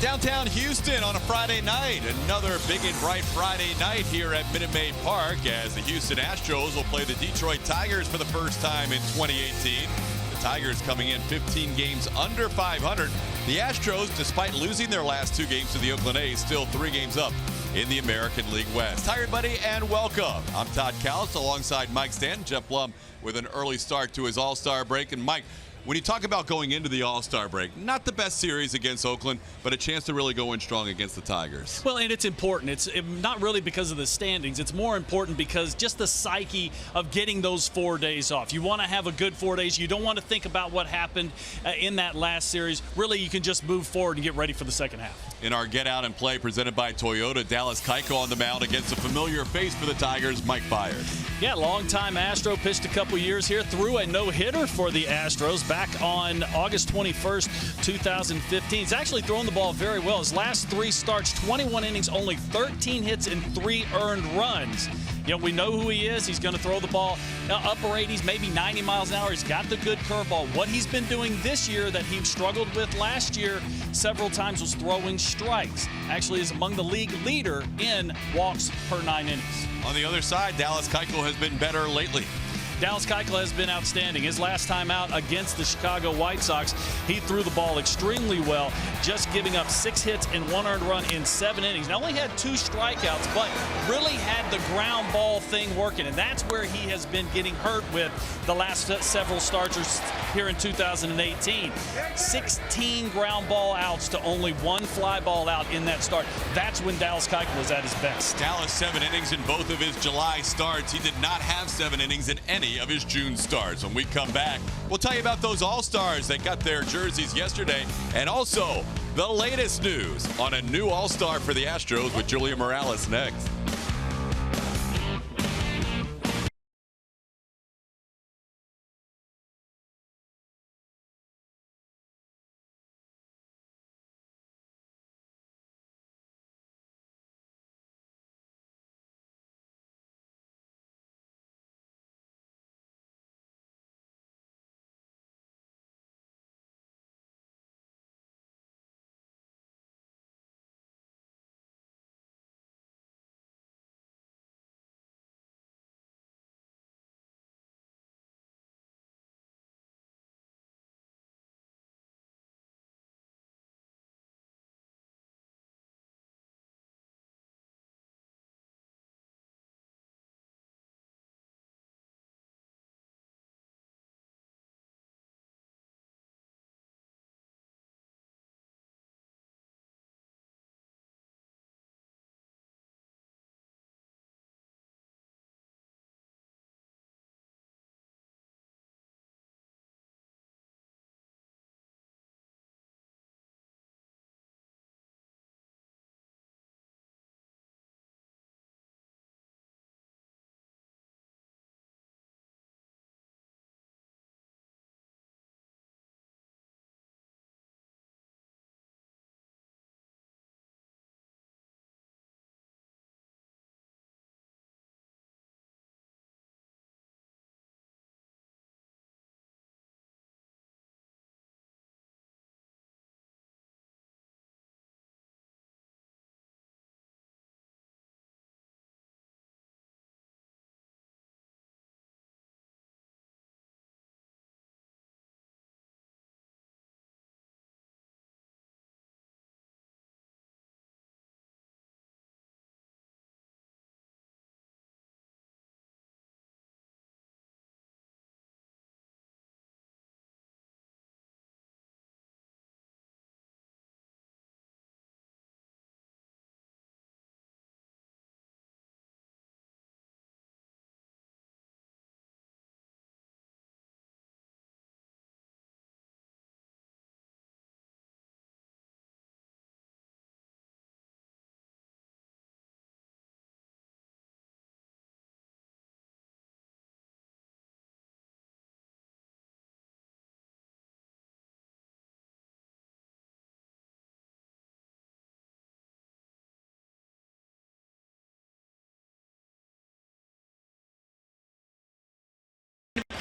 Downtown Houston on a Friday night. Another big and bright Friday night here at Minute Maid Park as the Houston Astros will play the Detroit Tigers for the first time in 2018. The Tigers coming in 15 games under 500. The Astros, despite losing their last 2 games to the Oakland A's, still 3 games up in the American League West. Hi, everybody, and welcome. I'm Todd Callis alongside Mike Stanton. Jeff Blum with an early start to his All-Star break. And Mike, when you talk about going into the All-Star break, not the best series against Oakland, but a chance to really go in strong against the Tigers. Well, and it's important. It's not really because of the standings. It's more important because just the psyche of getting those 4 days off. You want to have a good 4 days. You don't want to think about what happened in that last series. Really, you can just move forward and get ready for the second half. In our Get Out and Play presented by Toyota, Dallas Keuchel on the mound against a familiar face for the Tigers, Mike Byers. Yeah, longtime Astro, pitched a couple years here, threw a no-hitter for the Astros back on August 21st, 2015. He's actually thrown the ball very well. His last 3 starts, 21 innings, only 13 hits and 3 earned runs. You know, we know who he is. He's going to throw the ball upper 80s, maybe 90 miles an hour. He's got the good curveball. What he's been doing this year that he struggled with last year several times was throwing strikes. Actually is among the league leader in walks per 9 innings. On the other side, Dallas Keuchel has been better lately. Dallas Keuchel has been outstanding. His last time out against the Chicago White Sox, he threw the ball extremely well, just giving up 6 hits and 1 earned run in 7 innings. Not only had 2 strikeouts, but really had the ground ball thing working, and that's where he has been getting hurt with the last several starters here in 2018. 16 ground ball outs to only 1 fly ball out in that start. That's when Dallas Keuchel was at his best. Dallas 7 innings in both of his July starts. He did not have 7 innings in any of his June starts. When we come back, we'll tell you about those All-Stars that got their jerseys yesterday, and also the latest news on a new All-Star for the Astros with Julia Morales next.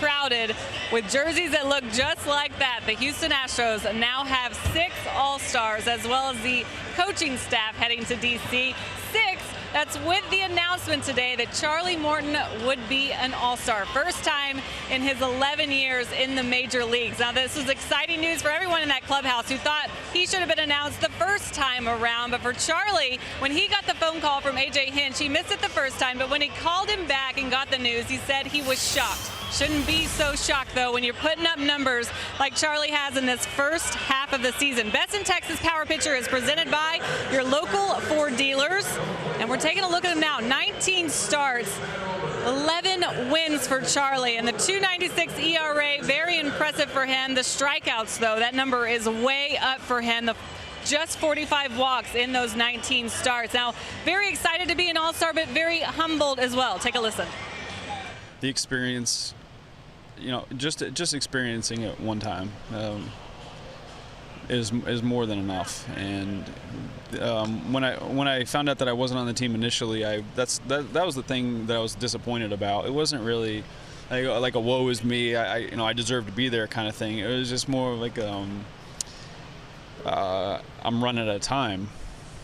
crowded with jerseys that look just like that. The Houston Astros now have 6 All-Stars, as well as the coaching staff heading to D.C. 6. That's with the announcement today that Charlie Morton would be an All-Star. First time in his 11 years in the major leagues. Now, this was exciting news for everyone in that clubhouse who thought he should have been announced the first time around. But for Charlie, when he got the phone call from A.J. Hinch, he missed it the first time. But when he called him back and got the news, he said he was shocked. Shouldn't be so shocked, though, when you're putting up numbers like Charlie has in this first half of the season. Best in Texas Power Pitcher is presented by your local Ford dealers. And we're taking a look at him now. 19 starts, 11 wins for Charlie, and the 2.96 ERA, very impressive for him. The strikeouts, though, that number is way up for him. Just 45 walks in those 19 starts. Now, very excited to be an All-Star, but very humbled as well. Take a listen. The experience, just experiencing it one time is more than enough. And when I found out that I wasn't on the team initially, that was the thing that I was disappointed about. It wasn't really like a woe is me, I deserve to be there kind of thing. It was just more like I'm running out of time,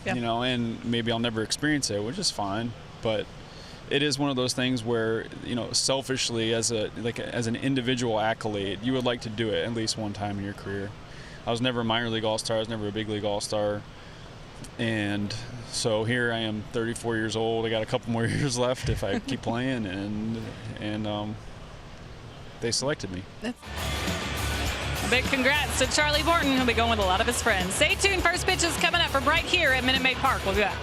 and maybe I'll never experience it, which is fine. But it is one of those things where, selfishly, as an individual accolade, you would like to do it at least one time in your career. I was never a minor league all-star. I was never a big league all-star. And so here I am, 34 years old. I got a couple more years left if I keep playing, and they selected me. A big congrats to Charlie Morton, who'll be going with a lot of his friends. Stay tuned. First pitch is coming up from right here at Minute Maid Park. We'll be back.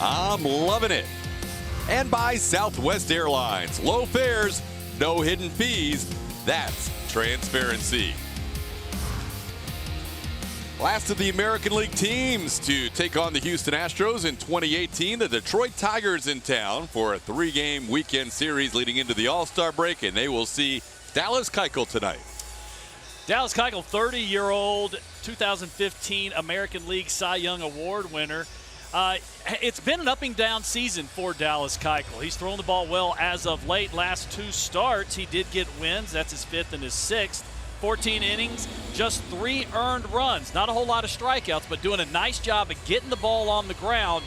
I'm loving it. And by Southwest Airlines. Low fares, no hidden fees. That's transparency. Last of the American League teams to take on the Houston Astros in 2018. The Detroit Tigers in town for a 3-game weekend series leading into the All-Star break, and they will see Dallas Keuchel tonight. Dallas Keuchel, 30-year-old, 2015 American League Cy Young Award winner. It's been an up and down season for Dallas Keuchel. He's thrown the ball well as of late. Last 2 starts, he did get wins. That's his 5th and his 6th. 14 innings, just 3 earned runs. Not a whole lot of strikeouts, but doing a nice job of getting the ball on the ground,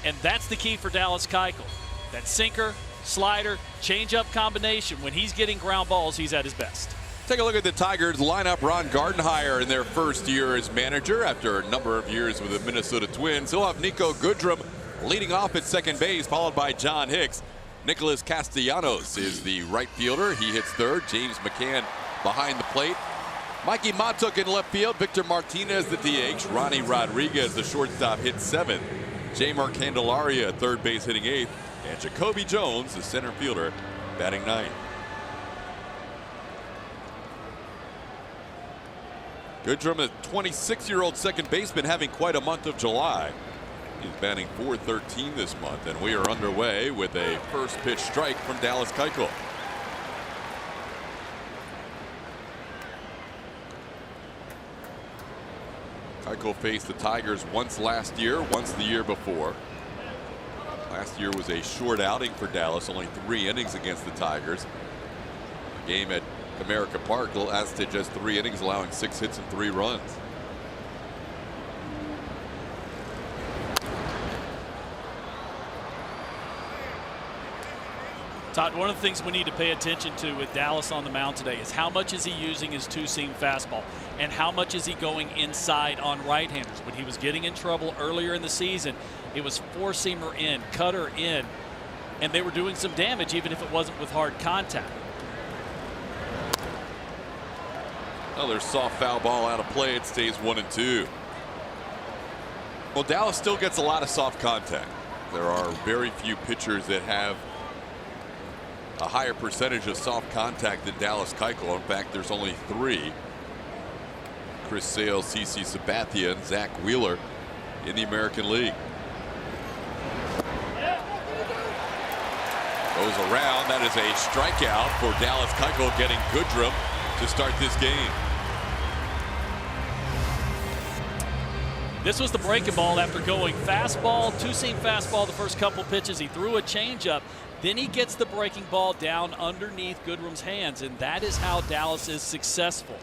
and that's the key for Dallas Keuchel. That sinker, slider, changeup combination. When he's getting ground balls, he's at his best. Take a look at the Tigers lineup. Ron Gardenhire in their first year as manager after a number of years with the Minnesota Twins. He'll have Nico Goodrum leading off at second base, followed by John Hicks. Nicholas Castellanos is the right fielder. He hits third. James McCann behind the plate. Mikey Montuk in left field. Victor Martinez the DH. Ronnie Rodriguez the shortstop hits seventh. Jmar Candelaria at third base hitting eighth. And Jacoby Jones the center fielder batting ninth. Goodrum, a 26-year-old second baseman, having quite a month of July. He's batting .413 this month, and we are underway with a first pitch strike from Dallas Keuchel. Keuchel faced the Tigers once last year, once the year before. Last year was a short outing for Dallas, only 3 innings against the Tigers. A game at America Park lasted just 3 innings, allowing 6 hits and 3 runs. Todd, one of the things we need to pay attention to with Dallas on the mound today is how much is he using his two-seam fastball and how much is he going inside on right-handers. When he was getting in trouble earlier in the season, it was four-seamer in, cutter in, and they were doing some damage even if it wasn't with hard contact. Another soft foul ball out of play. It stays 1-2. Well, Dallas still gets a lot of soft contact. There are very few pitchers that have a higher percentage of soft contact than Dallas Keuchel. In fact, there's only 3. Chris Sale, CC Sabathia, and Zach Wheeler in the American League. Goes around. That is a strikeout for Dallas Keuchel, getting Goodrum to start this game. This was the breaking ball after going fastball, two-seam fastball the first couple pitches. He threw a changeup. Then he gets the breaking ball down underneath Goodrum's hands, and that is how Dallas is successful.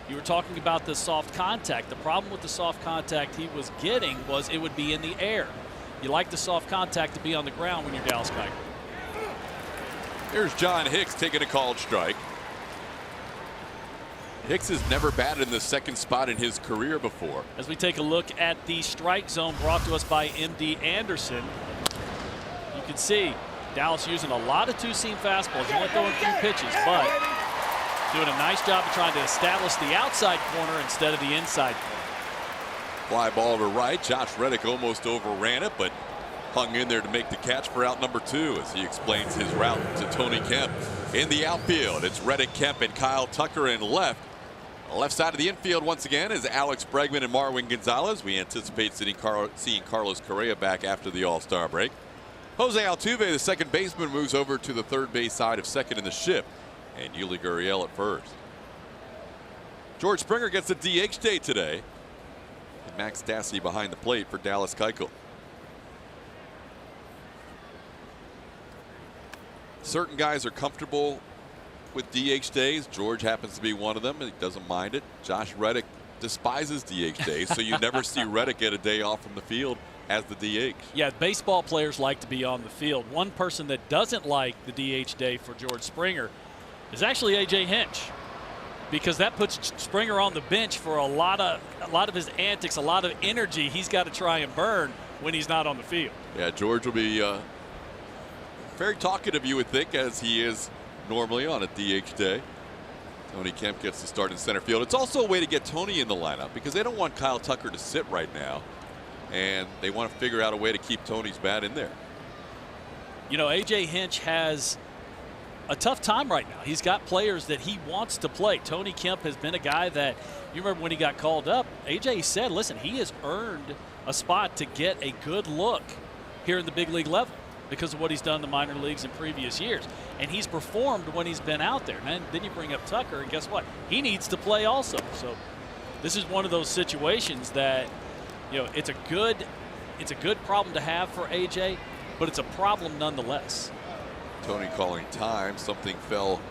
You were talking about the soft contact. The problem with the soft contact he was getting was it would be in the air. You like the soft contact to be on the ground when you're Dallas Keuchel. Here's John Hicks taking a called strike. Hicks has never batted in the second spot in his career before. As we take a look at the strike zone brought to us by MD Anderson, you can see Dallas using a lot of two-seam fastballs. Only throwing 3 pitches, but doing a nice job of trying to establish the outside corner instead of the inside corner. Fly ball to right. Josh Reddick almost overran it, but hung in there to make the catch for out number 2 as he explains his route to Tony Kemp. In the outfield, it's Reddick, Kemp, and Kyle Tucker in left. Left side of the infield once again is Alex Bregman and Marwin Gonzalez. We anticipate seeing Carlos Correa back after the All-Star break. Jose Altuve, the second baseman, moves over to the third base side of second in the shift, and Yuli Gurriel at first. George Springer gets the DH day today, and Max Stassi behind the plate for Dallas Keuchel. Certain guys are comfortable with DH days. George happens to be one of them, and he doesn't mind it. Josh Reddick despises DH days, so you never see Reddick get a day off from the field as the DH. Yeah, baseball players like to be on the field. One person that doesn't like the DH day for George Springer is actually A.J. Hinch, because that puts Springer on the bench for a lot of his antics, a lot of energy he's got to try and burn when he's not on the field. Yeah, George will be very talkative, you would think, as he is normally on a DH day. Tony Kemp gets to start in center field. It's also a way to get Tony in the lineup because they don't want Kyle Tucker to sit right now, and they want to figure out a way to keep Tony's bat in there. You know, A.J. Hinch has a tough time right now. He's got players that he wants to play. Tony Kemp has been a guy that, you remember when he got called up, A.J. said, listen, he has earned a spot to get a good look here in the big league level because of what he's done in the minor leagues in previous years. And he's performed when he's been out there. And then you bring up Tucker, and guess what? He needs to play also. So this is one of those situations that, you know, it's a good problem to have for A.J., but it's a problem nonetheless. Tony calling time. Something fell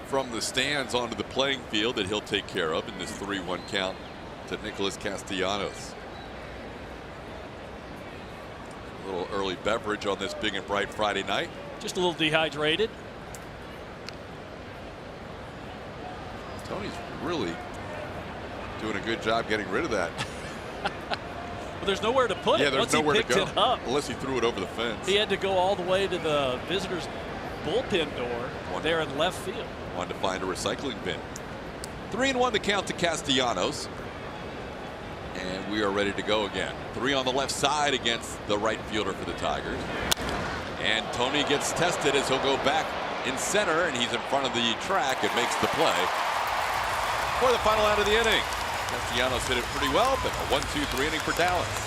from the stands onto the playing field that he'll take care of in this 3-1 count to Nicholas Castellanos. A little early beverage on this big and bright Friday night. Just a little dehydrated. Tony's really doing a good job getting rid of that. Well, there's nowhere to put it. Yeah, there's Once nowhere he to picked go it up, unless he threw it over the fence. he had to go all the way to the visitors' bullpen door there in left field. Wanted to find a recycling bin. 3-1 to count to Castellanos. And we are ready to go again. 3 on the left side against the right fielder for the Tigers. And Tony gets tested as he'll go back in center, and he's in front of the track and makes the play for the final out of the inning. Castellanos hit it pretty well, but a 1-2-3 inning for Dallas.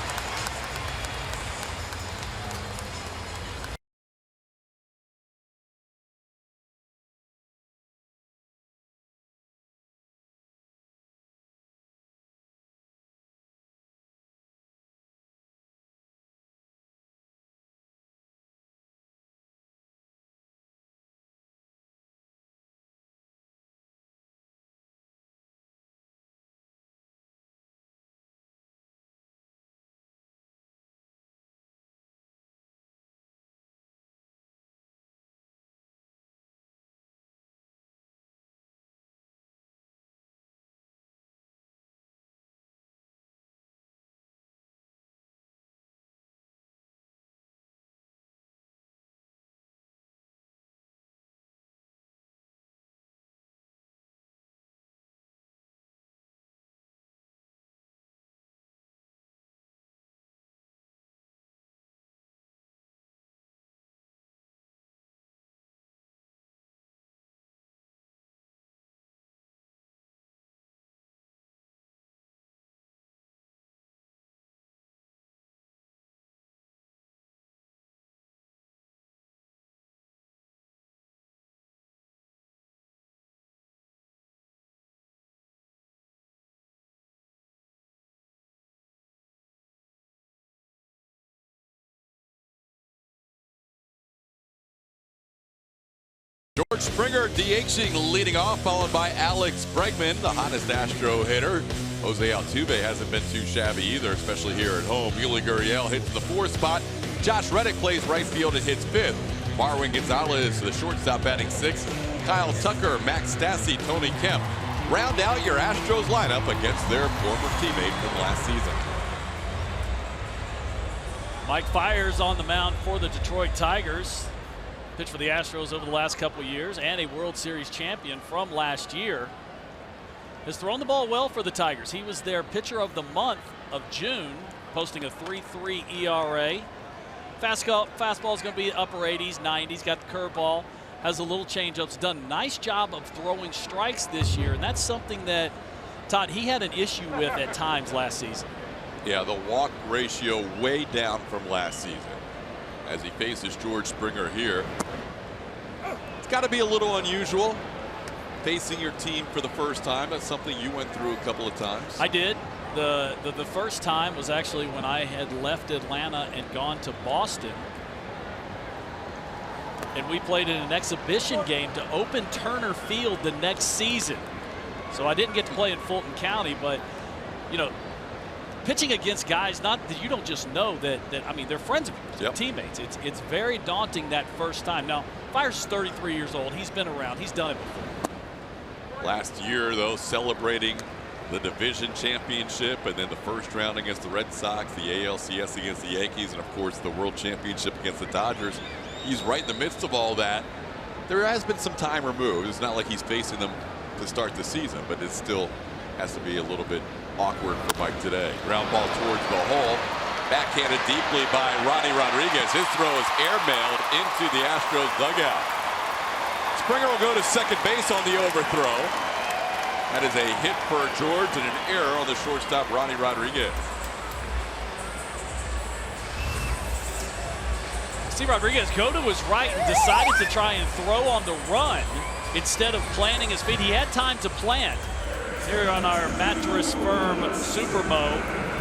George Springer DHing leading off, followed by Alex Bregman, the hottest Astro hitter. Jose Altuve hasn't been too shabby either, especially here at home. Yuli Gurriel hits the 4th spot. Josh Reddick plays right field and hits 5th. Marwin Gonzalez, the shortstop, batting 6th. Kyle Tucker, Max Stassi, Tony Kemp round out your Astros lineup against their former teammate from last season. Mike Fiers on the mound for the Detroit Tigers. Pitched for the Astros over the last couple of years and a World Series champion from last year. Has thrown the ball well for the Tigers. He was their pitcher of the month of June, posting a 3.3 ERA. Fastball is going to be upper 80s, 90s. Got the curveball, has a little changeups. Done a nice job of throwing strikes this year, and that's something that, Todd, he had an issue with at times last season. Yeah, the walk ratio way down from last season. As he faces George Springer here. It's got to be a little unusual facing your team for the first time. That's something you went through a couple of times. I did. The first time was actually when I had left Atlanta and gone to Boston. And we played in an exhibition game to open Turner Field the next season. So I didn't get to play in Fulton County, but, you know, pitching against guys, not that you don't just know that I mean, they're friends of yours, yep. Teammates. It's very daunting that first time. Now, Fiers is 33 years old. He's been around. He's done it before. Last year, though, celebrating the division championship and then the first round against the Red Sox, the ALCS against the Yankees, and, of course, the World Championship against the Dodgers. He's right in the midst of all that. There has been some time removed. It's not like he's facing them to start the season, but it still has to be a little bit awkward for Mike today. Ground ball towards the hole. Backhanded deeply by Ronnie Rodriguez. His throw is airmailed into the Astros dugout. Springer will go to second base on the overthrow. That is a hit for George and an error on the shortstop, Ronnie Rodriguez. See, Rodriguez go to his right and decided to try and throw on the run instead of planting his feet. He had time to plant. Here on our Mattress Firm Supermo,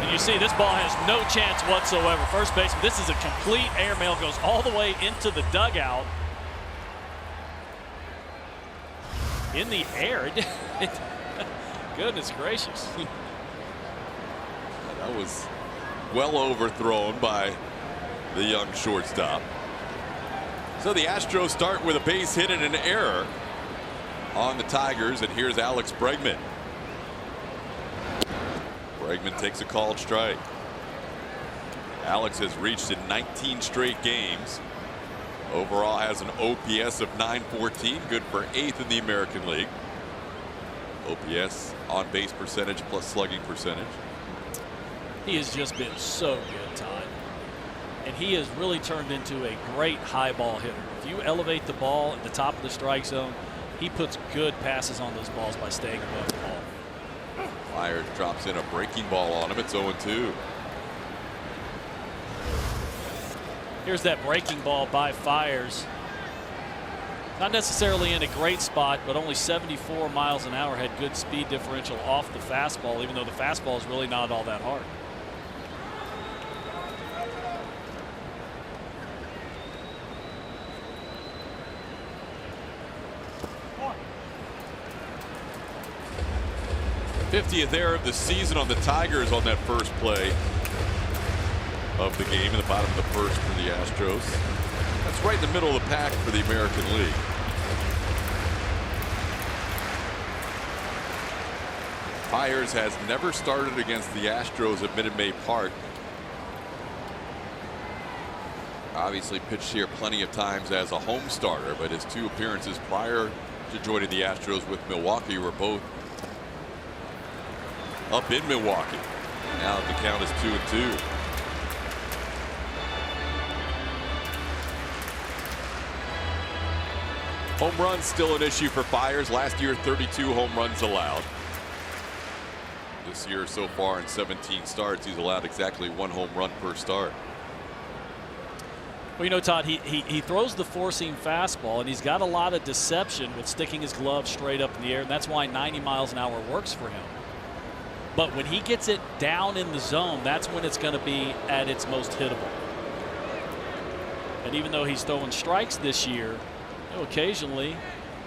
and you see this ball has no chance whatsoever. First baseman, this is a complete airmail, goes all the way into the dugout. In the air. Goodness gracious. That was well overthrown by the young shortstop. So the Astros start with a base hit and an error on the Tigers, and here's Alex Bregman. Bregman takes a called strike. Alex has reached in 19 straight games. Overall has an OPS of 914, good for 8th in the American League. OPS on base percentage plus slugging percentage. He has just been so good, Todd. And he has really turned into a great high ball hitter. If you elevate the ball at the top of the strike zone, he puts good passes on those balls by staying above the ball. Myers drops in a breaking ball on him. It's 0-2. Here's that breaking ball by Fires. Not necessarily in a great spot, but only 74 miles an hour, had good speed differential off the fastball, even though the fastball is really not all that hard. '50th error of the season on the Tigers on that first play of the game in the bottom of the first for the Astros. That's right in the middle of the pack for the American League. Fires has never started against the Astros at Minute Maid Park. Obviously pitched here plenty of times as a home starter, but his 2 appearances prior to joining the Astros with Milwaukee were both up in Milwaukee. Now the count is 2-2. Home runs still an issue for Fires. Last year 32 home runs allowed. This year so far in 17 starts he's allowed exactly 1 home run per start. Well, you know, Todd, he throws the four-seam fastball, and he's got a lot of deception with sticking his glove straight up in the air, and that's why 90 miles an hour works for him. But when he gets it down in the zone, that's when it's going to be at its most hittable. And even though he's throwing strikes this year, you know, occasionally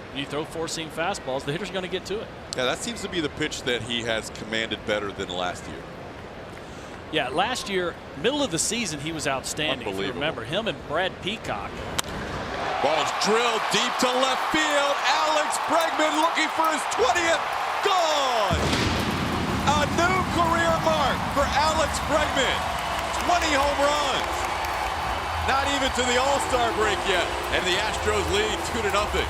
when you throw four-seam fastballs, the hitter's going to get to it. Yeah, that seems to be the pitch that he has commanded better than last year. Yeah, last year, middle of the season, he was outstanding. If you remember, him and Brad Peacock. Ball's drilled deep to left field. Alex Bregman looking for his 20th. Gone! A new career mark for Alex Bregman. 20 home runs. Not even to the All-Star break yet. And the Astros lead 2-0.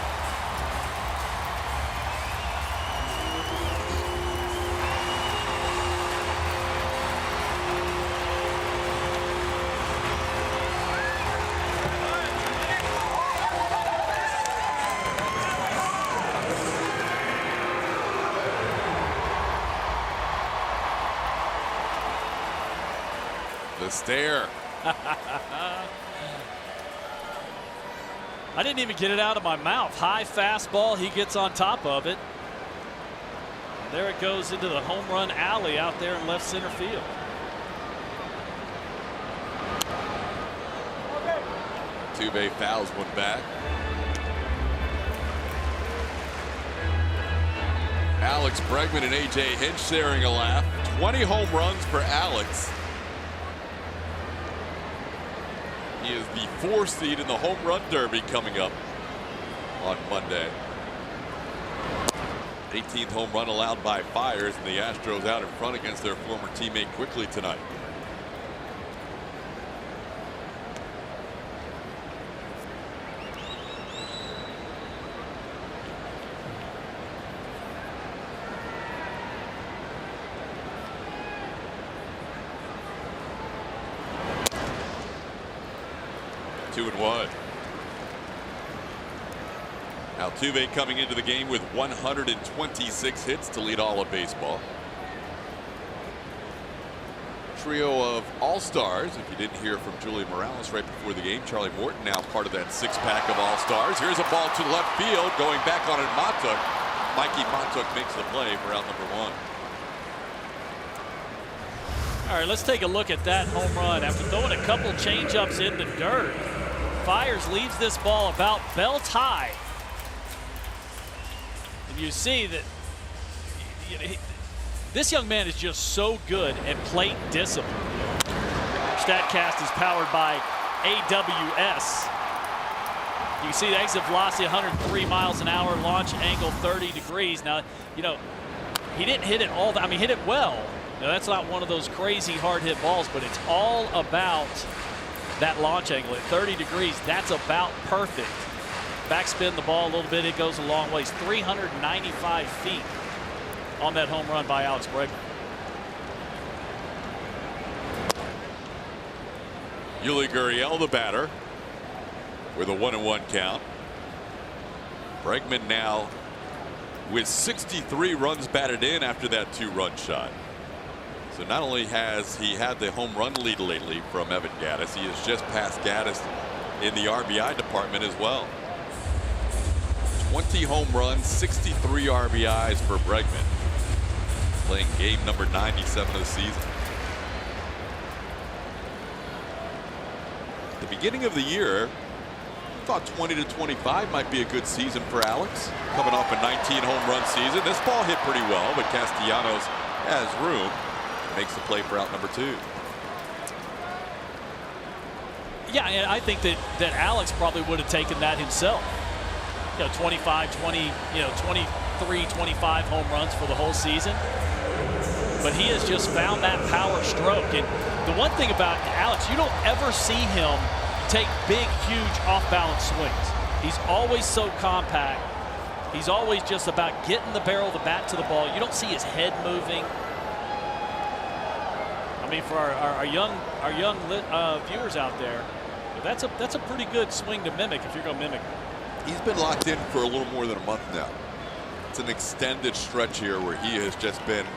The stare. I didn't even get it out of my mouth. High fastball. He gets on top of it. There it goes into the home run alley out there in left center field. Tuve fouls one back. Alex Bregman and A.J. Hinch sharing a laugh. 20 home runs for Alex. He is the 4th seed in the home run derby coming up on Monday. 18th home run allowed by Fires, and the Astros out in front against their former teammate quickly tonight. Altuve coming into the game with 126 hits to lead all of baseball. Trio of all-stars. If you didn't hear from Julian Morales right before the game, Charlie Morton now part of that 6-pack of all-stars. Here's a ball to left field, going back on it. Montauk. Mikey Montauk makes the play for out number 1. All right, let's take a look at that home run. After throwing a couple change-ups in the dirt, Fires leaves this ball about belt high. And you see that this young man is just so good at plate discipline. StatCast is powered by AWS. You can see the exit velocity 103 miles an hour, launch angle 30 degrees. Now, you know, he didn't hit it all. I mean, hit it well. Now, that's not one of those crazy hard hit balls, but it's all about that launch angle at 30 degrees. That's about perfect. Backspin the ball a little bit. It goes a long ways. 395 feet on that home run by Alex Bregman. Yuli Gurriel, the batter, with a 1-1 count. Bregman now with 63 runs batted in after that 2-run shot. So not only has he had the home run lead lately from Evan Gattis, he has just passed Gattis in the RBI department as well. 20 home runs, 63 RBIs for Bregman, playing game number 97 of the season. At the beginning of the year, I thought 20 to 25 might be a good season for Alex, coming off a 19 home run season. This ball hit pretty well, but Castellanos has room, makes the play for out number 2. Yeah, and I think that Alex probably would have taken that himself. You know, 25, 20, you know, 23, 25 home runs for the whole season. But he has just found that power stroke. And the one thing about Alex, you don't ever see him take big, huge off-balance swings. He's always so compact. He's always just about getting the barrel of the bat to the ball. You don't see his head moving. I mean, for our young viewers out there, that's a pretty good swing to mimic if you're going to mimic it. He's been locked in for a little more than a month now. It's an extended stretch here where he has just been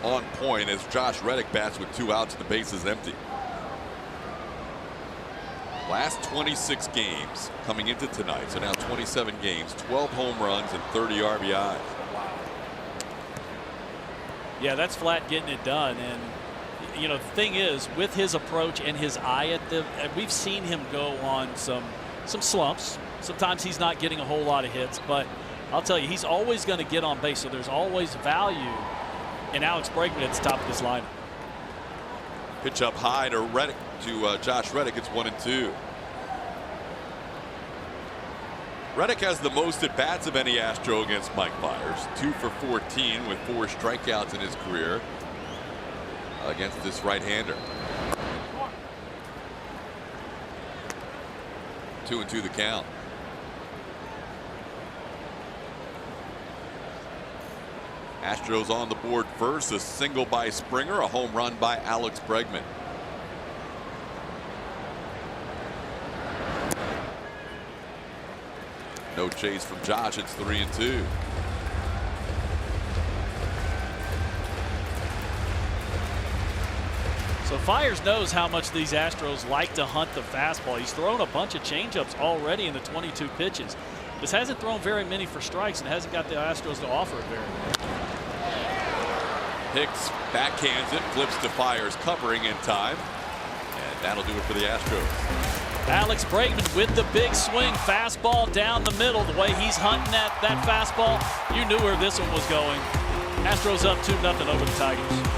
on point as Josh Reddick bats with 2 outs and the base is empty. Last 26 games coming into tonight, so now 27 games, 12 home runs and 30 RBIs. Wow. Yeah, that's flat getting it done. And you know, the thing is, with his approach and his eye at the, we've seen him go on some slumps. Sometimes he's not getting a whole lot of hits, but I'll tell you, he's always going to get on base. So there's always value in Alex Bregman at the top of this lineup. Pitch up high to Reddick, to Josh Reddick. It's 1-2. Reddick has the most at bats of any Astro against Mike Myers. 2 for 14 with 4 strikeouts in his career against this right-hander. 2-2 the count. Astros on the board first. A single by Springer, a home run by Alex Bregman. No chase from Josh. It's 3-2. So Fiers knows how much these Astros like to hunt the fastball. He's thrown a bunch of changeups already in the 22 pitches. This hasn't thrown very many for strikes and hasn't got the Astros to offer it very much. Hicks backhands it, flips to Fiers, covering in time, and that'll do it for the Astros. Alex Bregman with the big swing, fastball down the middle. The way he's hunting that fastball, you knew where this one was going. Astros up 2-0 over the Tigers.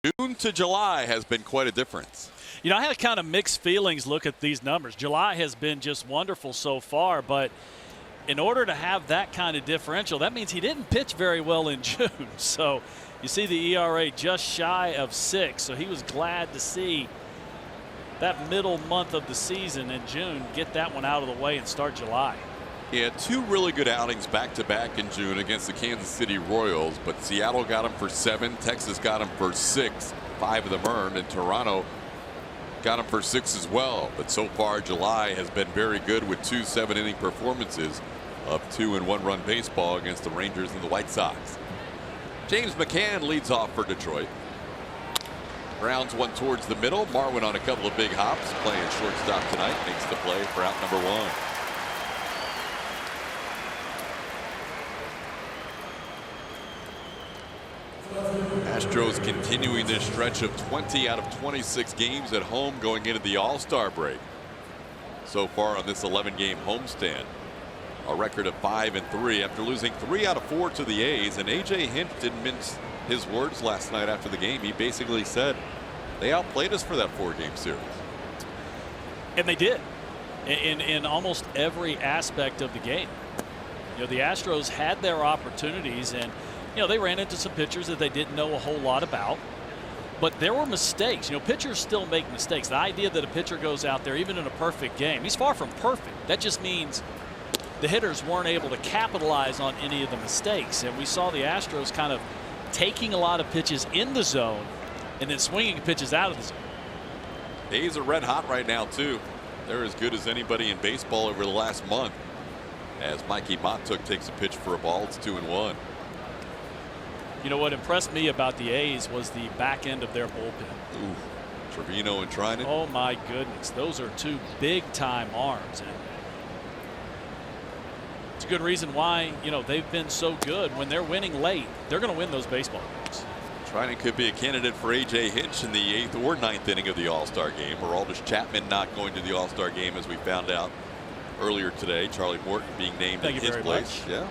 June to July has been quite a difference. You know, I had kind of mixed feelings look at these numbers. July has been just wonderful so far, but in order to have that kind of differential, that means he didn't pitch very well in June. So you see the ERA just shy of 6. So he was glad to see that middle month of the season in June, get that one out of the way and start July. He had 2 really good outings back-to-back in June against the Kansas City Royals, but Seattle got him for 7, Texas got him for 6, 5 of them earned, and Toronto got him for 6 as well. But so far July has been very good with 2 7-inning performances of 2 and 1-run baseball against the Rangers and the White Sox. James McCann leads off for Detroit. Grounds one towards the middle. Marwin on a couple of big hops, playing shortstop tonight, makes the play for out number 1. Astros continuing this stretch of 20 out of 26 games at home going into the All-Star break. So far on this 11-game homestand, a record of 5-3 after losing 3 out of 4 to the A's. And A.J. Hinch didn't mince his words last night after the game. He basically said they outplayed us for that 4-game series. And they did in almost every aspect of the game. You know, the Astros had their opportunities, and you know, they ran into some pitchers that they didn't know a whole lot about. But there were mistakes. You know, pitchers still make mistakes. The idea that a pitcher goes out there, even in a perfect game, he's far from perfect. That just means the hitters weren't able to capitalize on any of the mistakes. And we saw the Astros kind of taking a lot of pitches in the zone and then swinging pitches out of the zone. A's are red hot right now, too. They're as good as anybody in baseball over the last month. As Mikey Matuk takes a pitch for a ball, it's 2-1. You know what impressed me about the A's was the back end of their bullpen. Ooh, Trevino and Trinan. Oh my goodness, those are 2 big time arms, and it's a good reason why, you know, they've been so good. When they're winning late, they're going to win those baseball games. Trinan could be a candidate for A.J. Hinch in the 8th or 9th inning of the All-Star game. Aroldis Chapman not going to the All-Star game, as we found out earlier today. Charlie Morton being named in his place. Yeah.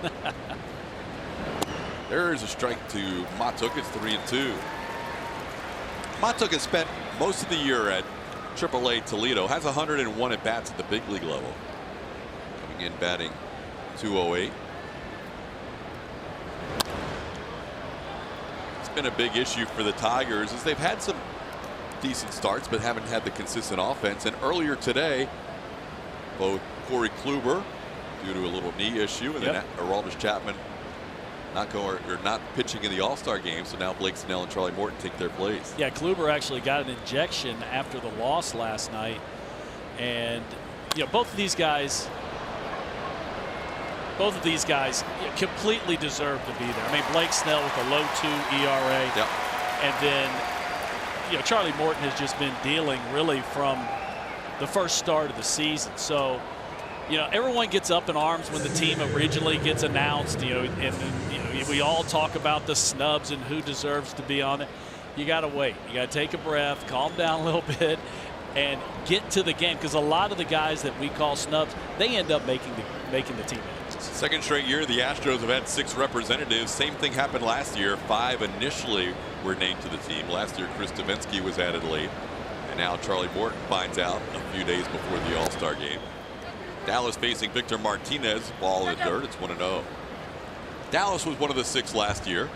There's a strike to Matuk. It's 3-2. Matuk has spent most of the year at AAA Toledo. Has 101 at bats at the big league level. Coming in batting .208. It's been a big issue for the Tigers as they've had some decent starts but haven't had the consistent offense. And earlier today, both Corey Kluber, due to a little knee issue, and then Aroldis Chapman not pitching in the All-Star game, so now Blake Snell and Charlie Morton take their place. Yeah, Kluber actually got an injection after the loss last night, and you know, both of these guys completely deserve to be there. I mean, Blake Snell with a low 2 ERA, and then you know, Charlie Morton has just been dealing really from the first start of the season. So you know, everyone gets up in arms when the team originally gets announced, you know, and you know, we all talk about the snubs and who deserves to be on it. You got to wait. You got to take a breath, calm down a little bit, and get to the game, because a lot of the guys that we call snubs, they end up making the team. Second straight year the Astros have had 6 representatives. Same thing happened last year. 5 initially were named to the team. Last year Chris Davinsky was added late, and now Charlie Morton finds out a few days before the All-Star game. Dallas facing Victor Martinez. Ball in the dirt. It's 1-0. Dallas was one of the 6 last year.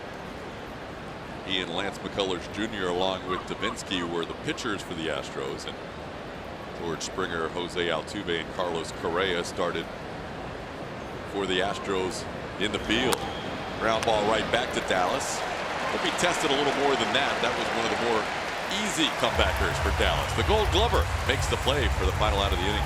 He and Lance McCullers Jr. along with Davinsky were the pitchers for the Astros, and George Springer, Jose Altuve, and Carlos Correa started for the Astros in the field. Ground ball right back to Dallas. Hope he tested a little more than that. That was one of the more easy comebackers for Dallas. The Gold Glover makes the play for the final out of the inning.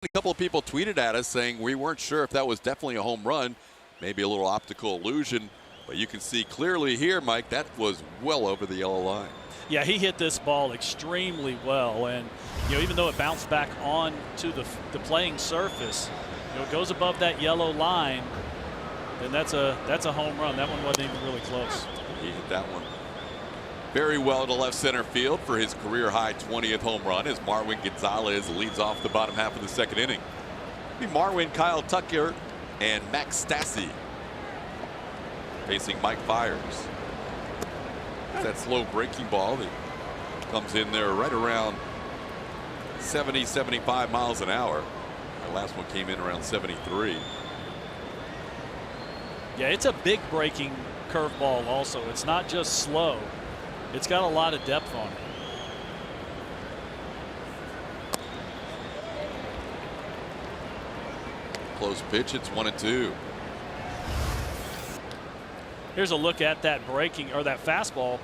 A couple of people tweeted at us saying we weren't sure if that was definitely a home run, maybe a little optical illusion, but you can see clearly here, Mike, that was well over the yellow line. Yeah, he hit this ball extremely well, and even though it bounced back on to the playing surface, it goes above that yellow line, then that's a home run. That one wasn't even really close. He hit that one very well to left center field for his career high 20th home run as Marwin Gonzalez leads off the bottom half of the second inning. It'll be Marwin, Kyle Tucker, and Max Stassi facing Mike Fiers. It's that slow breaking ball that comes in there right around 70, 75 miles an hour. The last one came in around 73. Yeah, it's a big breaking curveball also. It's not just slow. It's got a lot of depth on it. Close pitch. It's 1-2. Here's a look at that breaking or that fastball.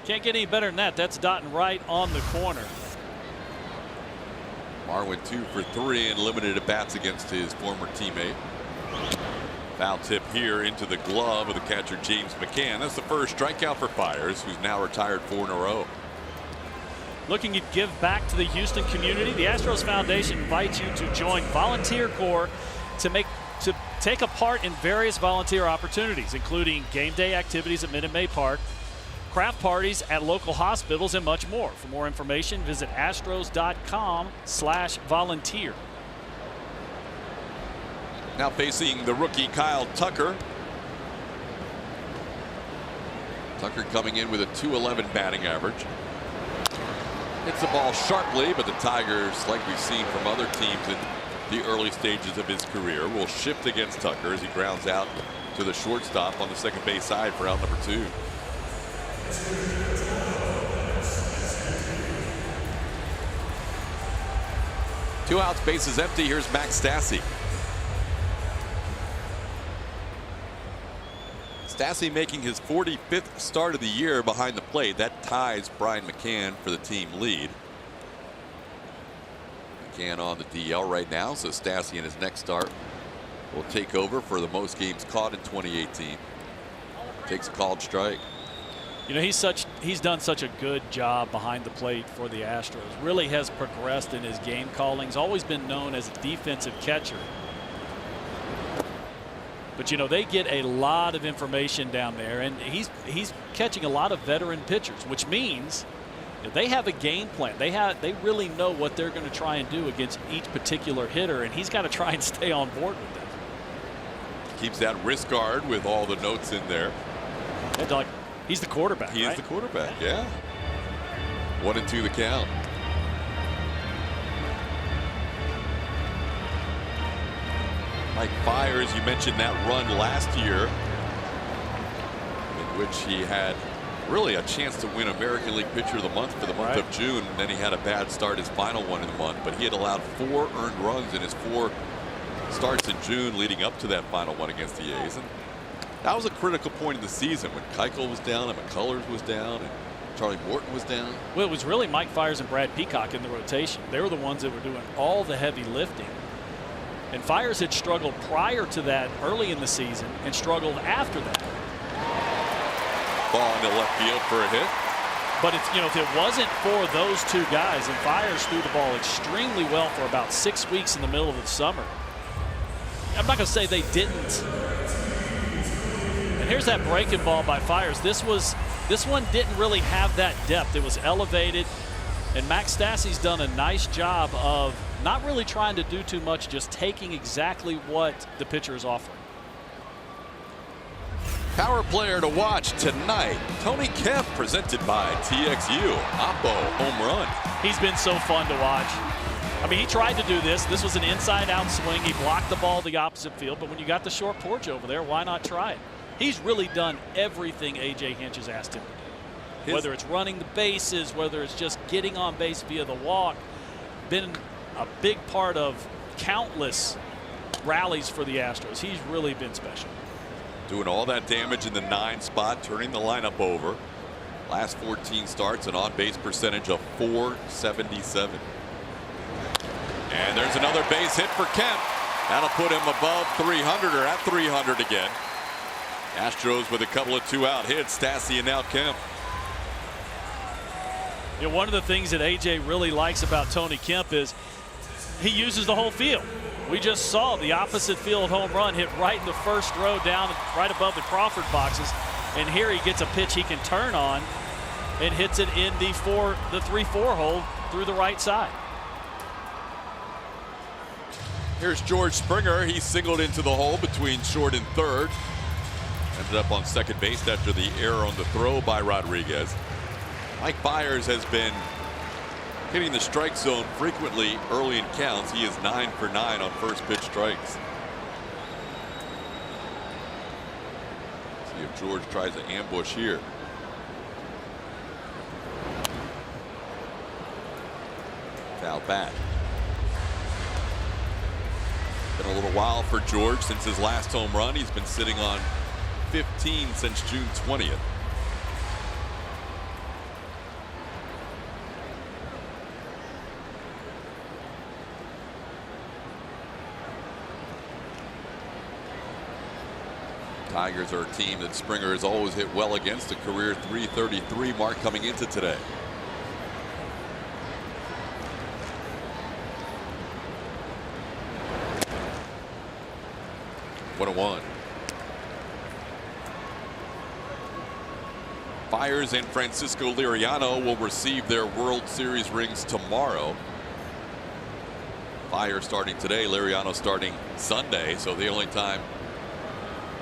Can't get any better than that. That's dotting right on the corner. Marwin 2 for 3 and limited at bats against his former teammate. Foul tip here into the glove of the catcher James McCann. That's the first strikeout for Fiers, who's now retired 4 in a row. Looking to give back to the Houston community, the Astros Foundation invites you to join Volunteer Corps to take a part in various volunteer opportunities, including game day activities at Minute Maid Park, craft parties at local hospitals, and much more. For more information, visit astros.com/volunteer. Now facing the rookie Kyle Tucker. Tucker coming in with a .211 batting average. Hits the ball sharply, but the Tigers, like we've seen from other teams in the early stages of his career, will shift against Tucker as he grounds out to the shortstop on the second base side for out number 2. Two outs, bases empty. Here's Max Stassi. Stassi making his 45th start of the year behind the plate. That ties Brian McCann for the team lead. McCann on the DL right now, so Stassi in his next start will take over for the most games caught in 2018. Takes a called strike. He's done such a good job behind the plate for the Astros. Really has progressed in his game calling. He's always been known as a defensive catcher. But they get a lot of information down there, and he's catching a lot of veteran pitchers, which means they have a game plan. They really know what they're going to try and do against each particular hitter, and he's got to try and stay on board with them. Keeps that wrist guard with all the notes in there. He's the quarterback. He is the quarterback, yeah. 1-2 the count. Mike Fiers, you mentioned that run last year in which he had really a chance to win American League Pitcher of the Month for the month of June. And then he had a bad start, his final one in the month, but he had allowed 4 earned runs in his 4 starts in June leading up to that final one against the A's. And that was a critical point in the season when Keuchel was down and McCullers was down and Charlie Morton was down. Well, it was really Mike Fiers and Brad Peacock in the rotation. They were the ones that were doing all the heavy lifting. And Fiers had struggled prior to that early in the season and struggled after that. Ball into left field for a hit. But if it wasn't for those 2 guys, and Fiers threw the ball extremely well for about 6 weeks in the middle of the summer. I'm not going to say they didn't. And here's that breaking ball by Fiers. This one didn't really have that depth. It was elevated, and Max Stassi's done a nice job of not really trying to do too much, just taking exactly what the pitcher is offering. Power player to watch tonight, Tony Kemp, presented by TXU. Oppo home run. He's been so fun to watch. I mean, he tried to do this. This was an inside-out swing. He blocked the ball the opposite field, but when you got the short porch over there, why not try it? He's really done everything A.J. Hinch has asked him to do. Whether it's running the bases, whether it's just getting on base via the walk, been a big part of countless rallies for the Astros. He's really been special. Doing all that damage in the 9 spot, turning the lineup over. Last 14 starts, an on-base percentage of .477. And there's another base hit for Kemp. That'll put him above 300 or at 300 again. Astros with a couple of 2-out hits. Stassi and now Kemp. You know, one of the things that AJ really likes about Tony Kemp is he uses the whole field. We just saw the opposite field home run hit right in the first row down right above the Crawford boxes. And here he gets a pitch he can turn on and hits it in the 3-4 hole through the right side. Here's George Springer. He singled into the hole between short and third. Ended up on second base after the error on the throw by Rodriguez. Mike Byers has been hitting the strike zone frequently early in counts. He is 9 for 9 on first pitch strikes. See if George tries to ambush here. Foul back. Been a little while for George since his last home run. He's been sitting on 15 since June 20th. Tigers are a team that Springer has always hit well against, a career .333 mark coming into today. One. Byers and Francisco Liriano will receive their World Series rings tomorrow. Byers starting today, Liriano starting Sunday, so the only time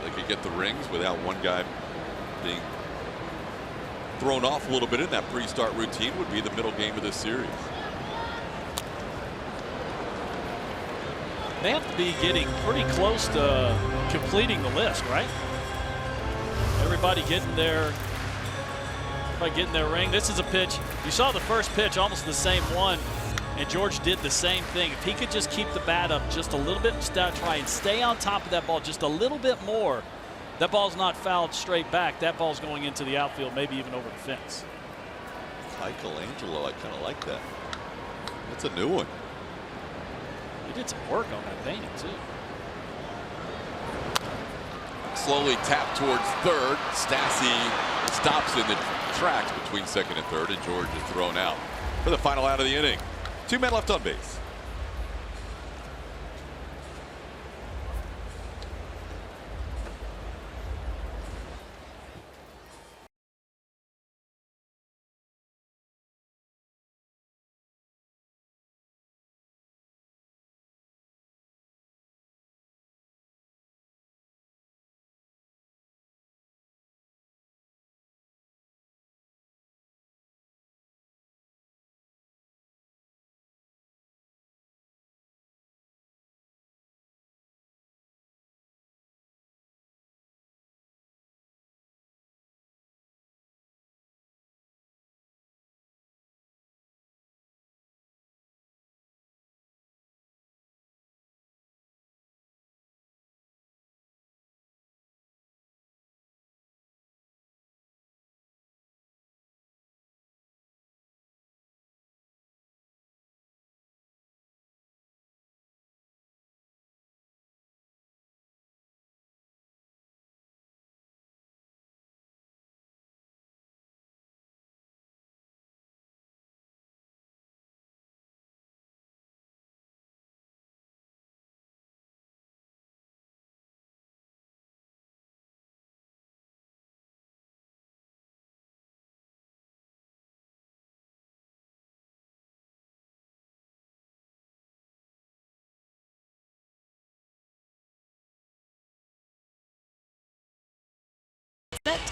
they could get the rings without one guy being thrown off a little bit in that pre-start routine would be the middle game of this series. They have to be getting pretty close to completing the list, right? Everybody getting their ring. This is a pitch. You saw the first pitch, almost the same one, and George did the same thing. If he could just keep the bat up just a little bit, try and stay on top of that ball just a little bit more, that ball's not fouled straight back. That ball's going into the outfield, maybe even over the fence. Michelangelo, I kind of like that. That's a new one. He did some work on that painting too. Slowly tapped towards third. Stassi stops in the tracks between second and third, and George is thrown out for the final out of the inning. 2 men left on base.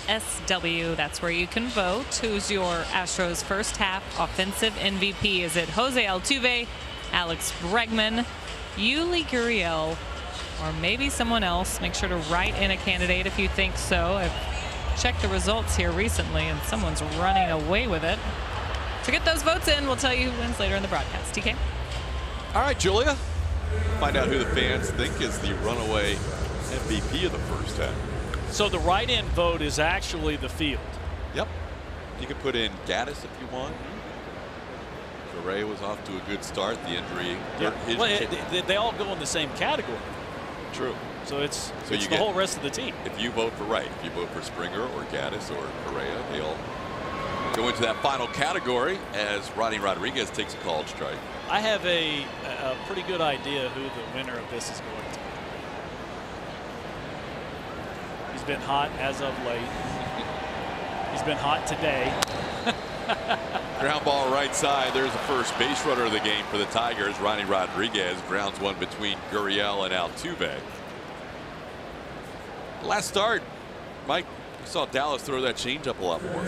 SW, that's where you can vote. Who's your Astros first half offensive MVP? Is it Jose Altuve, Alex Bregman, Yuli Gurriel, or maybe someone else? Make sure to write in a candidate if you think so. I've checked the results here recently and someone's running away with it. To get those votes in, we'll tell you who wins later in the broadcast. TK? All right, Julia. Find out who the fans think is the runaway MVP of the first half. So the write-in vote is actually the field. Yep. You can put in Gaddis if you want. Correa was off to a good start. The injury. Yeah. They all go in the same category. True. So it's the whole rest of the team. If you vote for if you vote for Springer or Gaddis or Correa, they all go into that final category as Ronnie Rodriguez takes a called strike. I have a pretty good idea who the winner of this is going to be. He's been hot as of late. He's been hot today. Ground ball right side. There's the first base runner of the game for the Tigers. Ronnie Rodriguez grounds one between Gurriel and Altuve. Last start, Mike, we saw Dallas throw that changeup a lot more.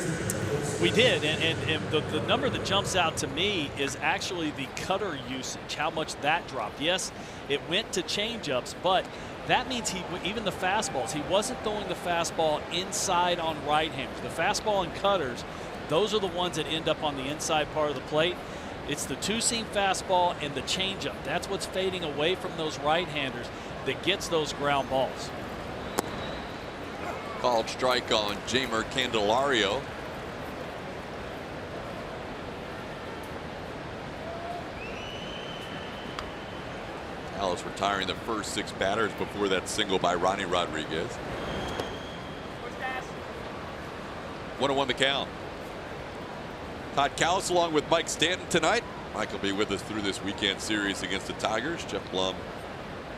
We did, and the number that jumps out to me is actually the cutter usage, how much that dropped. Yes, it went to changeups, but that means even the fastballs, he wasn't throwing the fastball inside on right-handers. The fastball and cutters, those are the ones that end up on the inside part of the plate. It's the two-seam fastball and the changeup. That's what's fading away from those right-handers that gets those ground balls. Called strike on Jeimer Candelario. Dallas retiring the first 6 batters before that single by Ronnie Rodriguez. 1-1 the count. Todd Callis along with Mike Stanton tonight. Mike will be with us through this weekend series against the Tigers. Jeff Blum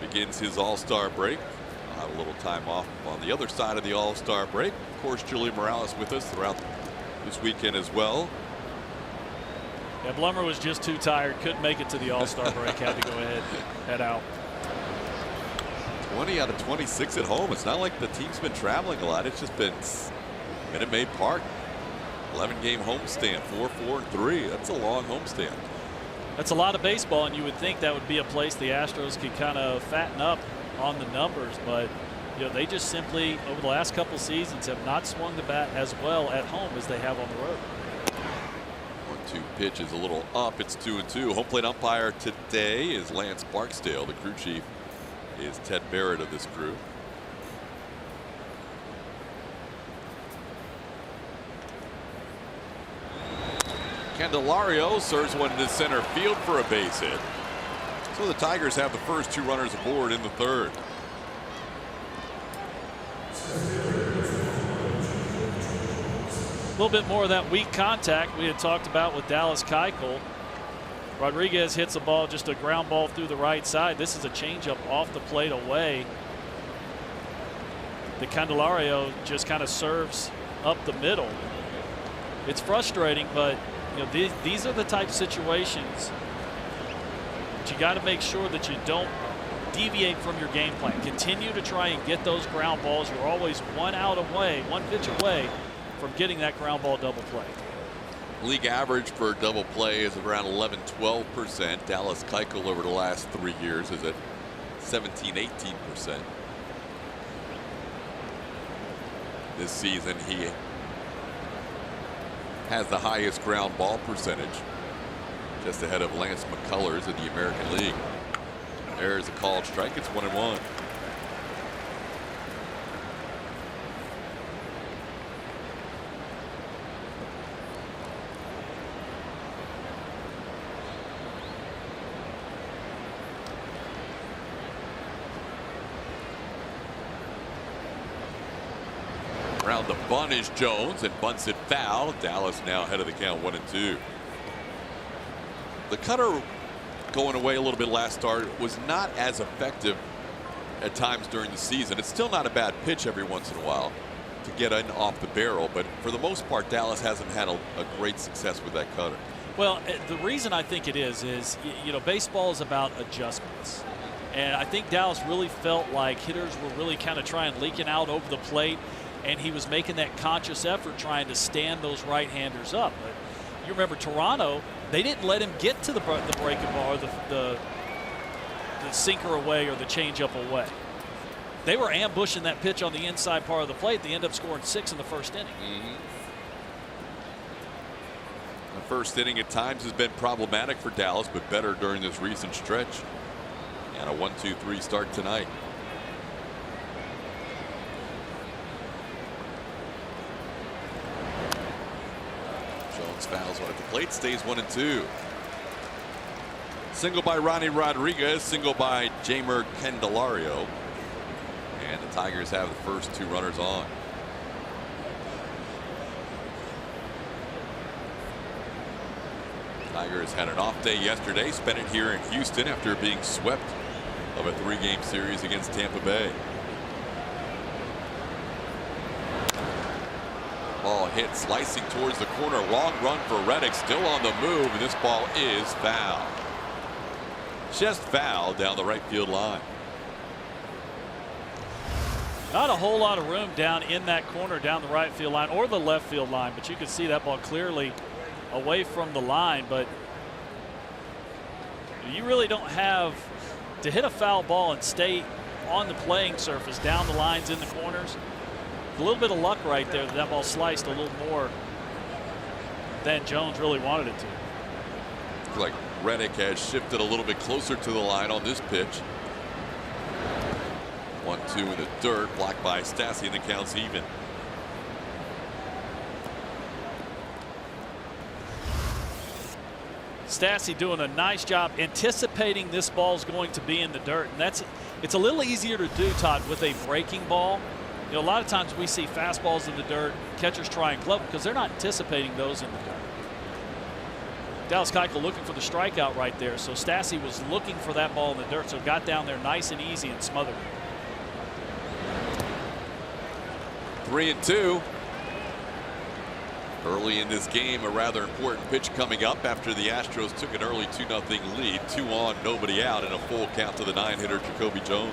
begins his All-Star break. We'll have a little time off on the other side of the All-Star break. Of course, Julie Morales with us throughout this weekend as well. Yeah, Blummer was just too tired, couldn't make it to the All-Star break, had to go ahead, head out. 20 out of 26 at home. It's not like the team's been traveling a lot. It's just been Minute Maid Park. 11-game homestand, 4-4-3. That's a long homestand. That's a lot of baseball, and you would think that would be a place the Astros could kind of fatten up on the numbers, but they just simply over the last couple seasons have not swung the bat as well at home as they have on the road. 1-2 pitch is a little up. It's 2-2. Home plate umpire today is Lance Barksdale. The crew chief is Ted Barrett of this crew. Candelario serves one to center field for a base hit. So the Tigers have the first 2 runners aboard in the third. A little bit more of that weak contact we had talked about with Dallas Keuchel. Rodriguez hits the ball, just a ground ball through the right side. This is a changeup off the plate away. The Candelario just kind of serves up the middle. It's frustrating, but these are the type of situations that you got to make sure that you don't deviate from your game plan. Continue to try and get those ground balls. You're always one pitch away from getting that ground ball double play. League average for double play is around 11-12%. Dallas Keuchel over the last 3 years is at 17-18%. This season he has the highest ground ball percentage, just ahead of Lance McCullers in the American League. There's a called strike. It's 1-1. Around the bunt is Jones and bunts it foul. Dallas now ahead of the count, 1-2. The cutter going away a little bit last start was not as effective at times during the season. It's still not a bad pitch every once in a while to get in off the barrel, but for the most part Dallas hasn't had a great success with that cutter. Well, the reason I think it is baseball is about adjustments, and I think Dallas really felt like hitters were really kind of trying leaking out over the plate, and he was making that conscious effort trying to stand those right-handers up. But you remember Toronto, they didn't let him get to the breaking ball, or the sinker away or the changeup away. They were ambushing that pitch on the inside part of the plate. They end up scoring 6 in the first inning. The first inning at times has been problematic for Dallas, but better during this recent stretch. And a 1-2-3 start tonight. Jones fouls one at the plate, stays 1-2. Single by Ronnie Rodriguez, single by Jamer Candelario. And the Tigers have the first 2 runners on. Tigers had an off day yesterday, spent it here in Houston after being swept of a 3-game series against Tampa Bay. Ball hit slicing towards the corner. Long run for Reddick, still on the move, and this ball is foul. Just foul down the right field line. Not a whole lot of room down in that corner down the right field line or the left field line, but you can see that ball clearly away from the line. But you really don't have to hit a foul ball and stay on the playing surface down the lines in the corners. A little bit of luck right there that ball sliced a little more than Jones really wanted it to. Looks like Reddick has shifted a little bit closer to the line on this pitch. 1-2 in the dirt, blocked by Stassi, and the count's even. Stassi doing a nice job anticipating this ball's going to be in the dirt, and it's a little easier to do, Todd, with a breaking ball. You know, a lot of times we see fastballs in the dirt, catchers try and glove because they're not anticipating those in the dirt. Dallas Keuchel looking for the strikeout right there, so Stassi was looking for that ball in the dirt, so got down there nice and easy and smothered it. 3-2. Early in this game, a rather important pitch coming up after the Astros took an early 2-0 lead. 2 on, nobody out, and a full count to the 9-hitter Jacoby Jones.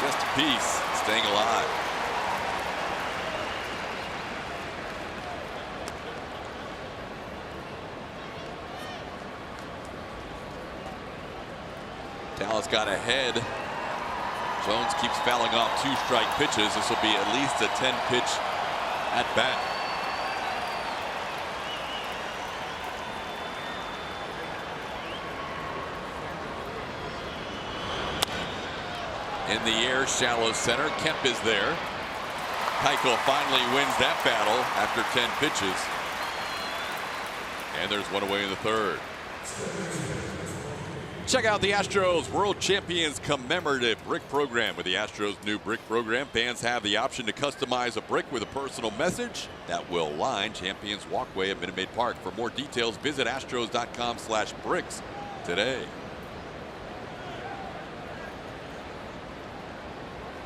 Just a piece, staying alive. Dallas got ahead. Jones keeps fouling off 2-strike pitches. This will be at least a 10-pitch at bat. In the air, shallow center. Kemp is there. Keuchel finally wins that battle after 10 pitches. And there's one away in the third. Check out the Astros World Champions Commemorative Brick Program. With the Astros new brick program, fans have the option to customize a brick with a personal message that will line Champions Walkway at Minute Maid Park. For more details, visit astros.com/bricks today.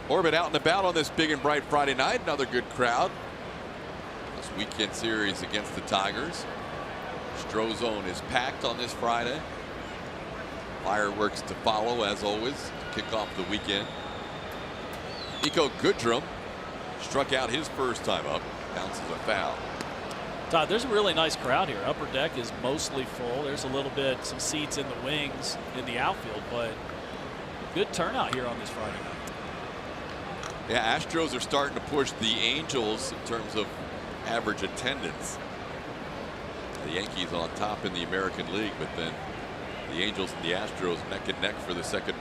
Orbit out and about on this big and bright Friday night. Another good crowd. This weekend series against the Tigers. Strozone is packed on this Friday. Fireworks to follow, as always, to kick off the weekend. Nico Goodrum struck out his first time up. Bounces a foul. Todd, there's a really nice crowd here. Upper deck is mostly full. There's a little bit, some seats in the wings in the outfield, but good turnout here on this Friday night. Yeah, Astros are starting to push the Angels in terms of average attendance. The Yankees on top in the American League, but then the Angels and the Astros neck and neck for the second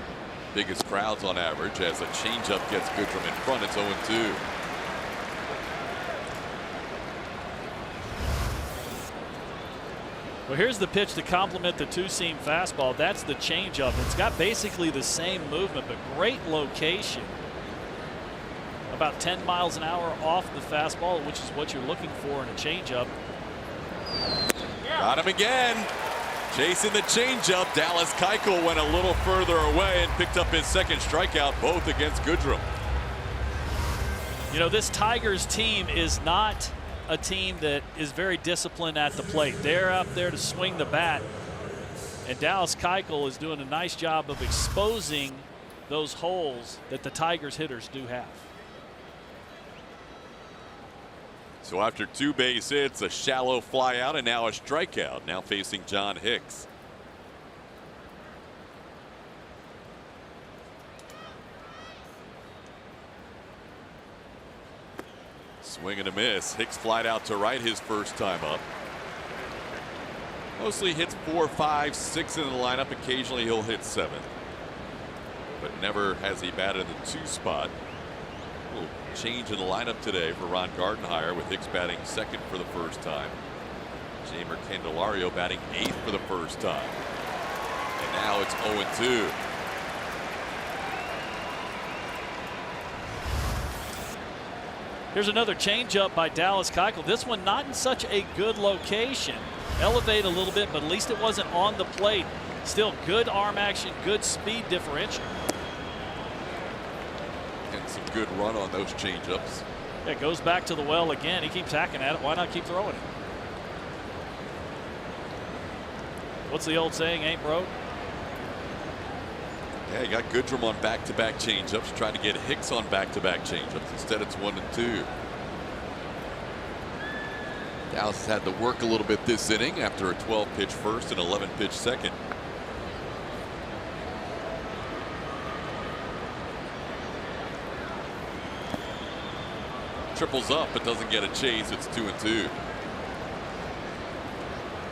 biggest crowds on average, as a changeup gets Goodrum in front. It's 0-2. Well, here's the pitch to complement the two-seam fastball. That's the changeup. It's got basically the same movement, but great location. About 10 miles an hour off the fastball, which is what you're looking for in a changeup. Got him again. Chasing the changeup. Dallas Keuchel went a little further away and picked up his second strikeout, both against Goodrum. You know, this Tigers team is not a team that is very disciplined at the plate. They're up there to swing the bat, and Dallas Keuchel is doing a nice job of exposing those holes that the Tigers hitters do have. So after 2 base hits, a shallow fly out, and now a strikeout. Now facing John Hicks. Swing and a miss. Hicks flied out to right his first time up. Mostly hits 4, 5, 6 in the lineup. Occasionally he'll hit 7. But never has he batted in the 2 spot. A little change in the lineup today for Ron Gardenhire, with Hicks batting second for the first time. Jamer Candelario batting 8th for the first time. And now it's 0-2. Here's another changeup by Dallas Keuchel. This one not in such a good location. Elevate a little bit, but at least it wasn't on the plate. Still good arm action, good speed differential. And some good run on those changeups. It goes back to the well again. He keeps hacking at it. Why not keep throwing it? What's the old saying? Ain't broke. Yeah, he got Goodrum on back-to-back changeups, trying to get Hicks on back-to-back changeups. Instead, it's 1-2. Dallas has had to work a little bit this inning after a 12-pitch first and 11-pitch second. Triples up, but doesn't get a chase. It's 2-2.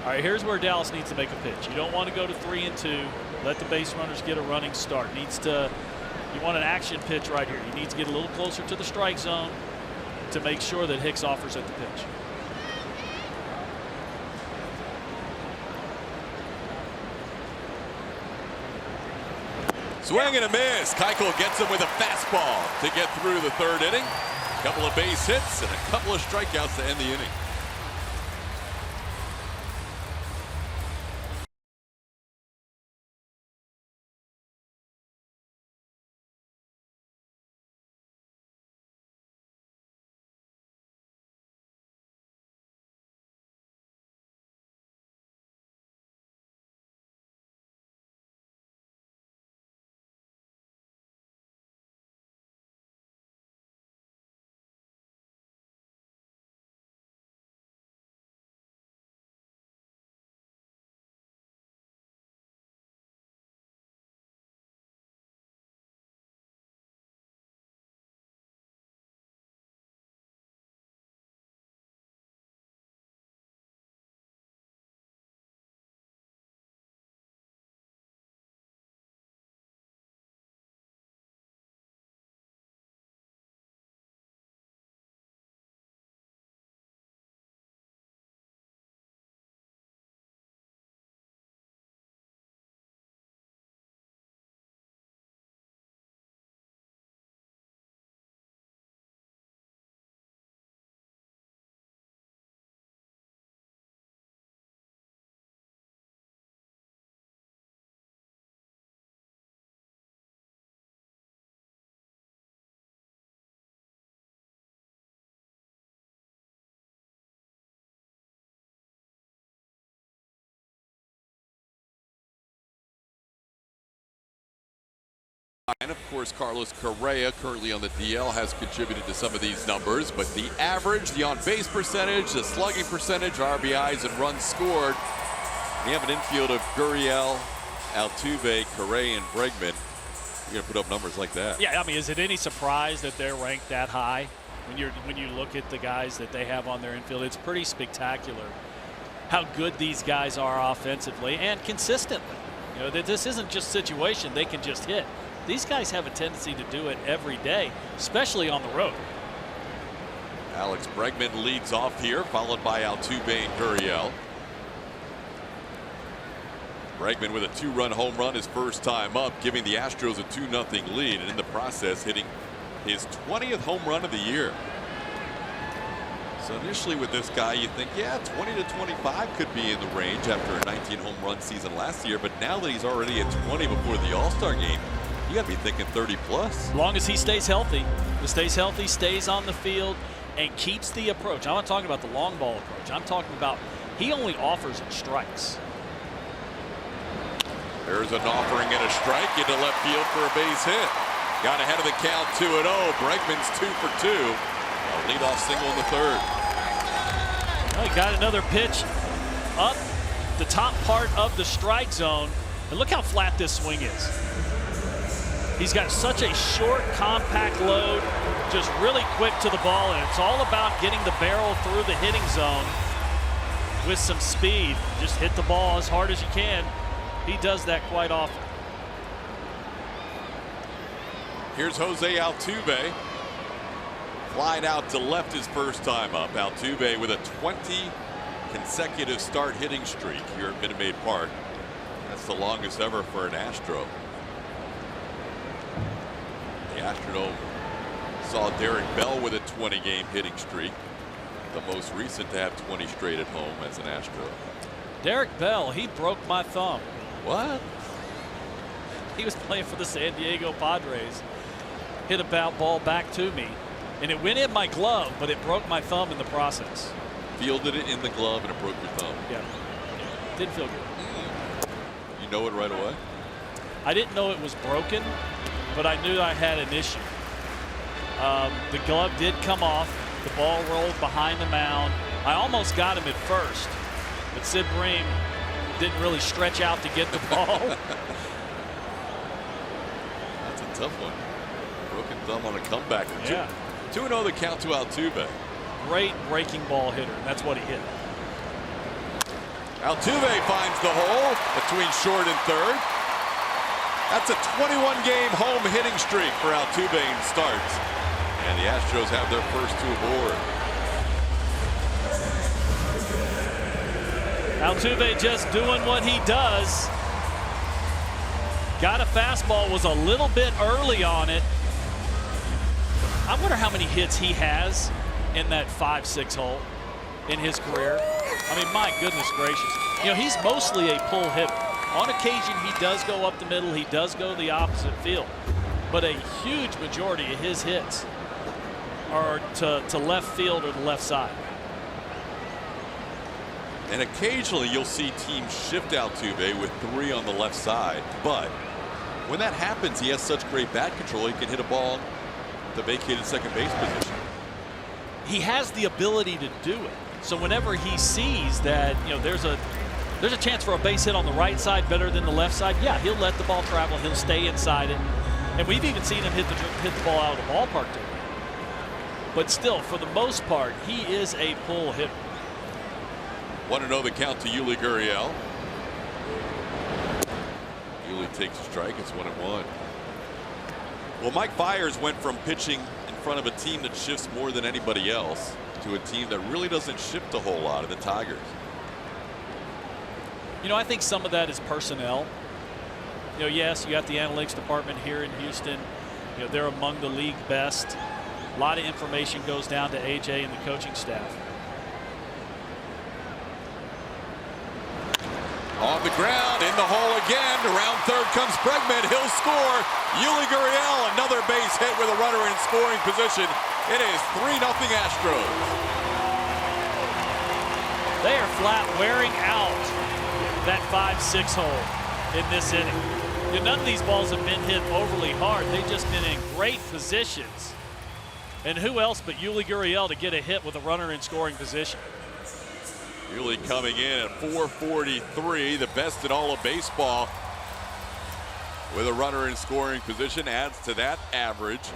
All right, here's where Dallas needs to make a pitch. You don't want to go to 3-2. Let the base runners get a running start. You want an action pitch right here. You need to get a little closer to the strike zone to make sure that Hicks offers at the pitch. Swing and a miss. Keuchel gets him with a fastball to get through the 3rd inning. A couple of base hits and a couple of strikeouts to end the inning. And of course, Carlos Correa, currently on the DL, has contributed to some of these numbers, but the average, the on-base percentage, the slugging percentage, RBIs, and runs scored. We have an infield of Gurriel, Altuve, Correa, and Bregman. You're gonna put up numbers like that. Yeah, I mean, is it any surprise that they're ranked that high? When you look at the guys that they have on their infield, it's pretty spectacular how good these guys are offensively and consistently. You know, that this isn't just situation they can just hit. These guys have a tendency to do it every day, especially on the road. Alex Bregman leads off here, followed by Altuve and Gurriel. Bregman with a 2-run home run his first time up, giving the Astros a 2-0 lead, and in the process hitting his 20th home run of the year. So initially with this guy, you think, yeah, 20 to 25 could be in the range after a 19 home run season last year, but now that he's already at 20 before the All-Star game, you got to be thinking 30 plus. As long as he stays healthy, stays on the field, and keeps the approach. I'm not talking about the long ball approach. I'm talking about he only offers in strikes. There's an offering and a strike into left field for a base hit. Got ahead of the count 2-0. Bregman's 2 for 2. A leadoff single in the 3rd. Well, he got another pitch up the top part of the strike zone. And look how flat this swing is. He's got such a short, compact load, just really quick to the ball, and it's all about getting the barrel through the hitting zone. with some speed. Just hit the ball as hard as you can. He does that quite often. Here's Jose Altuve. Flying out to left his first time up. Altuve with a 20 consecutive start hitting streak here at Minute Maid Park. That's the longest ever for an Astro. The Astrodome saw Derek Bell with a 20-game hitting streak. The most recent to have 20 straight at home as an Astro. Derek Bell, he broke my thumb. What? He was playing for the San Diego Padres. Hit a ball back to me, and it went in my glove, but it broke my thumb in the process. Fielded it in the glove and it broke your thumb. Yeah. Didn't feel good. You know it right away? I didn't know it was broken, but I knew I had an issue. The glove did come off. The ball rolled behind the mound. I almost got him at first, but Sid Bream didn't really stretch out to get the ball. That's a tough one. Broken thumb on a comeback. Yeah. 2-0 the count to Altuve. Great breaking ball hitter, and that's what he hit. Altuve finds the hole between short and third. That's a 21-game home hitting streak for Altuve in starts. And the Astros have their first two aboard. Altuve just doing what he does. Got a fastball, was a little bit early on it. I wonder how many hits he has in that 5-6 hole in his career. I mean, my goodness gracious. You know, he's mostly a pull hitter. On occasion, he does go up the middle. He does go the opposite field. But a huge majority of his hits are to left field or the left side. And occasionally you'll see teams shift Altuve with 3 on the left side. But when that happens, he has such great bat control, he can hit a ball to vacated second base position. He has the ability to do it. So whenever he sees that, you know, there's a chance for a base hit on the right side better than the left side, yeah, he'll let the ball travel. He'll stay inside it. And we've even seen him hit the ball out of the ballpark today. But still, for the most part, he is a pull hitter. 1-0 the count to Yuli Gurriel. Yuli takes a strike. It's 1-1. Well, Mike Fiers went from pitching in front of a team that shifts more than anybody else to a team that really doesn't shift a whole lot, of the Tigers. You know, I think some of that is personnel. You know, yes, you got the analytics department here in Houston. You know, they're among the league best. A lot of information goes down to AJ and the coaching staff. On the ground, in the hole again. Around third comes Bregman. He'll score. Yuli Gurriel, another base hit with a runner in scoring position. It is 3-0 Astros. They are flat wearing out that 5-6 hole in this inning. You know, none of these balls have been hit overly hard. They've just been in great positions. And who else but Yuli Gurriel to get a hit with a runner in scoring position? Yuli coming in at 443, the best in all of baseball. With a runner in scoring position, adds to that average.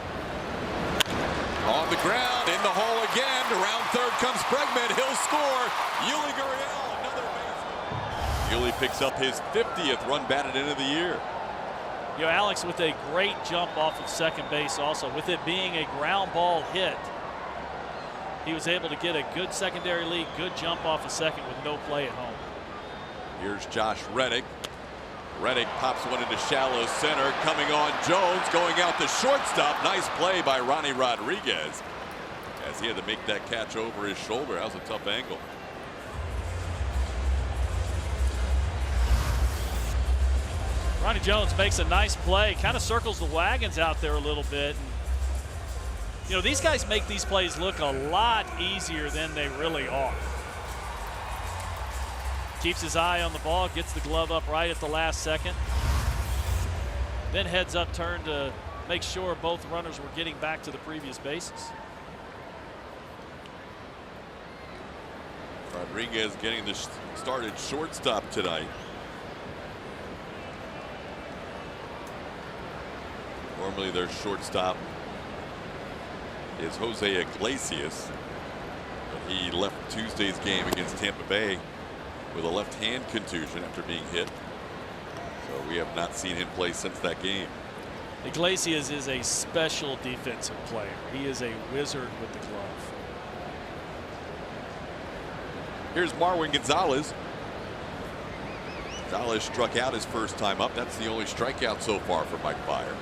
On the ground, in the hole again. Around third comes Bregman. He'll score. Yuli Gurriel, another base. Yuli picks up his 50th run batted in of the year. You know, Alex with a great jump off of second base also. With it being a ground ball hit, he was able to get a good secondary lead, good jump off of second with no play at home. Here's Josh Reddick. Reddick pops one into shallow center. Coming on Jones, going out the shortstop. Nice play by Ronnie Rodriguez, as he had to make that catch over his shoulder. That was a tough angle. Ronnie Jones makes a nice play, kind of circles the wagons out there a little bit. You know, these guys make these plays look a lot easier than they really are. Keeps his eye on the ball, gets the glove up right at the last second. Then heads up turn to make sure both runners were getting back to the previous bases. Rodriguez getting the started shortstop tonight. Normally their shortstop is Jose Iglesias, but he left Tuesday's game against Tampa Bay with a left hand contusion after being hit. So we have not seen him play since that game. Iglesias is a special defensive player. He is a wizard with the glove. Here's Marwin Gonzalez. Gonzalez struck out his first time up. That's the only strikeout so far for Mike Fiers.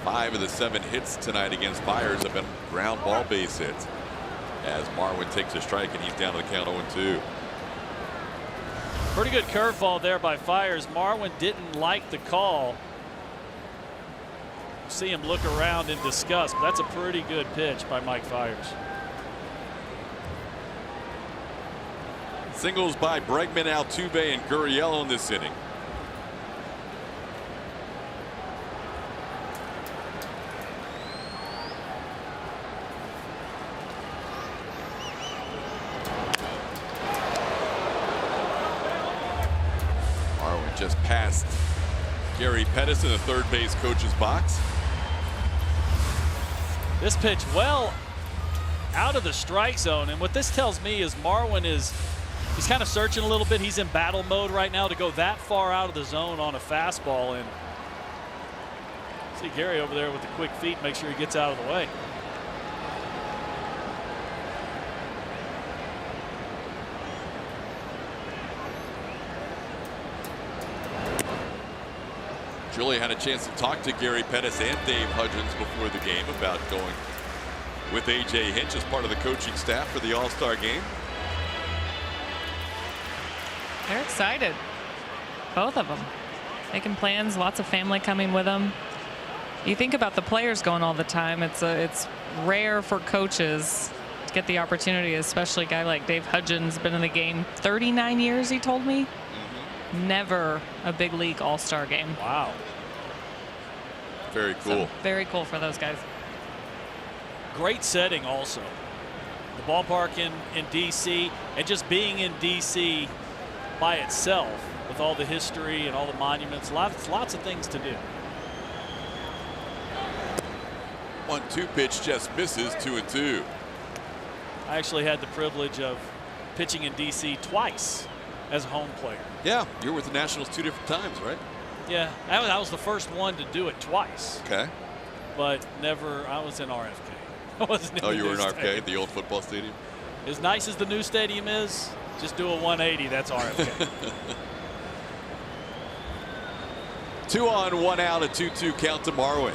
5 of the 7 hits tonight against Fiers have been ground ball base hits, as Marwin takes a strike and he's down to the count 0-2. Pretty good curveball there by Fiers. Marwin didn't like the call. See him look around in disgust, but that's a pretty good pitch by Mike Fiers. Singles by Bregman, Altuve, and Gurriel in this inning. Marwin just passed Gary Pettis in the third base coach's box. This pitch well out of the strike zone, and what this tells me is Marwin he's kind of searching a little bit. He's in battle mode right now to go that far out of the zone on a fastball, and see Gary over there with the quick feet, make sure he gets out of the way. Julie had a chance to talk to Gary Pettis and Dave Hudgens before the game about going with A.J. Hinch as part of the coaching staff for the All-Star game. They're excited, both of them, making plans. Lots of family coming with them. You think about the players going all the time. It's rare for coaches to get the opportunity, especially a guy like Dave Hudgens, been in the game 39 years. He told me. Never a big league all-star game. Wow. Very cool. So, very cool for those guys. Great setting also. The ballpark in D.C. and just being in D.C. by itself with all the history and all the monuments. Lots of things to do. 1-2 pitch just misses. 2-2. I actually had the privilege of pitching in D.C. twice as a home player. Yeah, you were with the Nationals 2 different times, right? Yeah, I was the first one to do it twice. Okay. But never, I was in RFK. I wasn't in Oh, the you were in new RFK, stadium. the old football stadium? As nice as the new stadium is, just do a 180, that's RFK. 2 on, 1 out, a 2-2 count to Marwin.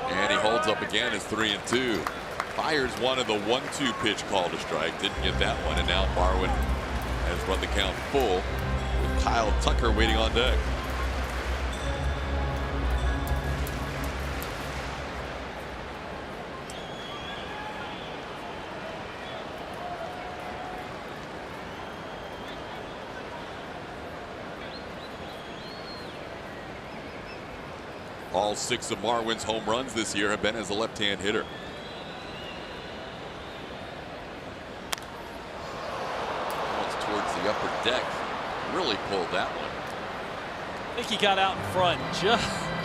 And he holds up again as 3-2. Fiers wanted the 1-2 pitch call to strike, didn't get that one, and now Marwin has run the count full with Kyle Tucker waiting on deck. All 6 of Marwin's home runs this year have been as a left-hand hitter. Almost towards the upper deck. Really pulled that one. I think he got out in front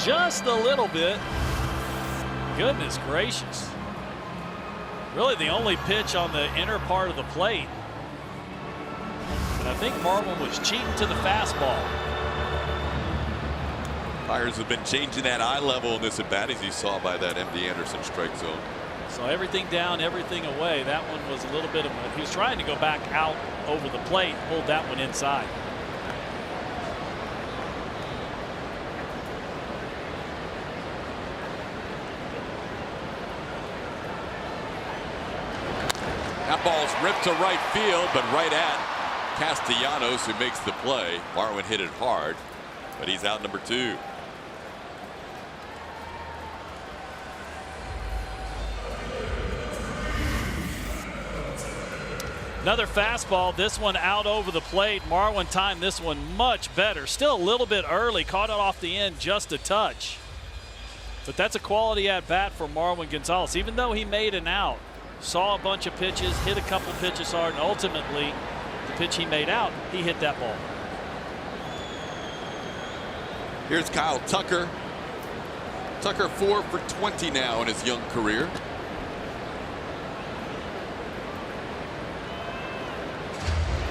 just a little bit. Goodness gracious. Really the only pitch on the inner part of the plate. And I think Marwin was cheating to the fastball. Fiers have been changing that eye level in this at bat, as you saw by that MD Anderson strike zone. So everything down, everything away. That one was a little bit of he was trying to go back out over the plate, hold that one inside. That ball's ripped to right field, but right at Castellanos, who makes the play. Marwin hit it hard, but he's out number 2. Another fastball, this one out over the plate. Marwin timed this one much better. Still a little bit early, caught it off the end just a touch. But that's a quality at bat for Marwin Gonzalez. Even though he made an out, saw a bunch of pitches, hit a couple pitches hard, and ultimately the pitch he made out, he hit that ball. Here's Kyle Tucker. Tucker 4 for 20 now in his young career.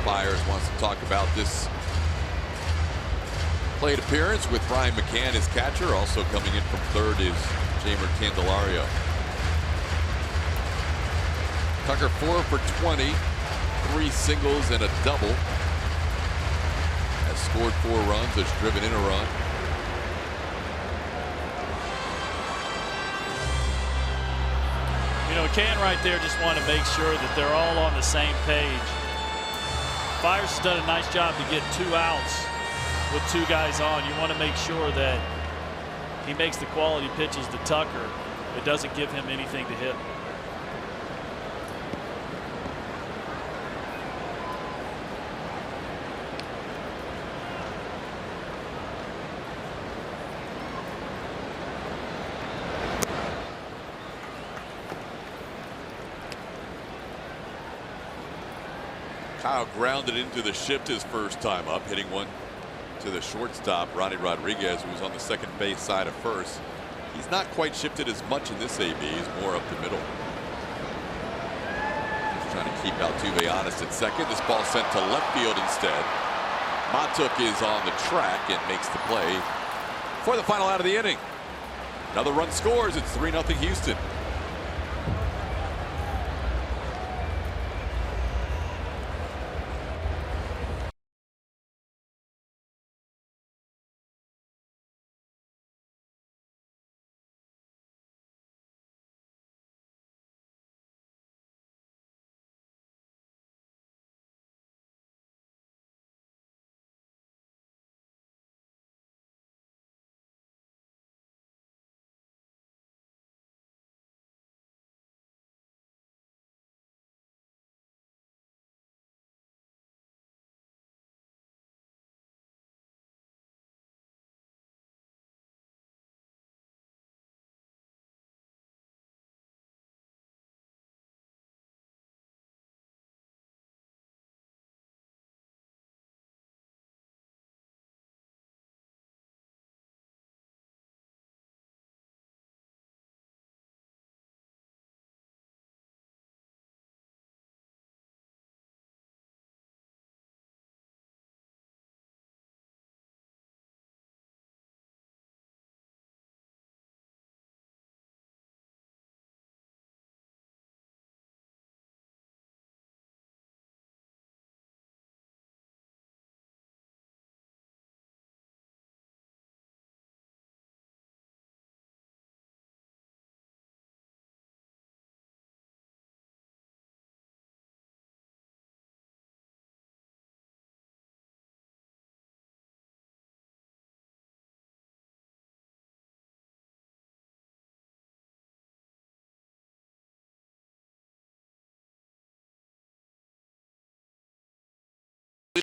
Fires wants to talk about this plate appearance with Brian McCann as catcher. Also coming in from third is Jamer Candelario. Tucker 4 for 20, 3 singles and a double. Has scored 4 runs, has driven in a run. You know, McCann right there just want to make sure that they're all on the same page. Fires has done a nice job to get 2 outs with 2 guys on. You want to make sure that he makes the quality pitches to Tucker. It doesn't give him anything to hit. Kyle grounded into the shift his first time up, hitting one to the shortstop, Ronnie Rodriguez, who was on the second base side of first. He's not quite shifted as much in this AB. He's more up the middle. Just trying to keep Altuve honest at second. This ball sent to left field instead. Matuk is on the track and makes the play for the final out of the inning. Another run scores. It's 3-0 Houston.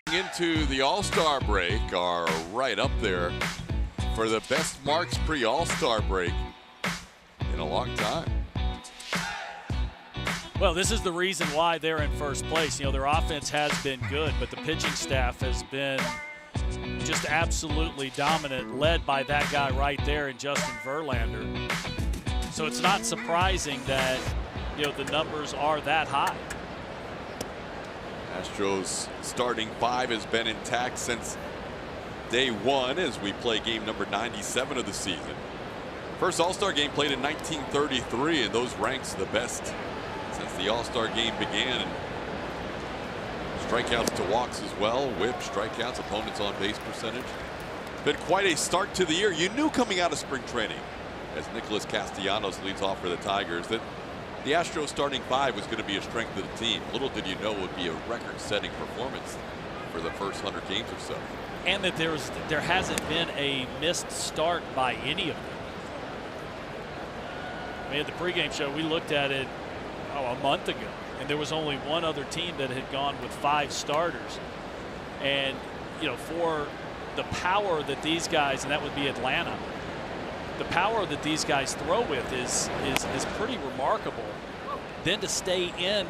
Leading into the All-Star break are right up there for the best marks pre-All-Star break in a long time. Well, this is the reason why they're in first place. You know, their offense has been good, but the pitching staff has been just absolutely dominant, led by that guy right there in Justin Verlander. So it's not surprising that, you know, the numbers are that high. Astros starting 5 has been intact since day 1 as we play game number 97 of the season. First All-Star game played in 1933, and those ranks the best since the All-Star game began. And strikeouts to walks as well, whip, strikeouts, opponents on base percentage. It's been quite a start to the year. You knew coming out of spring training, as Nicholas Castellanos leads off for the Tigers, that the Astros starting 5 was going to be a strength of the team. Little did you know it would be a record-setting performance for the first 100 games or so. And that there hasn't been a missed start by any of them. I mean, at the pregame show, we looked at it a month ago, and there was only one other team that had gone with 5 starters. And, you know, for the power that these guys, and that would be Atlanta, the power that these guys throw with is pretty remarkable. Then to stay in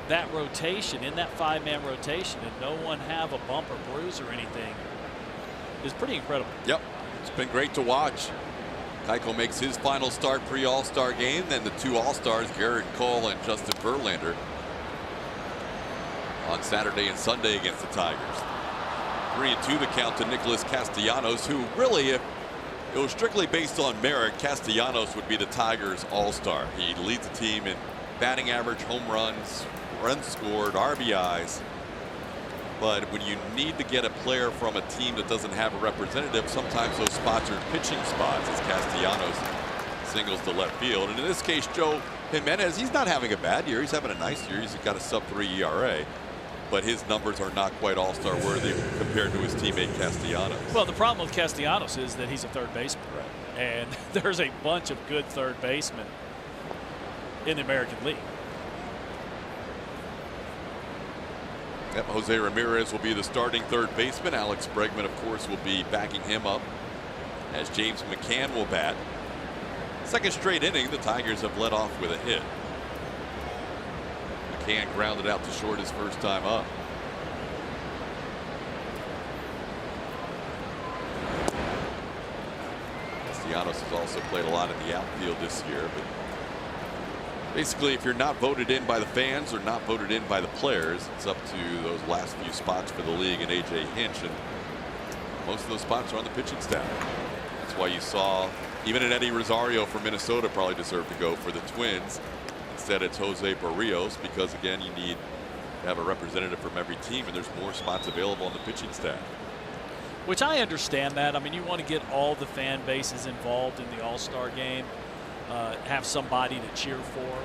that rotation, in that 5-man rotation, and no one have a bump or bruise or anything is pretty incredible. Yep, it's been great to watch. Keuchel makes his final start pre-All-Star game. Then the 2 All-Stars, Garrett Cole and Justin Verlander. on Saturday and Sunday against the Tigers. 3-2 the count to Nicholas Castellanos, who really, if it was strictly based on merit, Castellanos would be the Tigers' all-star. He leads the team in batting average, home runs, runs scored, RBIs. But when you need to get a player from a team that doesn't have a representative, sometimes those spots are pitching spots, as Castellanos singles to left field. And in this case, Joe Jimenez, he's not having a bad year. He's having a nice year. He's got a sub-3 ERA. But his numbers are not quite all-star worthy compared to his teammate Castellanos. Well, the problem with Castellanos is that he's a third baseman. Right. And there's a bunch of good third basemen in the American League. Yep, Jose Ramirez will be the starting third baseman. Alex Bregman, of course, will be backing him up as James McCann will bat. Second straight inning, the Tigers have led off with a hit. McCann grounded out to short his first time up. Castellanos has also played a lot in the outfield this year, but basically, if you're not voted in by the fans or not voted in by the players, it's up to those last few spots for the league and A.J. Hinch, and most of those spots are on the pitching staff. That's why you saw even an Eddie Rosario from Minnesota probably deserved to go for the Twins. Instead, it's Jose Barrios, because again, you need to have a representative from every team, and there's more spots available on the pitching staff. Which I understand that. I mean, you want to get all the fan bases involved in the All-Star game. Have somebody to cheer for.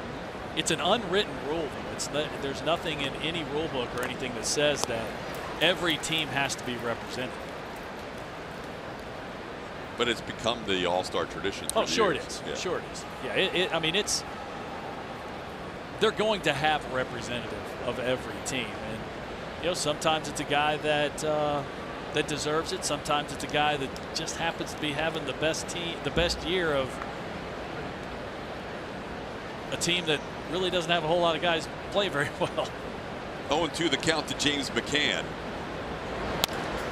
It's an unwritten rule, though. There's nothing in any rule book or anything that says that every team has to be represented. But it's become the all-star tradition. Oh, sure years. it is. Yeah. Sure it is. Yeah, I mean, they're going to have a representative of every team. And, you know, sometimes it's a guy that deserves it. Sometimes it's a guy that just happens to be having the best year of a team that really doesn't have a whole lot of guys play very well. 0-2 the count to James McCann.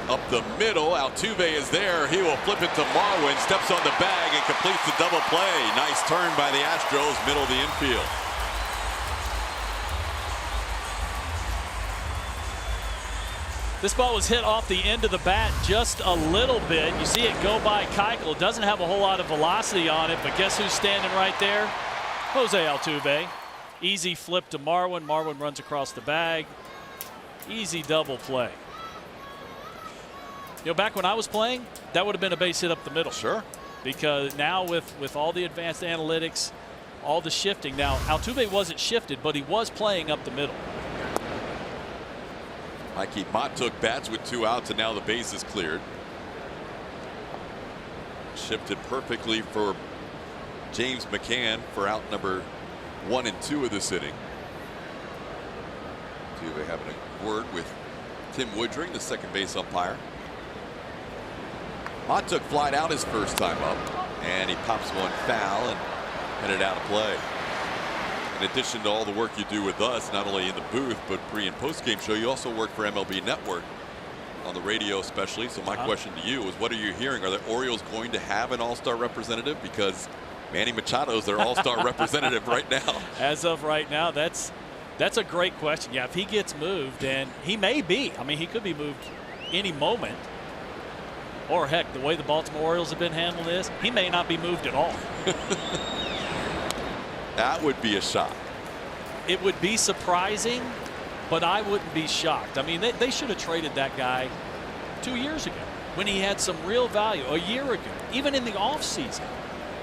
Up the middle, Altuve is there. He will flip it to Marwin, steps on the bag and completes the double play. Nice turn by the Astros, middle of the infield. This ball was hit off the end of the bat just a little bit. You see it go by Keuchel. It doesn't have a whole lot of velocity on it, but guess who's standing right there? Jose Altuve. Easy flip to Marwin. Marwin runs across the bag. Easy double play. You know, back when I was playing, that would have been a base hit up the middle. Sure. Because now with all the advanced analytics, all the shifting. Now, Altuve wasn't shifted, but he was playing up the middle. Mikey Mott took bats with 2 outs, and now the base is cleared. Shifted perfectly for James McCann for out number 1 and 2 of this inning. Altuve having a word with Tim Woodring, the second base umpire. Mott took flight out his first time up, and he pops one foul and headed out of play. In addition to all the work you do with us, not only in the booth, but pre and post game show, you also work for MLB Network on the radio especially. So my question to you is, what are you hearing? Are the Orioles going to have an all-star representative? Because Manny Machado's their all-star representative right now. As of right now, that's a great question. Yeah, if he gets moved, and he may be. I mean, he could be moved any moment. Or heck, the way the Baltimore Orioles have been handling this, he may not be moved at all. That would be a shock. It would be surprising, but I wouldn't be shocked. I mean, they should have traded that guy 2 years ago when he had some real value, a year ago, even in the offseason.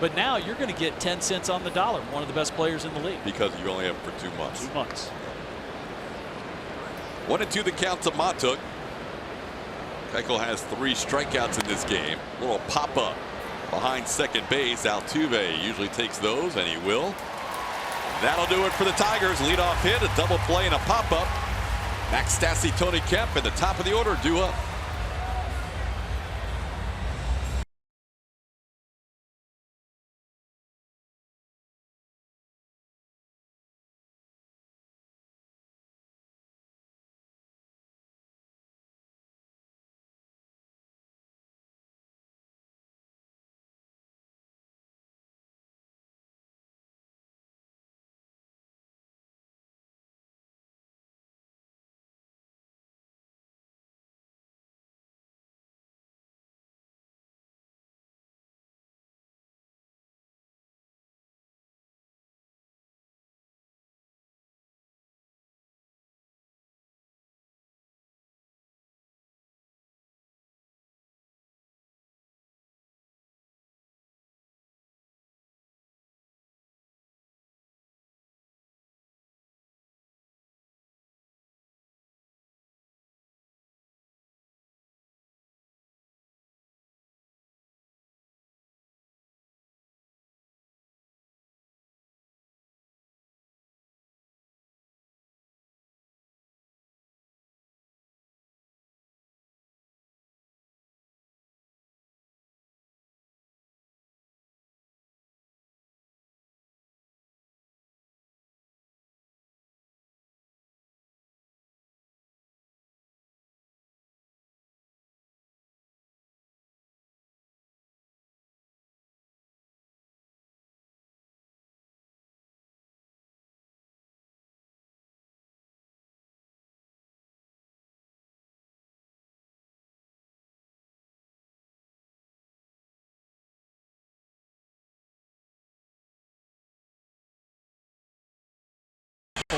But now you're going to get 10 cents on the dollar, one of the best players in the league. Because you only have him for 2 months. 2 months. 1-2 the count to Matuk. Keuchel has 3 strikeouts in this game. Little pop-up behind second base. Altuve usually takes those, and he will. That'll do it for the Tigers. Leadoff hit, a double play, and a pop-up. Max Stassi, Tony Kemp, at the top of the order, due up.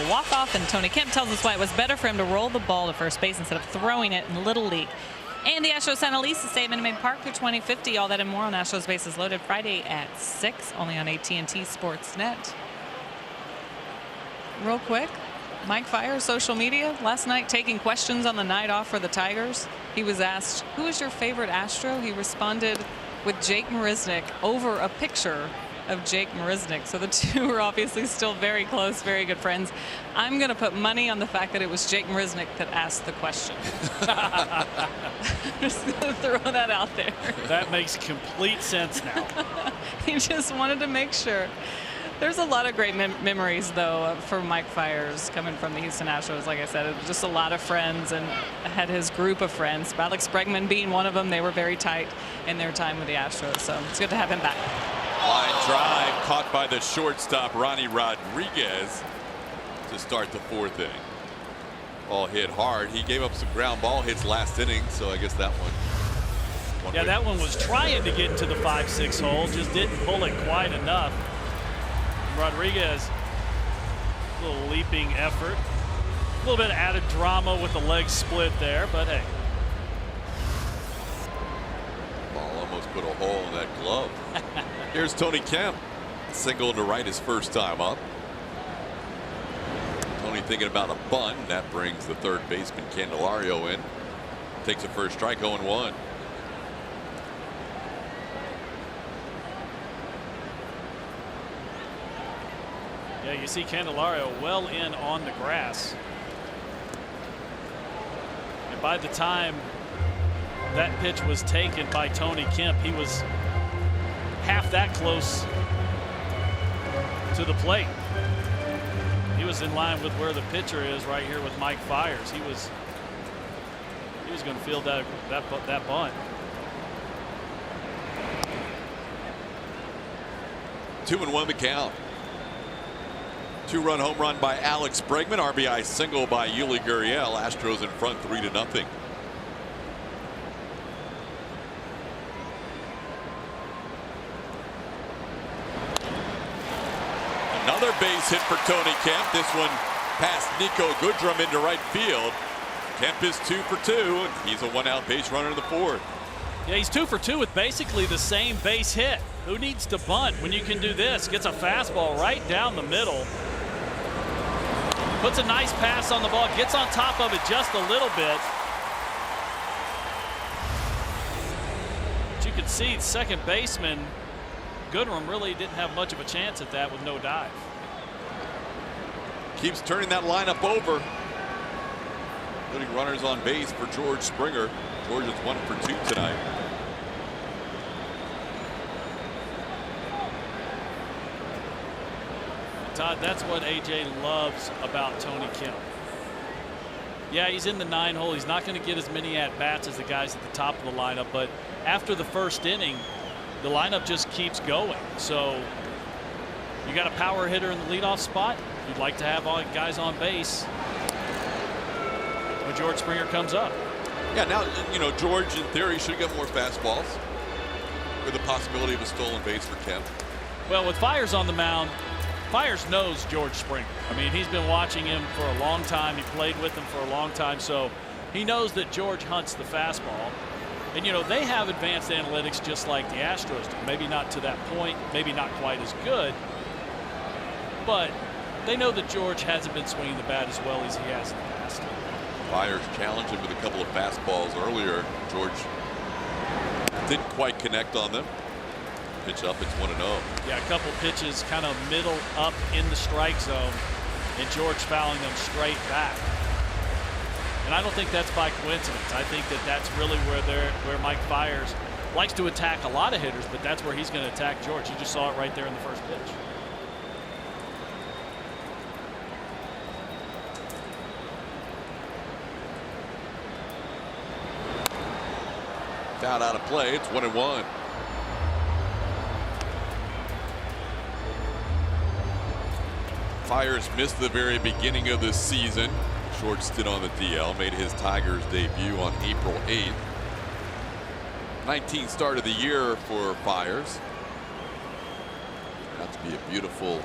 walk-off, and Tony Kemp tells us why it was better for him to roll the ball to first base instead of throwing it in Little League. And the Astros sign a lease to stay at Minute Maid Park through 2050. All that and more on Astros Bases Loaded Friday at 6, only on AT&T Sportsnet. Real quick, Mike Fiers, social media, last night taking questions on the night off for the Tigers. He was asked, who is your favorite Astro? He responded with Jake Marisnick over a picture of Jake Marisnick. So the two are obviously still very close, very good friends. I'm going to put money on the fact that it was Jake Marisnick that asked the question. Just going to throw that out there. That makes complete sense now. He just wanted to make sure. There's a lot of great memories, though, for Mike Fiers coming from the Houston Astros. Like I said, it was just a lot of friends, and had his group of friends. Alex Bregman being one of them. They were very tight in their time with the Astros, so it's good to have him back. Line drive caught by the shortstop, Ronnie Rodriguez, to start the 4th inning. Ball hit hard. He gave up some ground ball hits last inning, so I guess that one. Yeah, that one was trying to get into the 5-6 hole, just didn't pull it quite enough. Rodriguez, a little leaping effort. A little bit of added drama with the leg split there, but hey. Ball almost put a hole in that glove. Here's Tony Kemp. Single to right his first time up. Tony thinking about a bunt. That brings the third baseman Candelario in. Takes a first strike, 0-1. Yeah, you see Candelario well in on the grass. And by the time that pitch was taken by Tony Kemp, he was half that close to the plate. He was in line with where the pitcher is right here with Mike Fiers. He was going to field that bunt. 2-1 the count. 2-run home run by Alex Bregman. RBI single by Yuli Gurriel. Astros in front 3-0. Another base hit for Tony Kemp. This one past Nico Goodrum into right field. Kemp is 2 for 2, and he's a 1-out base runner in the 4th. Yeah, he's 2 for 2 with basically the same base hit. Who needs to bunt when you can do this? Gets a fastball right down the middle. Puts a nice pass on the ball. Gets on top of it just a little bit. But you can see second baseman Goodrum really didn't have much of a chance at that with no dive. Keeps turning that lineup over. Putting runners on base for George Springer. George is 1 for 2 tonight. Todd, that's what AJ loves about Tony Kemp. Yeah, he's in the 9 hole. He's not going to get as many at-bats as the guys at the top of the lineup, but after the first inning, the lineup just keeps going. So you got a power hitter in the leadoff spot. You'd like to have all guys on base when George Springer comes up. Yeah, now, you know, George, in theory, should get more fastballs with the possibility of a stolen base for Kemp. Well, with Fiers on the mound, Fiers knows George Springer. I mean, he's been watching him for a long time. He played with him for a long time, so he knows that George hunts the fastball. And, you know, they have advanced analytics just like the Astros do. Maybe not to that point, maybe not quite as good, but they know that George hasn't been swinging the bat as well as he has in the past. Fiers challenged him with a couple of fastballs earlier. George didn't quite connect on them. Pitch up, it's 1-0. Yeah, a couple pitches kind of middle up in the strike zone, and George fouling them straight back. And I don't think that's by coincidence. I think that that's really where Mike Fiers likes to attack a lot of hitters, but that's where he's going to attack George. You just saw it right there in the first pitch. Foul out of play. It's 1-1. Fiers missed the very beginning of the season. Short stint on the DL. Made his Tigers debut on April 8th. 19th start of the year for Fiers. Got to be a beautiful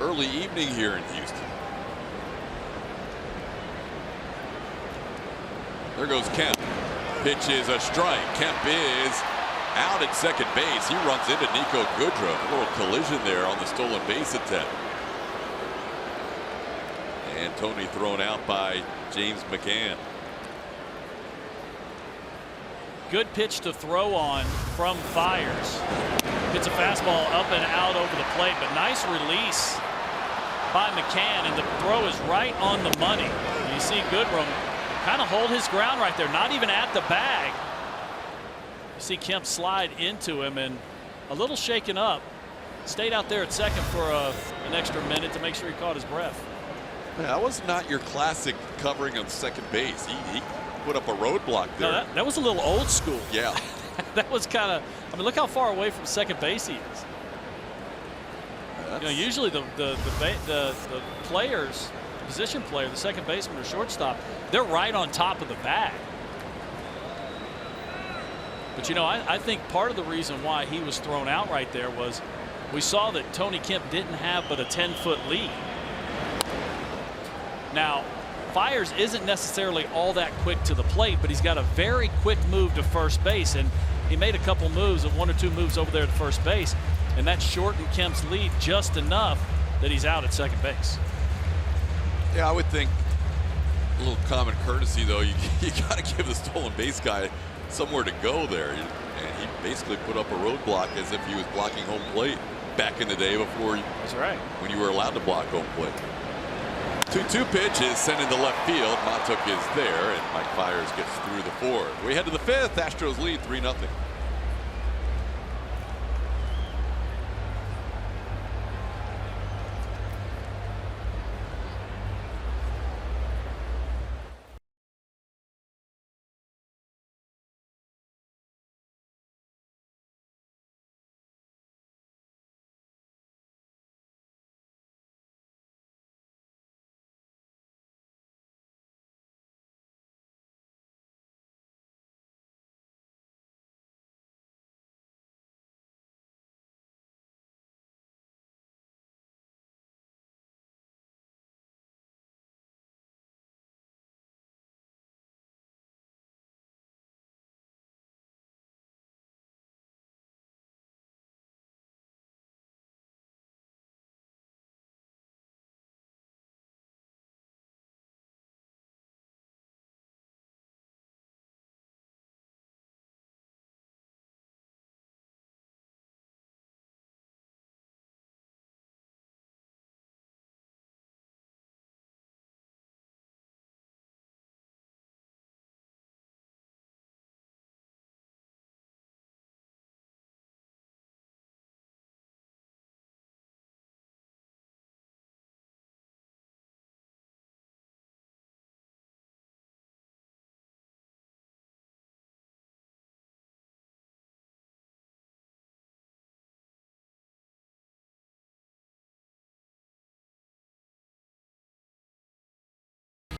early evening here in Houston. There goes Kemp. Pitch is a strike. Kemp is out at second base. He runs into Nico Goodrum. A little collision there on the stolen base attempt. And Tony thrown out by James McCann. Good pitch to throw on from Fires. Hits a fastball up and out over the plate, but nice release by McCann, and the throw is right on the money. You see Goodrum kind of hold his ground right there, not even at the bag. You see Kemp slide into him and a little shaken up. Stayed out there at second for an extra minute to make sure he caught his breath. Yeah, that was not your classic covering on second base. He put up a roadblock there. No, that was a little old school. Yeah. That was kind of, I mean, look how far away from second base he is. You know, usually the players, the position player, the second baseman or shortstop, they're right on top of the bag. But you know, I think part of the reason why he was thrown out right there was we saw that Tony Kemp didn't have but a 10-foot lead. Now, Fires isn't necessarily all that quick to the plate, but he's got a very quick move to first base, and he made a couple moves, one or two moves over there to first base, and that shortened Kemp's lead just enough that he's out at second base. Yeah, I would think a little common courtesy, though. You got to give the stolen base guy somewhere to go there, and he basically put up a roadblock as if he was blocking home plate back in the day before. That's right. When you were allowed to block home plate. 2-2 pitch is sent into left field. Montook is there, and Mike Fires gets through the fourth. We head to the fifth. Astros lead 3-0.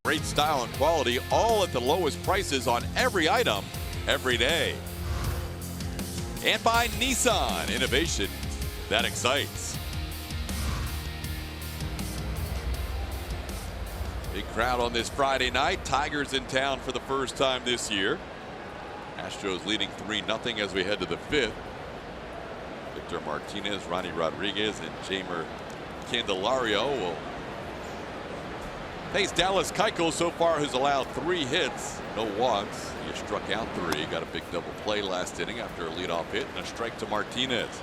Great style and quality, all at the lowest prices on every item, every day. And by Nissan, innovation that excites. Big crowd on this Friday night. Tigers in town for the first time this year. Astros leading 3-0 as we head to the fifth. Victor Martinez, Ronnie Rodriguez, and Jamer Candelario will face Dallas Keuchel. So far has allowed 3 hits, no walks. He struck out 3. Got a big double play last inning after a leadoff hit and a strike to Martinez.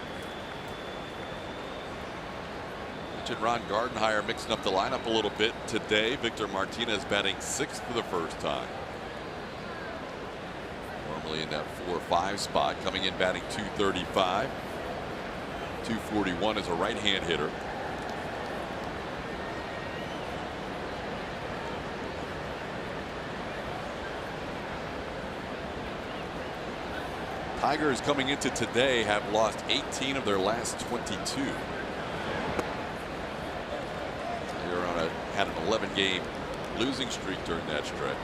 Mentioned Ron Gardenhire mixing up the lineup a little bit today. Victor Martinez batting 6th for the first time. Normally in that 4-5 spot, coming in batting .235. .241 as a right-hand hitter. Tigers coming into today have lost 18 of their last 22. They're had an 11-game losing streak during that stretch.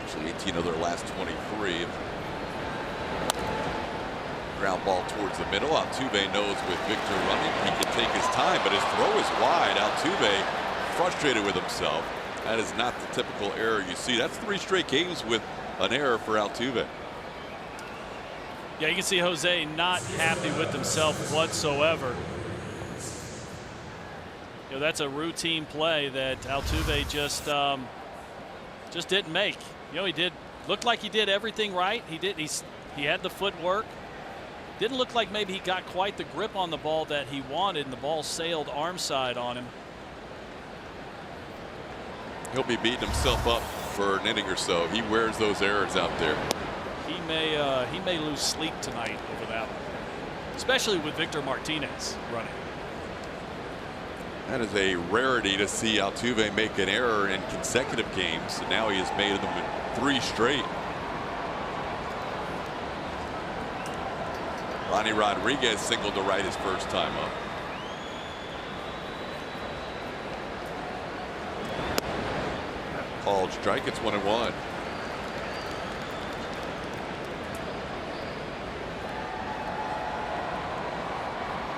Actually 18 of their last 23. Ground ball towards the middle. Altuve knows with Victor running, he can take his time, but his throw is wide. Altuve frustrated with himself. That is not the typical error you see. That's 3 straight games with an error for Altuve. Yeah, you can see Jose not happy with himself whatsoever. You know, that's a routine play that Altuve just didn't make. You know, looked like he did everything right. He had the footwork. Didn't look like maybe he got quite the grip on the ball that he wanted, and the ball sailed arm side on him. He'll be beating himself up for an inning or so. He wears those errors out there. He may lose sleep tonight over that one, especially with Victor Martinez running. That is a rarity to see Altuve make an error in consecutive games, and now he has made them in 3 straight. Ronnie Rodriguez singled to right his first time up. Called strike. It's 1-1.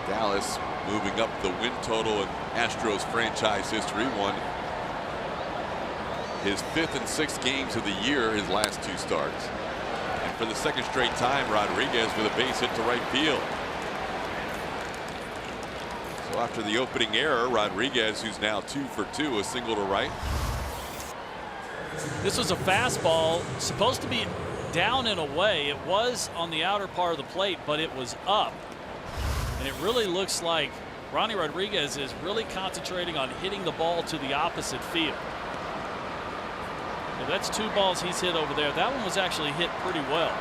Dallas moving up the win total in Astros franchise history. Won his 5th and 6th games of the year, his last 2 starts. And for the 2nd straight time, Rodriguez with a base hit to right field. So after the opening error, Rodriguez, who's now 2 for 2, a single to right. This was a fastball supposed to be down and away. It was on the outer part of the plate, but it was up. And it really looks like Ronnie Rodriguez is really concentrating on hitting the ball to the opposite field. So that's 2 balls he's hit over there. That one was actually hit pretty well.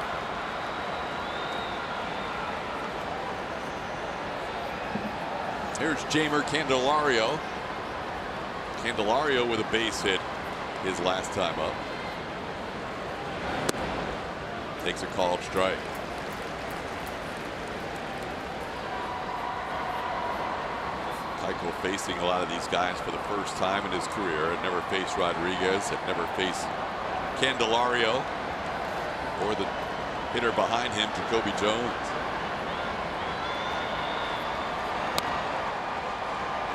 Here's Jeimer Candelario. Candelario with a base hit his last time up. Takes a called strike. Keuchel facing a lot of these guys for the first time in his career. Had never faced Rodriguez, had never faced Candelario or the hitter behind him, Jacoby Jones.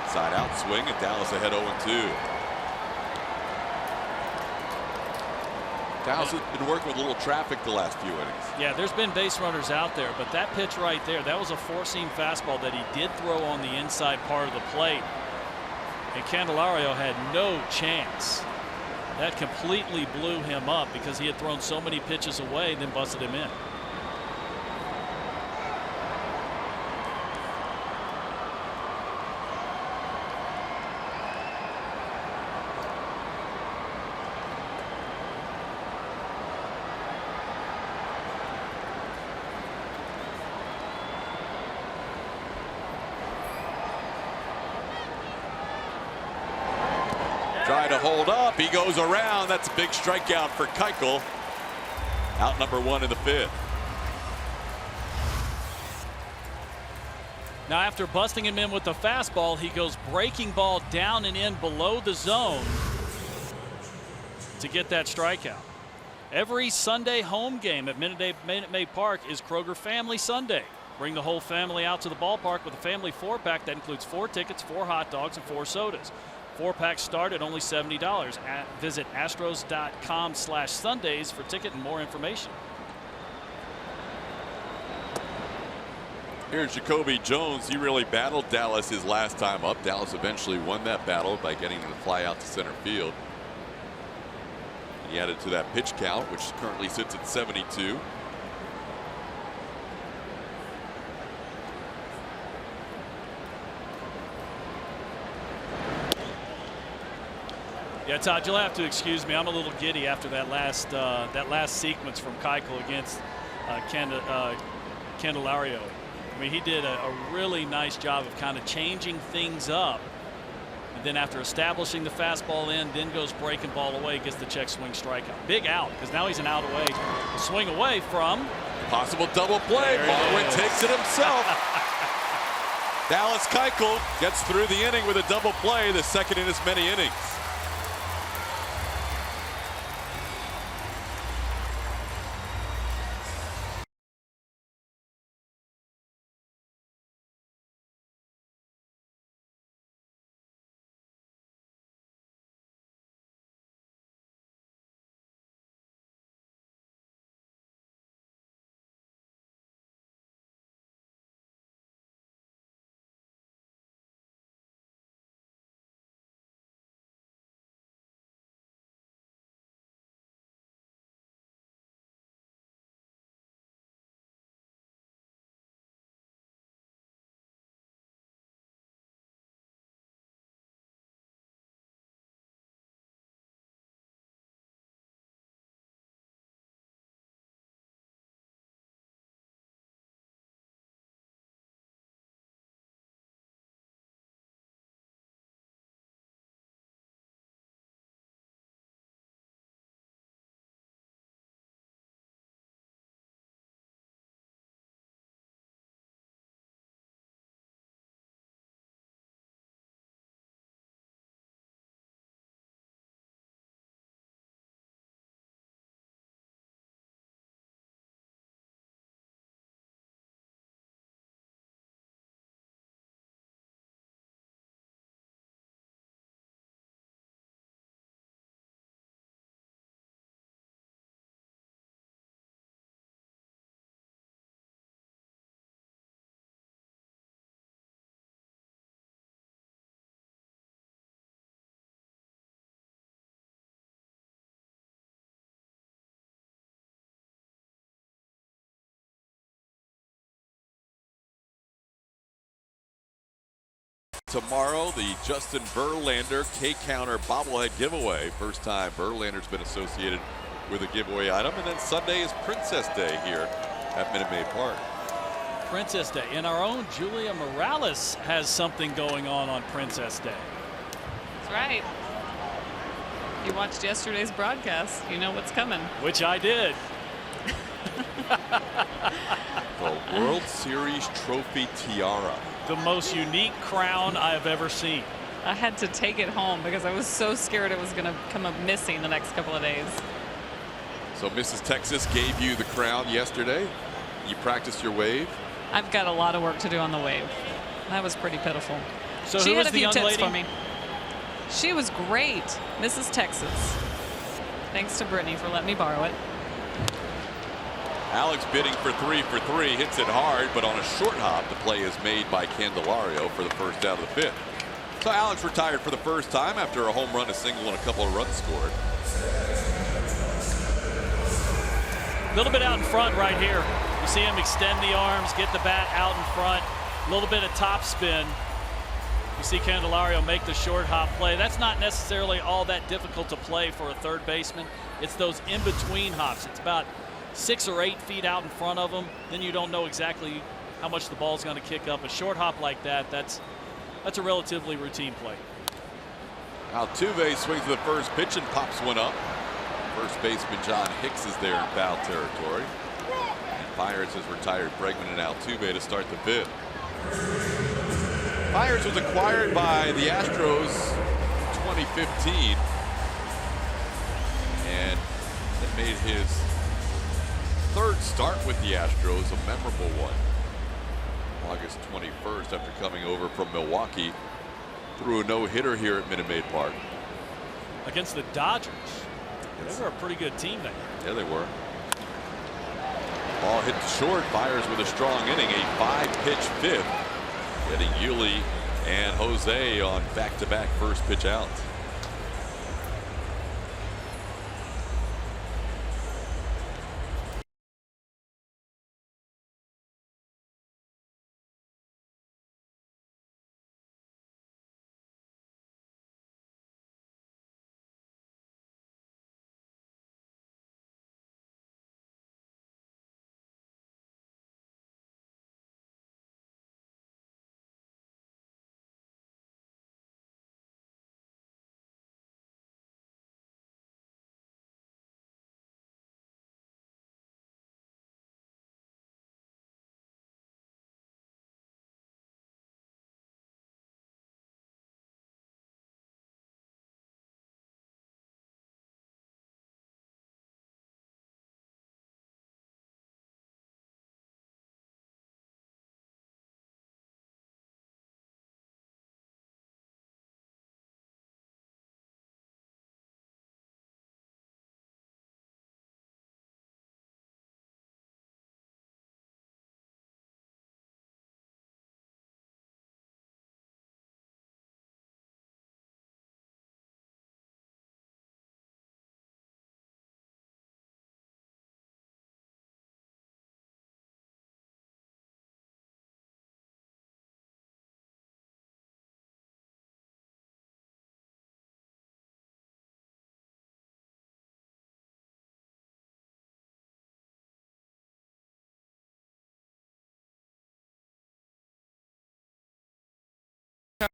Inside out swing, and Dallas ahead 0-2. Dallas has been working with a little traffic the last few innings. Yeah, there's been base runners out there, but that pitch right there, that was a 4-seam fastball that he did throw on the inside part of the plate. And Candelario had no chance. That completely blew him up because he had thrown so many pitches away and then busted him in. Try to hold up. He goes around. That's a big strikeout for Keuchel. Out number 1 in the 5th. Now, after busting him in with the fastball, he goes breaking ball down and in below the zone to get that strikeout. Every Sunday home game at Minute Maid Park is Kroger Family Sunday. Bring the whole family out to the ballpark with a family 4-pack that includes 4 tickets, 4 hot dogs, and 4 sodas. 4-packs start at only $70. Visit astros.com/Sundays for ticket and more information. Here's Jacoby Jones. He really battled Dallas his last time up. Dallas eventually won that battle by getting him to fly out to center field. He added to that pitch count, which currently sits at 72. Yeah, Todd, you'll have to excuse me. I'm a little giddy after that last sequence from Keuchel against Candelario. I mean, he did a really nice job of kind of changing things up. And then after establishing the fastball in, then goes breaking ball away, gets the check swing strikeout. Big out, because now he's an out away. A swing away from. Possible double play. Manfred takes it himself. Dallas Keuchel gets through the inning with a double play, the 2nd in as many innings. tomorrow, the Justin Verlander K-Counter bobblehead giveaway. First time Verlander's been associated with a giveaway item. And then Sunday is Princess Day here at Minute Maid Park. Princess Day. And our own Julia Morales has something going on Princess Day. That's right. You watched yesterday's broadcast. You know what's coming. Which I did. The World Series Trophy Tiara. The most unique crown I have ever seen. I had to take it home because I was so scared it was going to come up missing the next couple of days. So Mrs. Texas gave you the crown yesterday. You practiced your wave. I've got a lot of work to do on the wave. That was pretty pitiful. So she who had was a the few young tips lady? for me. She was great, Mrs. Texas. Thanks to Brittany for letting me borrow it. Alex bidding for three, hits it hard, but on a short hop, the play is made by Candelario for the first out of the fifth. So Alex retired for the first time after a home run, a single, and a couple of runs scored. A little bit out in front right here. You see him extend the arms, get the bat out in front, a little bit of top spin. You see Candelario make the short hop play. That's not necessarily all that difficult to play for a third baseman. It's those in-between hops. It's about 6 or 8 feet out in front of them. Then you don't know exactly how much the ball's going to kick up. A short hop like that, that's a relatively routine play. Altuve swings to the first pitch and pops one up. First baseman John Hicks is there in foul territory. And Fiers has retired Bregman and Altuve to start the fifth. Fiers was acquired by the Astros in 2015 and that made his third start with the Astros a memorable one. August 21st, after coming over from Milwaukee, threw a no-hitter here at Minute Maid Park Against the Dodgers. They were a pretty good team there. Yeah, they were. Ball hit short. Fiers with a strong inning, a 5-pitch fifth, getting Yuli and Jose on back-to-back first pitch outs.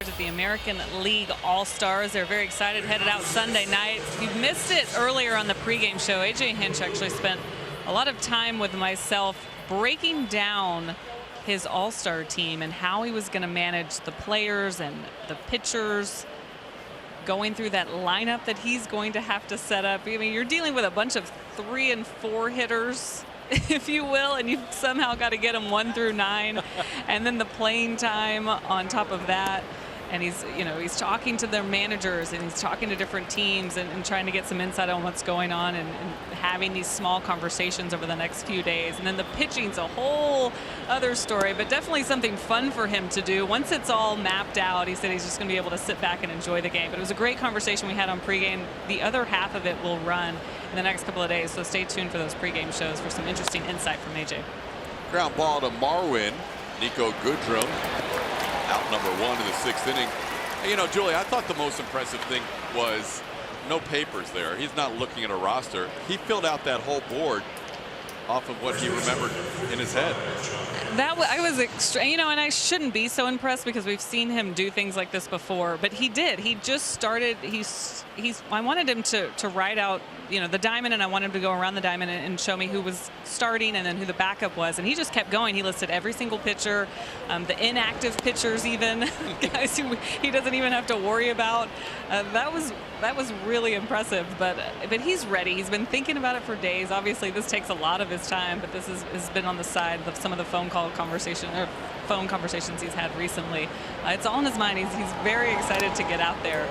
At the American League All-Stars. They're very excited, headed out Sunday night. You've missed it earlier on the pregame show. AJ Hinch actually spent a lot of time with myself breaking down his All-Star team and how he was going to manage the players and the pitchers, going through that lineup that he's going to have to set up. I mean, you're dealing with a bunch of 3 and 4 hitters, if you will, and you've somehow got to get them 1 through 9, and then the playing time on top of that. And he's talking to their managers and he's talking to different teams and trying to get some insight on what's going on and having these small conversations over the next few days. And then the pitching's a whole other story, but definitely something fun for him to do. Once it's all mapped out, he said he's just going to be able to sit back and enjoy the game. But it was a great conversation we had on pregame. The other half of it will run in the next couple of days, so stay tuned for those pregame shows for some interesting insight from AJ. Ground ball to Marwin. Nico Goodrum Out number 1 in the 6th inning. And, you know, Julie, I thought the most impressive thing was no papers there. He's not looking at a roster. He filled out that whole board off of what he remembered in his head. I was, you know, and I shouldn't be so impressed because we've seen him do things like this before, but he did. He just started. I wanted him to write out, you know, the diamond, and I wanted him to go around the diamond and show me who was starting and then who the backup was. And he just kept going. He listed every single pitcher, the inactive pitchers, even guys who he doesn't even have to worry about. That was really impressive. But he's ready. He's been thinking about it for days. Obviously, this takes a lot of his time, but this has been on the side of some of the phone conversations he's had recently. It's all in his mind. He's very excited to get out there.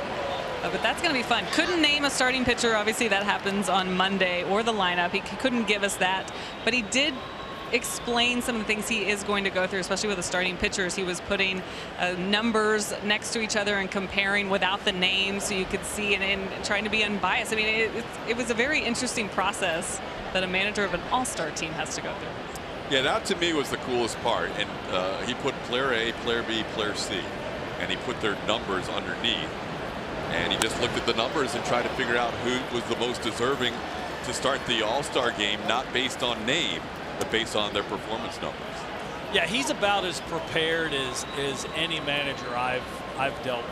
But that's going to be fun. Couldn't name a starting pitcher. Obviously, that happens on Monday, or the lineup. He couldn't give us that. But he did explain some of the things he is going to go through, especially with the starting pitchers. He was putting numbers next to each other and comparing without the names so you could see and trying to be unbiased. I mean, it was a very interesting process that a manager of an all-star team has to go through. Yeah, that to me was the coolest part. And he put player A, player B, player C. And he put their numbers underneath. And he just looked at the numbers and tried to figure out who was the most deserving to start the All-Star game, not based on name, but based on their performance numbers. Yeah, he's about as prepared as any manager I've dealt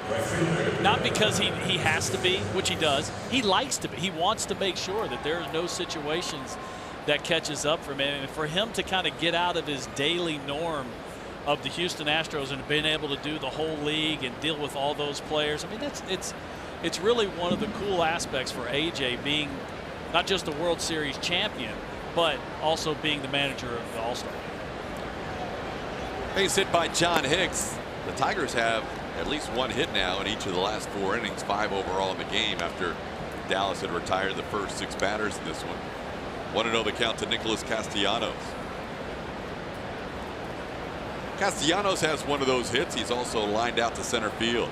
with. Not because he has to be, which he does. He likes to be. He wants to make sure that there are no situations that catches up for him. And for him to kind of get out of his daily norm of the Houston Astros and being able to do the whole league and deal with all those players. I mean, it's really one of the cool aspects for AJ, being not just the World Series champion, but also being the manager of the All-Star. Base hit by John Hicks. The Tigers have at least one hit now in each of the last 4 innings, 5 overall in the game after Dallas had retired the first 6 batters in this one. 1-0 the count to Nicholas Castellanos. Castellanos has one of those hits. He's also lined out to center field.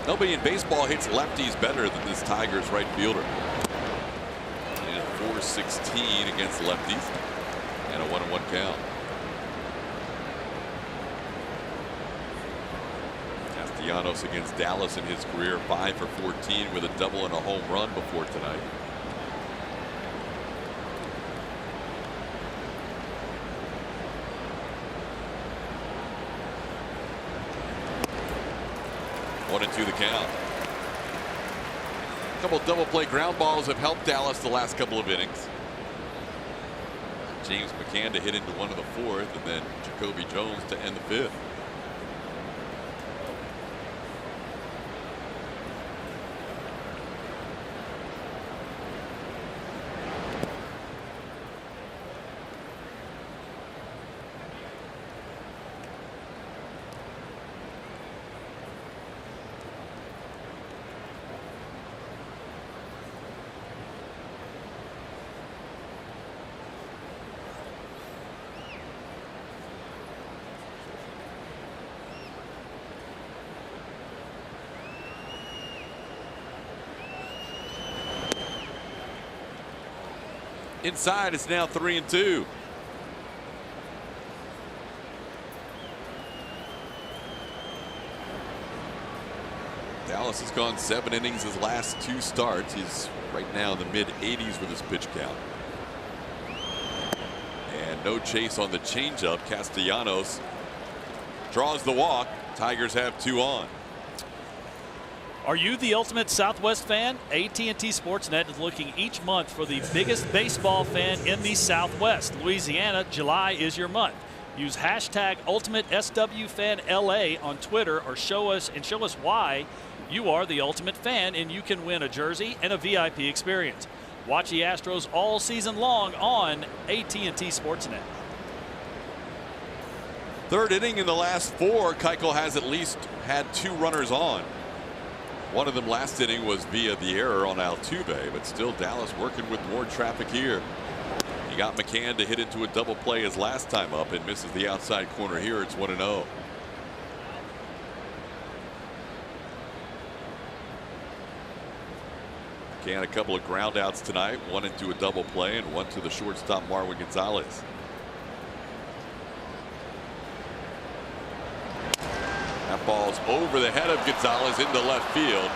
Nobody in baseball hits lefties better than this Tigers right fielder. And .416 against lefties. And a 1-1 count. Castellanos against Dallas in his career, 5 for 14 with a double and a home run before tonight. One and 2 the count. A couple double play ground balls have helped Dallas the last couple of innings. James McCann to hit into one of the 4th, and then Jacoby Jones to end the 5th. Inside, it's now 3-2. Dallas has gone 7 innings his last 2 starts. He's right now in the mid-80s with his pitch count. And no chase on the changeup. Castellanos draws the walk. Tigers have 2 on. Are you the ultimate Southwest fan? AT&T Sportsnet is looking each month for the biggest baseball fan in the Southwest. Louisiana, July is your month. Use hashtag #UltimateSWFanLA on Twitter or show us why you are the ultimate fan, and you can win a jersey and a VIP experience. Watch the Astros all season long on AT&T Sportsnet. 3rd inning in the last 4. Keuchel has at least had 2 runners on. One of them last inning was via the error on Altuve, but still Dallas working with more traffic here. He got McCann to hit into a double play his last time up and misses the outside corner here. It's 1-0. McCann a couple of ground outs tonight, one into a double play and one to the shortstop Marwin Gonzalez. That ball's over the head of Gonzalez into left field,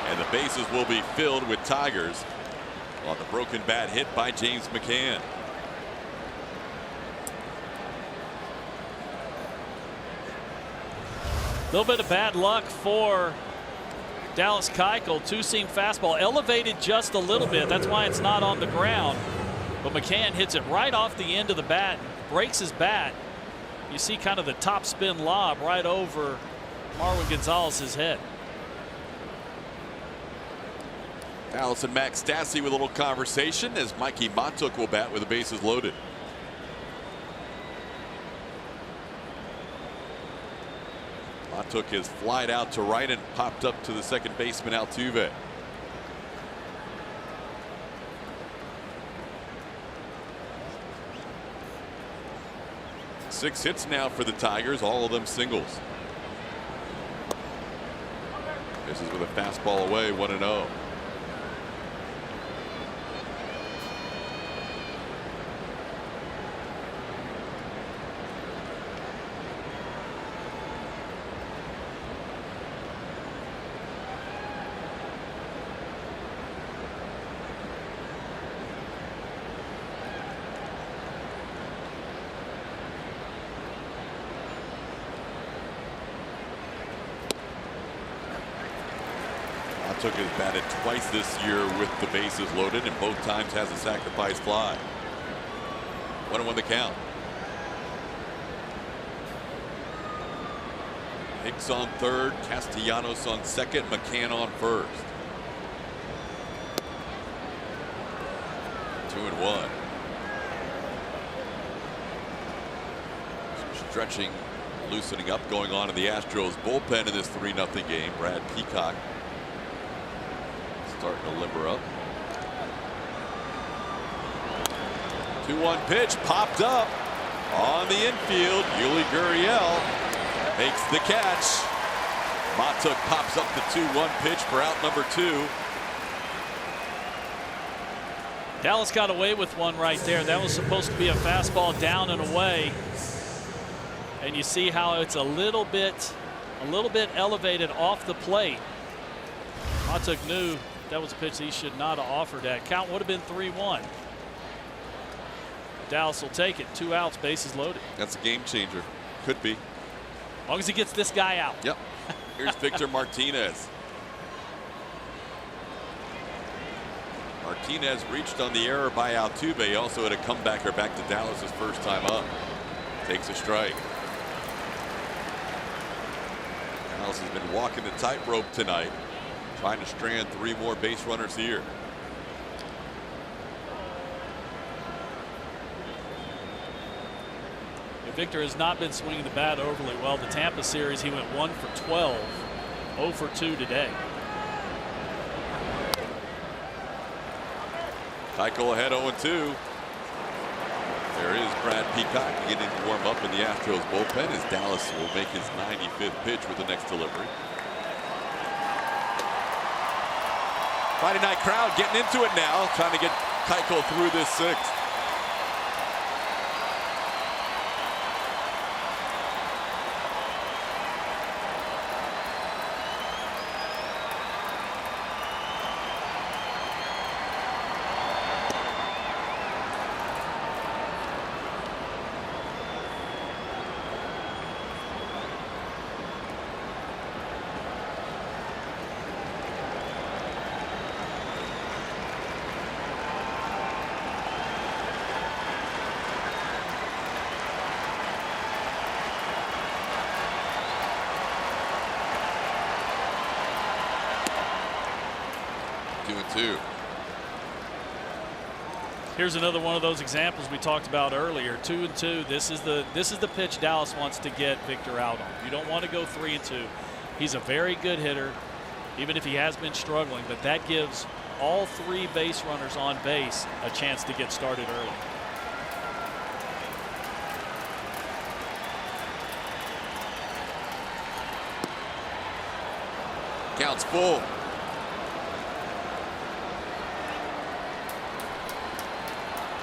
and the bases will be filled with Tigers on the broken bat hit by James McCann. A little bit of bad luck for Dallas Keuchel. Two-seam fastball elevated just a little bit. That's why it's not on the ground. But McCann hits it right off the end of the bat, breaks his bat. You see kind of the top spin lob right over Marwin Gonzalez's head. Dallas and Max Stassi with a little conversation as Mikey Montook will bat with the bases loaded. Montook has flied out to right and popped up to the second baseman Altuve. Six hits now for the Tigers, all of them singles. This is with a fastball away, 1-0. Montook has batted twice this year with the bases loaded, and both times has a sacrifice fly. 1-1 the count. Hicks on third, Castellanos on second, McCann on first. 2-1. Some stretching, loosening up going on in the Astros bullpen in this 3-0 game. Brad Peacock starting to limber up. 2-1 pitch popped up on the infield. Yuli Gurriel makes the catch. Montook pops up the 2-1 pitch for out number 2. Dallas got away with one right there. That was supposed to be a fastball down and away. And you see how it's a little bit elevated off the plate. Montook knew that was a pitch he should not have offered at. Count would have been 3-1. Dallas will take it. 2 outs, bases loaded. That's a game changer. Could be. As long as he gets this guy out. Yep. Here's Victor Martinez. Martinez reached on the error by Altuve. He also had a comebacker back to Dallas his first time up. Takes a strike. Dallas has been walking the tightrope tonight, trying to strand 3 more base runners here. Victor has not been swinging the bat overly well. The Tampa series, he went 1 for 12, 0 for 2 today. Keuchel ahead 0-2. There is Brad Peacock beginning to warm up in the Astros bullpen as Dallas will make his 95th pitch with the next delivery. Friday night crowd getting into it now, trying to get Keuchel through this 6th. Here's another one of those examples we talked about earlier. 2-2. This is the pitch Dallas wants to get Victor out on. You don't want to go 3-2. He's a very good hitter, even if he has been struggling, but that gives all 3 base runners on base a chance to get started early. Counts full.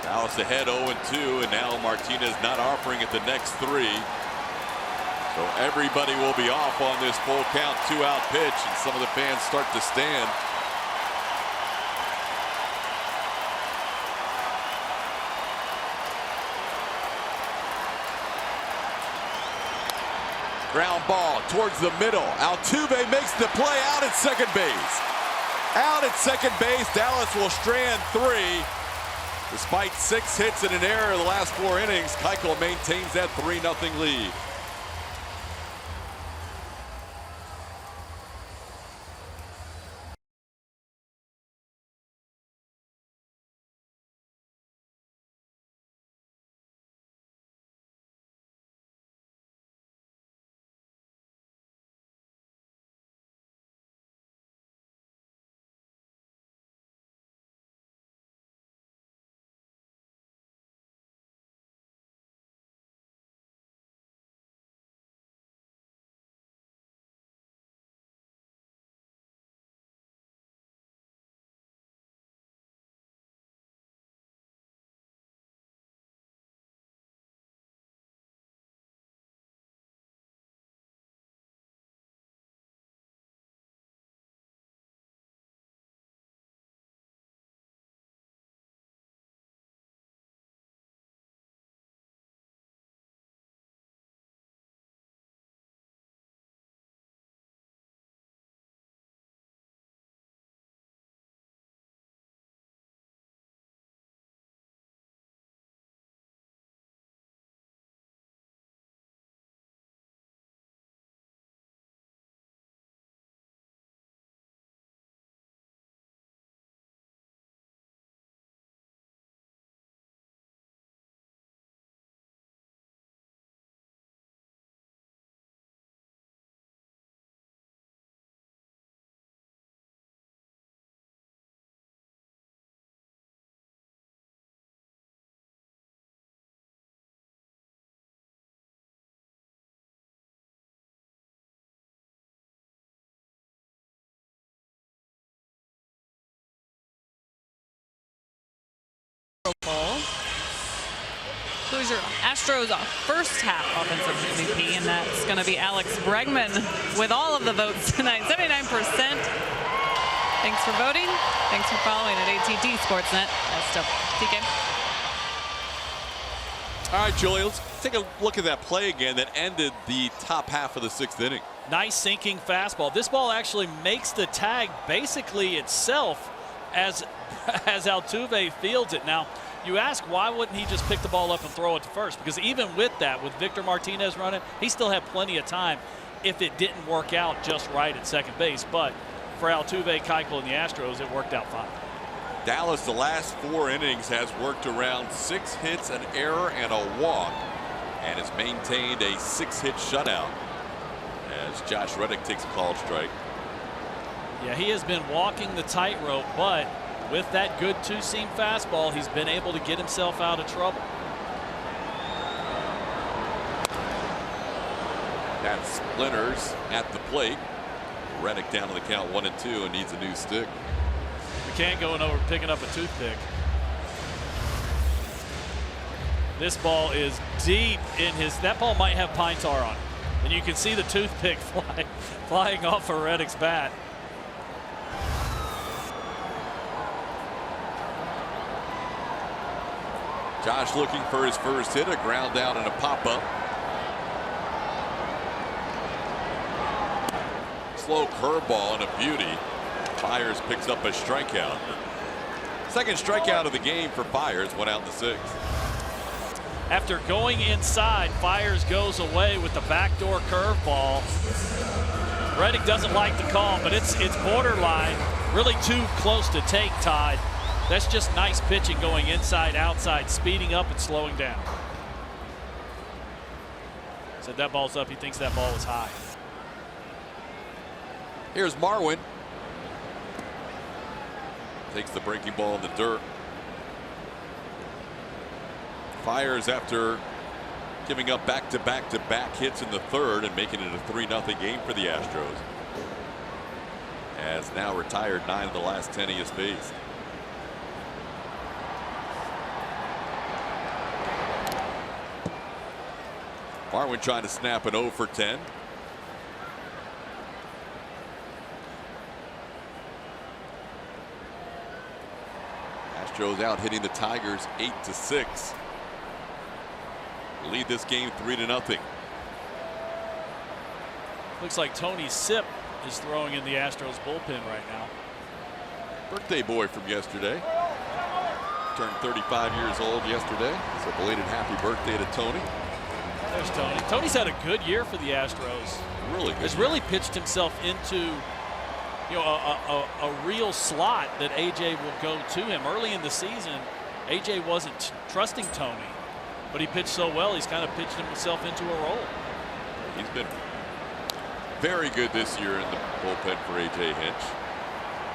Dallas ahead 0-2, and now Martinez not offering at the next 3. So So everybody will be off on this full count 2-out pitch, and some of the fans start to stand. Ground ball towards the middle. Altuve makes the play out at second base. Out at second base, Dallas will strand 3. Despite 6 hits and an error in the last 4 innings, Keuchel maintains that 3-0 lead. Who's your Astros first half offensive MVP? And that's going to be Alex Bregman with all of the votes tonight, 79%. Thanks for voting. Thanks for following at ATT Sportsnet. That's stuff. TK. All right, Julie, let's take a look at that play again that ended the top half of the 6th inning. Nice sinking fastball. This ball actually makes the tag basically itself as Altuve fields it. Now, you ask, why wouldn't he just pick the ball up and throw it to first? Because even with that, with Victor Martinez running, he still had plenty of time if it didn't work out just right at second base. But for Altuve, Keuchel, and the Astros, it worked out fine. Dallas, the last 4 innings, has worked around 6 hits, an error, and a walk, and has maintained a 6-hit shutout as Josh Reddick takes a called strike. Yeah, he has been walking the tightrope, but with that good 2-seam fastball, he's been able to get himself out of trouble. That splinters at the plate. Reddick down to the count 1-2 and needs a new stick. You can't go over picking up a toothpick. This ball is deep in his. That ball might have pine tar on it, and you can see the toothpick flying off of Reddick's bat. Josh looking for his first hit, a ground out and a pop-up. Slow curveball and a beauty. Fiers picks up a strikeout. Second strikeout of the game for Fiers, 1 out in the 6th. After going inside, Fiers goes away with the backdoor curveball. Reddick doesn't like the call, but it's borderline, really too close to take, Todd. That's just nice pitching going inside, outside, speeding up and slowing down. Said that ball's up. He thinks that ball is high. Here's Marwin. Takes the breaking ball in the dirt. Fiers after giving up back-to-back hits in the 3rd and making it a 3-0 game for the Astros. Has now retired 9 of the last 10 he has faced. Marwin trying to snap an 0 for 10. Astros out hitting the Tigers 8-6. Lead this game 3-0. Looks like Tony Sipp is throwing in the Astros bullpen right now. Birthday boy from yesterday. Turned 35 years old yesterday. So belated happy birthday to Tony. There's Tony. Tony's had a good year for the Astros. Really good. Has really pitched himself into, you know, a real slot that AJ will go to him. Early in the season, AJ wasn't trusting Tony, but he pitched so well, he's kind of pitched himself into a role. He's been very good this year in the bullpen for AJ Hinch.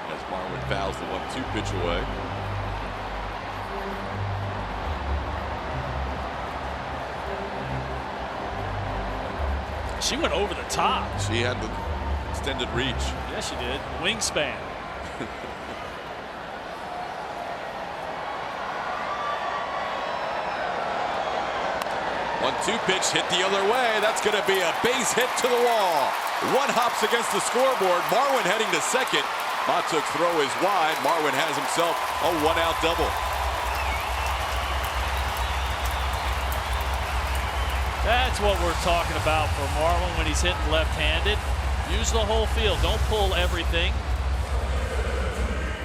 As Marwin fouls the 1-2 pitch away. She went over the top. She had the extended reach. Yes, she did. Wingspan. 1-2 pitch hit the other way. That's going to be a base hit to the wall. One hops against the scoreboard. Marwin heading to second. Matuk's throw is wide. Marwin has himself a 1-out double. That's what we're talking about for Marwin when he's hitting left-handed. Use the whole field. Don't pull everything.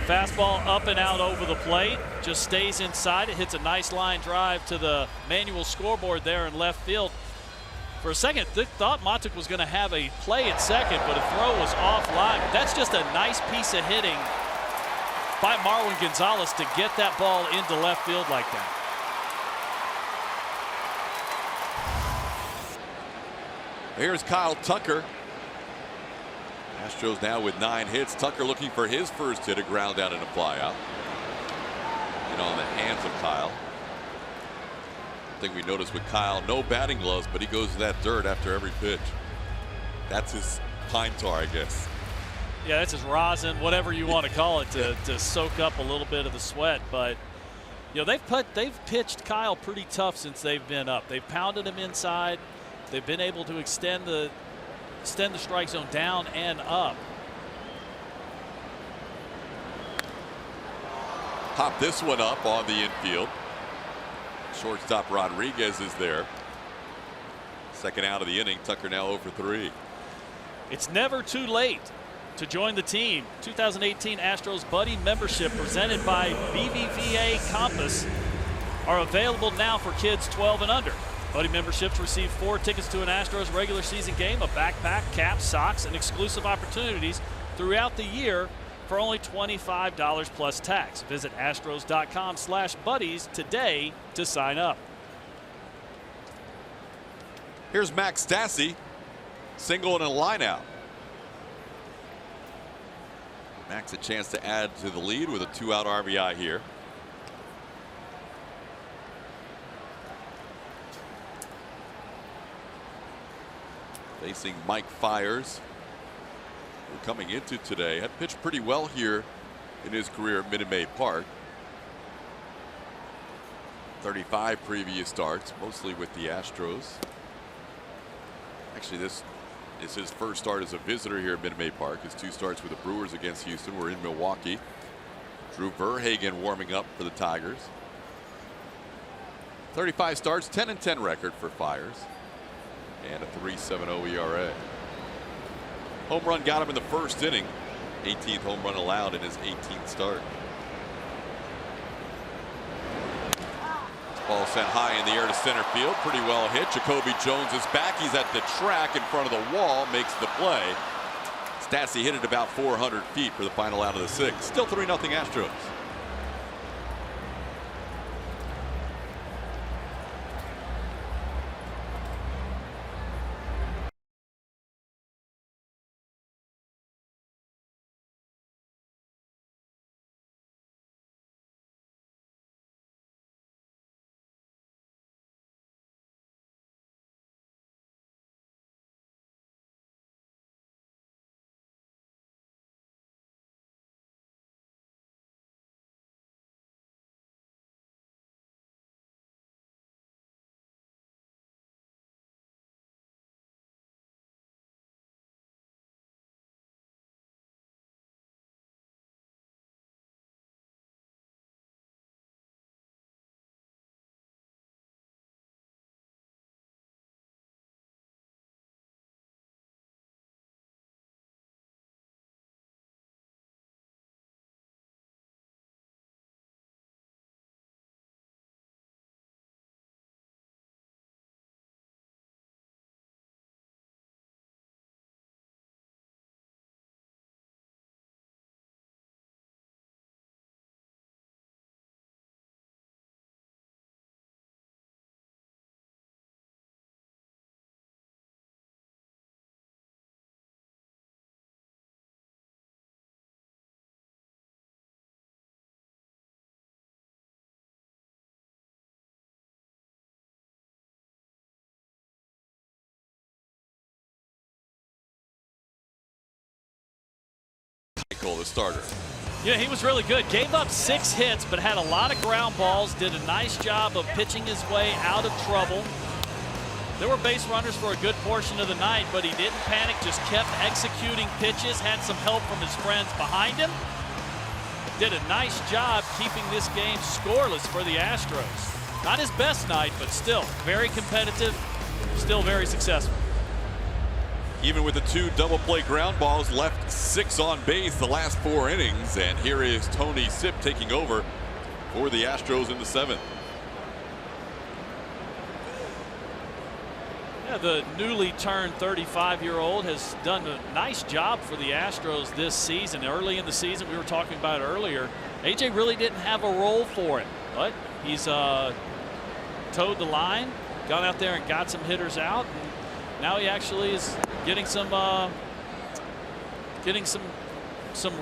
Fastball up and out over the plate. Just stays inside. It hits a nice line drive to the manual scoreboard there in left field. For a second, thought Matuk was going to have a play at second, but a throw was offline. That's just a nice piece of hitting by Marwin Gonzalez to get that ball into left field like that. Here's Kyle Tucker. Astros now with 9 hits. Tucker looking for his first hit, a ground out and a fly out. And on the hands of Kyle. Thing we noticed with Kyle, no batting gloves, but he goes to that dirt after every pitch. That's his pine tar, I guess. Yeah, that's his rosin, whatever you want to call it, to soak up a little bit of the sweat. But you know, they've pitched Kyle pretty tough since they've been up. They've pounded him inside. They've been able to extend the strike zone down and up. Pop this one up on the infield. Shortstop Rodriguez is there. Second out of the inning. Tucker now over 3. It's never too late to join the team. 2018 Astros Buddy membership presented by BBVA Compass are available now for kids 12 and under. Buddy memberships receive 4 tickets to an Astros regular season game, a backpack, caps, socks, and exclusive opportunities throughout the year for only $25 plus tax. Visit astros.com/buddies today to sign up. Here's Max Stassi, single and a line out. Max a chance to add to the lead with a 2-out RBI here. Facing Mike Fiers, who coming into today had pitched pretty well here in his career at Minute Maid Park. 35 previous starts, mostly with the Astros. Actually, this is his first start as a visitor here at Minute Maid Park. His 2 starts with the Brewers against Houston were in Milwaukee. Drew Verhagen warming up for the Tigers. 35 starts, 10-10 record for Fiers. And a 3.70 ERA. Home run got him in the first inning. 18th home run allowed in his 18th start. This ball sent high in the air to center field. Pretty well hit. Jacoby Jones is back. He's at the track in front of the wall. Makes the play. Stassi hit it about 400 feet for the final out of the 6th. Still 3-0 Astros. Keuchel, the starter. Yeah, he was really good. Gave up 6 hits, but had a lot of ground balls. Did a nice job of pitching his way out of trouble. There were base runners for a good portion of the night, but he didn't panic, just kept executing pitches, had some help from his friends behind him. Did a nice job keeping this game scoreless for the Astros. Not his best night, but still very competitive, still very successful. Even with the 2 double play ground balls, left 6 on base the last 4 innings. And here is Tony Sipp taking over for the Astros in the 7th. Yeah, the newly turned 35-year-old has done a nice job for the Astros this season. Early in the season, we were talking about it earlier, AJ really didn't have a role for it, but he's towed the line, gone out there and got some hitters out. And now he actually is getting some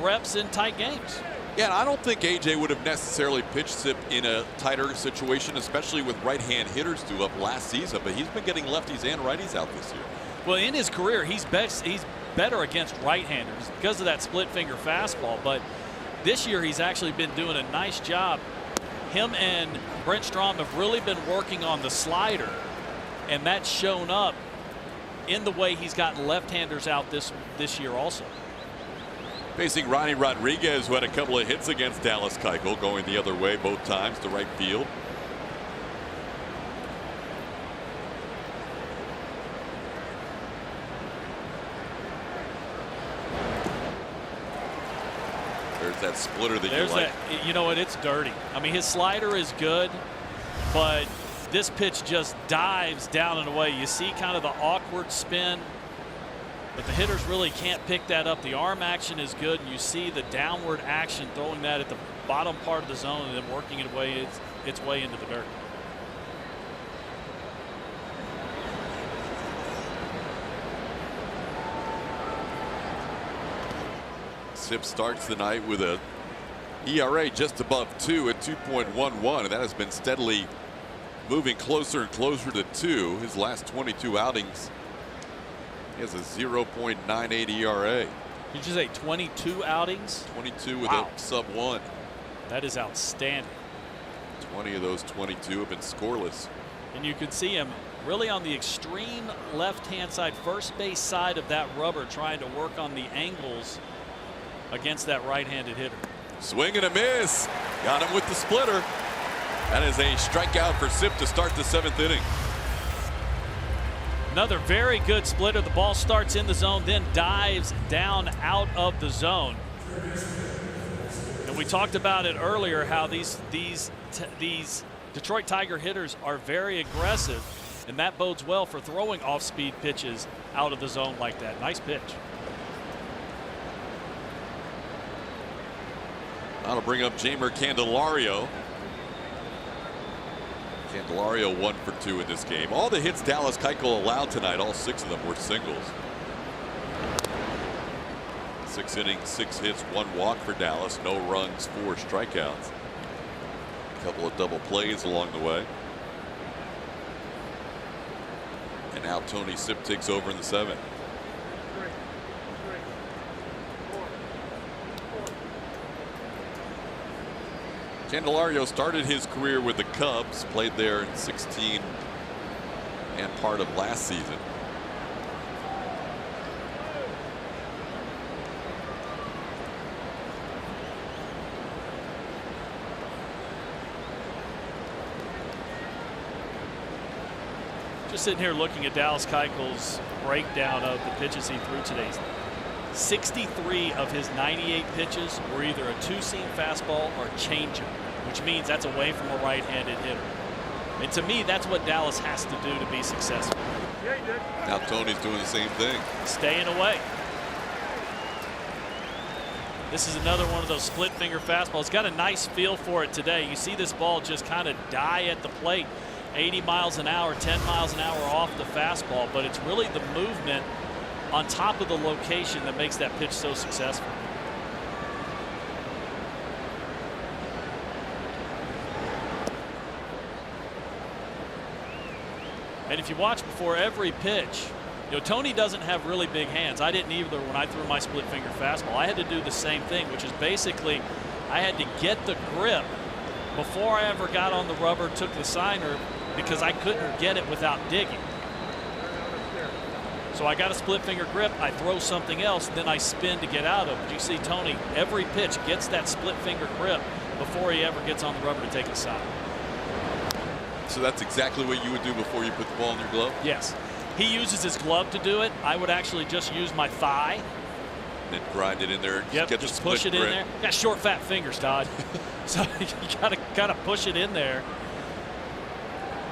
reps in tight games. Yeah, and I don't think AJ would have necessarily pitched Sipp in a tighter situation, especially with right-hand hitters due up last season, but he's been getting lefties and righties out this year. Well, in his career, he's better against right-handers because of that split-finger fastball, but this year he's actually been doing a nice job. Him and Brent Strom have really been working on the slider, and that's shown up in the way he's gotten left-handers out this year also. Facing Ronnie Rodriguez, who had a couple of hits against Dallas Keuchel, going the other way both times to right field. There's that splitter that you like. You know what? It's dirty. I mean, his slider is good, but this pitch just dives down and away. You see kind of the awkward spin, but the hitters really can't pick that up. The arm action is good, and you see the downward action throwing that at the bottom part of the zone and then working its way into the dirt. Sipp starts the night with a ERA just above 2 at 2.11, and that has been steadily moving closer and closer to 2. His last 22 outings, he has a 0.98 ERA. Did you say 22 outings? 22 with wow. a sub 1. That is outstanding. 20 of those 22 have been scoreless. And you can see him really on the extreme left-hand side, first base side of that rubber, trying to work on the angles against that right-handed hitter. Swing and a miss. Got him with the splitter. That is a strikeout for Sipp to start the 7th inning. Another very good splitter. The ball starts in the zone, then dives down out of the zone. And we talked about it earlier, how these Detroit Tiger hitters are very aggressive, and that bodes well for throwing off-speed pitches out of the zone like that. Nice pitch. That'll bring up Jeimer Candelario. Candelario 1 for 2 in this game. All the hits Dallas Keuchel allowed tonight, all 6 of them were singles. 6 innings, 6 hits, 1 walk for Dallas, no runs, 4 strikeouts. A couple of double plays along the way. And now Tony Sipp takes over in the 7th. Candelario started his career with the Cubs, played there in 16 and part of last season. Just sitting here looking at Dallas Keuchel's breakdown of the pitches he threw today. 63 of his 98 pitches were either a two-seam fastball or changeup, which means that's away from a right-handed hitter. And to me, that's what Dallas has to do to be successful. Now Tony's doing the same thing. Staying away. This is another one of those split finger fastballs. Got a nice feel for it today. You see this ball just kind of die at the plate. 80 miles an hour, 10 miles an hour off the fastball, but it's really the movement on top of the location that makes that pitch so successful. And if you watch before every pitch, Tony doesn't have really big hands. I didn't either when I threw my split finger fastball. I had to do the same thing, which is basically I had to get the grip before I ever got on the rubber, took the signer, because I couldn't get it without digging. So I got a split finger grip, I throw something else, then I spin to get out of it. You see Tony, every pitch gets that split finger grip before he ever gets on the rubber to take a sign. So that's exactly what you would do before you put the ball in your glove? Yes. He uses his glove to do it. I would actually just use my thigh. Then grind it in there. Yep, get just the push it in grip. there. Got short, fat fingers, Todd. So you gotta push it in there.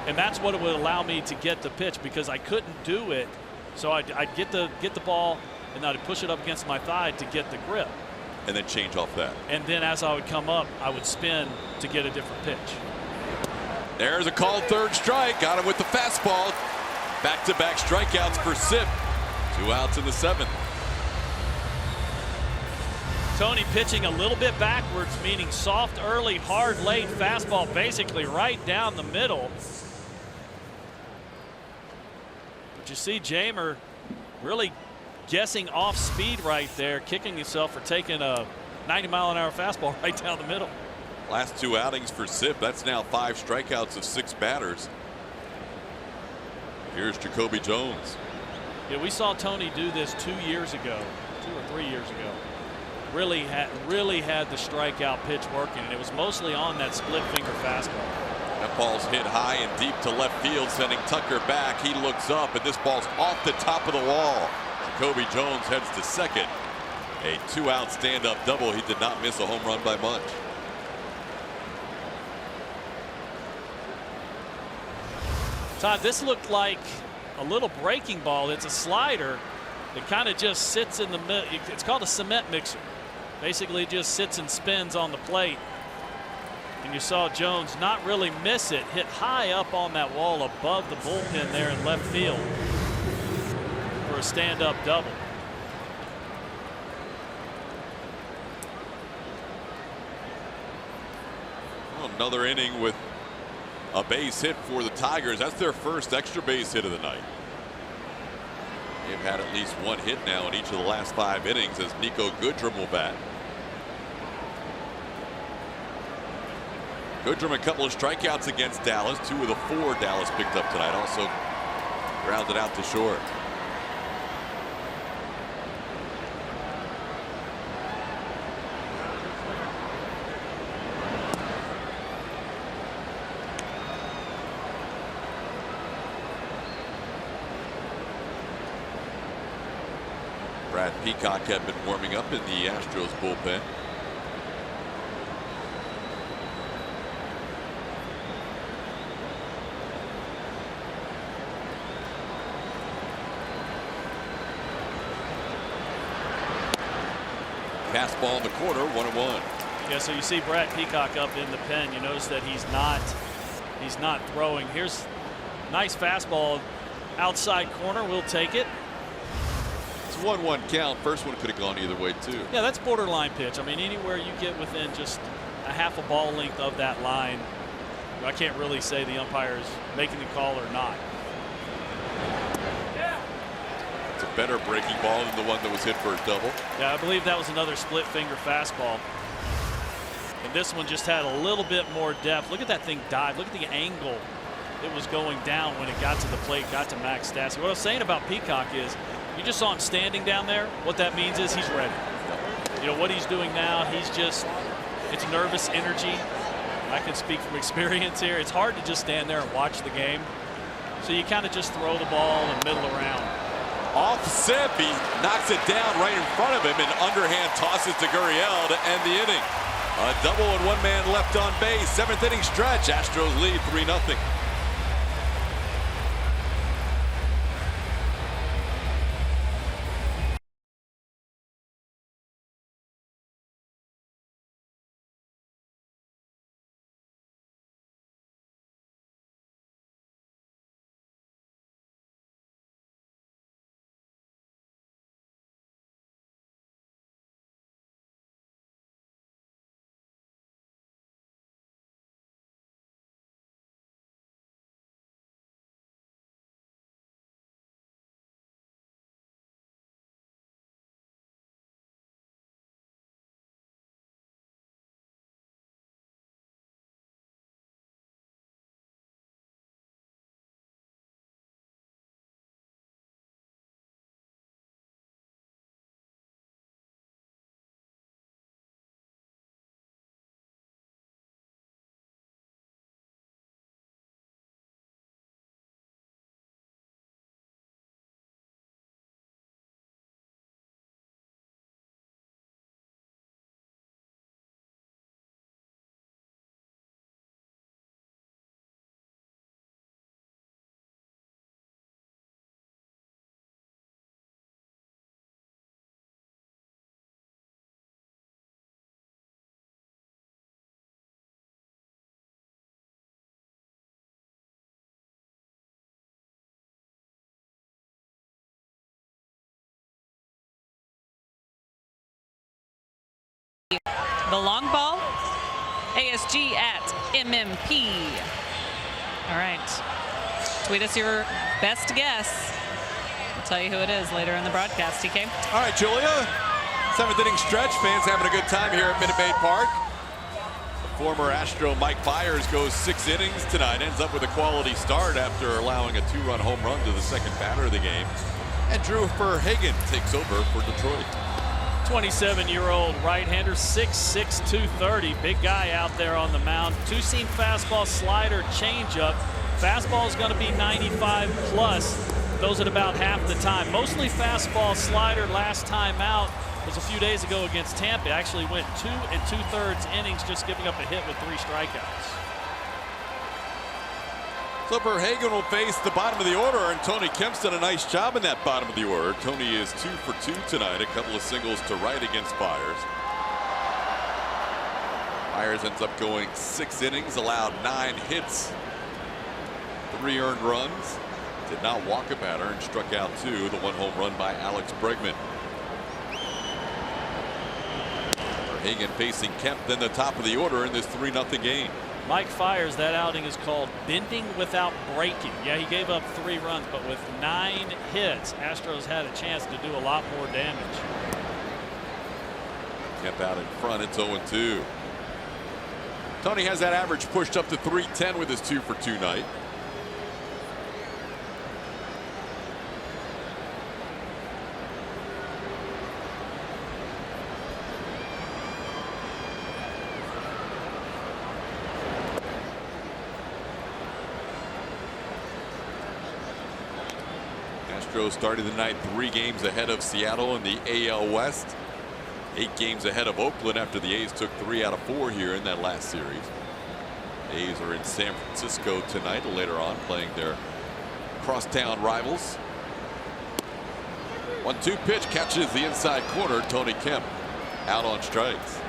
And that's what it would allow me to get the pitch, because I couldn't do it. So I'd get the ball, and I'd push it up against my thigh to get the grip. And then change off that. And then as I would come up, I would spin to get a different pitch. There's a called third strike. Got him with the fastball. Back-to-back strikeouts for Sip. 2 outs in the 7th. Tony pitching a little bit backwards, meaning soft early, hard late fastball, basically right down the middle. But you see Jamer really guessing off speed right there, kicking himself for taking a 90-mile-an-hour fastball right down the middle. Last 2 outings for Sip. That's now 5 strikeouts of 6 batters. Here's Jacoby Jones. Yeah, we saw Tony do this 2 years ago, 2 or 3 years ago. Really had the strikeout pitch working, and it was mostly on that split finger fastball. That ball's hit high and deep to left field, sending Tucker back. He looks up, and this ball's off the top of the wall. Jacoby Jones heads to second. A 2-out stand-up double. He did not miss a home run by much. Todd, this looked like a little breaking ball. It's a slider that kind of just sits in the middle. It's called a cement mixer. Basically, it just sits and spins on the plate. And you saw Jones not really miss it, hit high up on that wall above the bullpen there in left field for a stand-up double. Well, another inning with a base hit for the Tigers. That's their first extra base hit of the night. They've had at least 1 hit now in each of the last 5 innings as Nico Goodrum will bat. Goodrum a couple of strikeouts against Dallas. 2 of the 4 Dallas picked up tonight. Also grounded out to short. Brad Peacock had been warming up in the Astros bullpen. Fastball in the corner, 1-1. Yeah, so you see Brad Peacock up in the pen. You notice that he's not throwing. Here's nice fastball outside corner. We'll take it. It's 1-1 count. First one could have gone either way too. Yeah, that's borderline pitch. I mean, anywhere you get within just a half a ball length of that line, I can't really say the umpire is making the call or not. It's a better breaking ball than the one that was hit for a double. Yeah, I believe that was another split finger fastball. And this one just had a little bit more depth. Look at that thing dive. Look at the angle it was going down when it got to the plate, got to Max Stassi. What I was saying about Peacock is you just saw him standing down there. What that means is he's ready. You know what he's doing now, it's nervous energy. I can speak from experience here. It's hard to just stand there and watch the game. So you kind of just throw the ball and middle around. Off Sip, he knocks it down right in front of him and underhand tosses to Gurriel to end the inning. A double and 1 man left on base. 7th inning stretch. Astros lead 3-0. The long ball, ASG at MMP. All right. Tweet us your best guess. We'll tell you who it is later in the broadcast, TK. All right, Julia. 7th inning stretch. Fans having a good time here at Minute Maid Park. The former Astro Mike Fiers goes 6 innings tonight. Ends up with a quality start after allowing a 2-run home run to the second batter of the game. And Drew Verhagen takes over for Detroit. 27-year-old right-hander, 6'6", 230. Big guy out there on the mound. Two-seam fastball, slider, changeup. Fastball is going to be 95 plus. Those at about half the time. Mostly fastball, slider. Last time out was a few days ago against Tampa. Actually went 2 2/3 innings, just giving up a hit with 3 strikeouts. So Verhagen will face the bottom of the order, and Tony Kemp's done a nice job in that bottom of the order. Tony is 2 for 2 tonight, a couple of singles to right against Fiers. Fiers ends up going 6 innings, allowed 9 hits, 3 earned runs, did not walk a batter, and struck out 2, the 1 home run by Alex Bregman. Verhagen facing Kemp, then the top of the order in this 3-0 game. Mike Fiers, that outing is called bending without breaking. Yeah, he gave up 3 runs, but with 9 hits, Astros had a chance to do a lot more damage. Kemp out in front, it's 0-2. Tony has that average pushed up to 310 with his 2 for 2 night. Astros started the night 3 games ahead of Seattle in the AL West. 8 games ahead of Oakland after the A's took 3 out of 4 here in that last series. A's are in San Francisco tonight later on, playing their crosstown rivals. 1-2 pitch catches the inside corner. Tony Kemp out on strikes.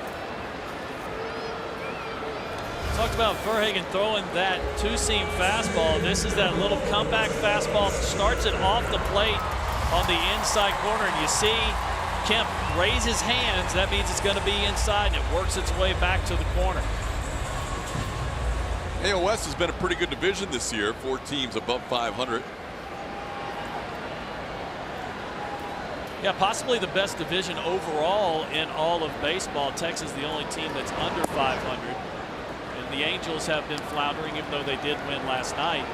Talked about Verhagen throwing that 2-seam fastball. This is that little comeback fastball. Starts it off the plate on the inside corner, and you see Kemp raise his hands. That means it's going to be inside, and it works its way back to the corner. AL West has been a pretty good division this year. 4 teams above 500. Yeah, possibly the best division overall in all of baseball. Texas the only team that's under 500. The Angels have been floundering, even though they did win last night.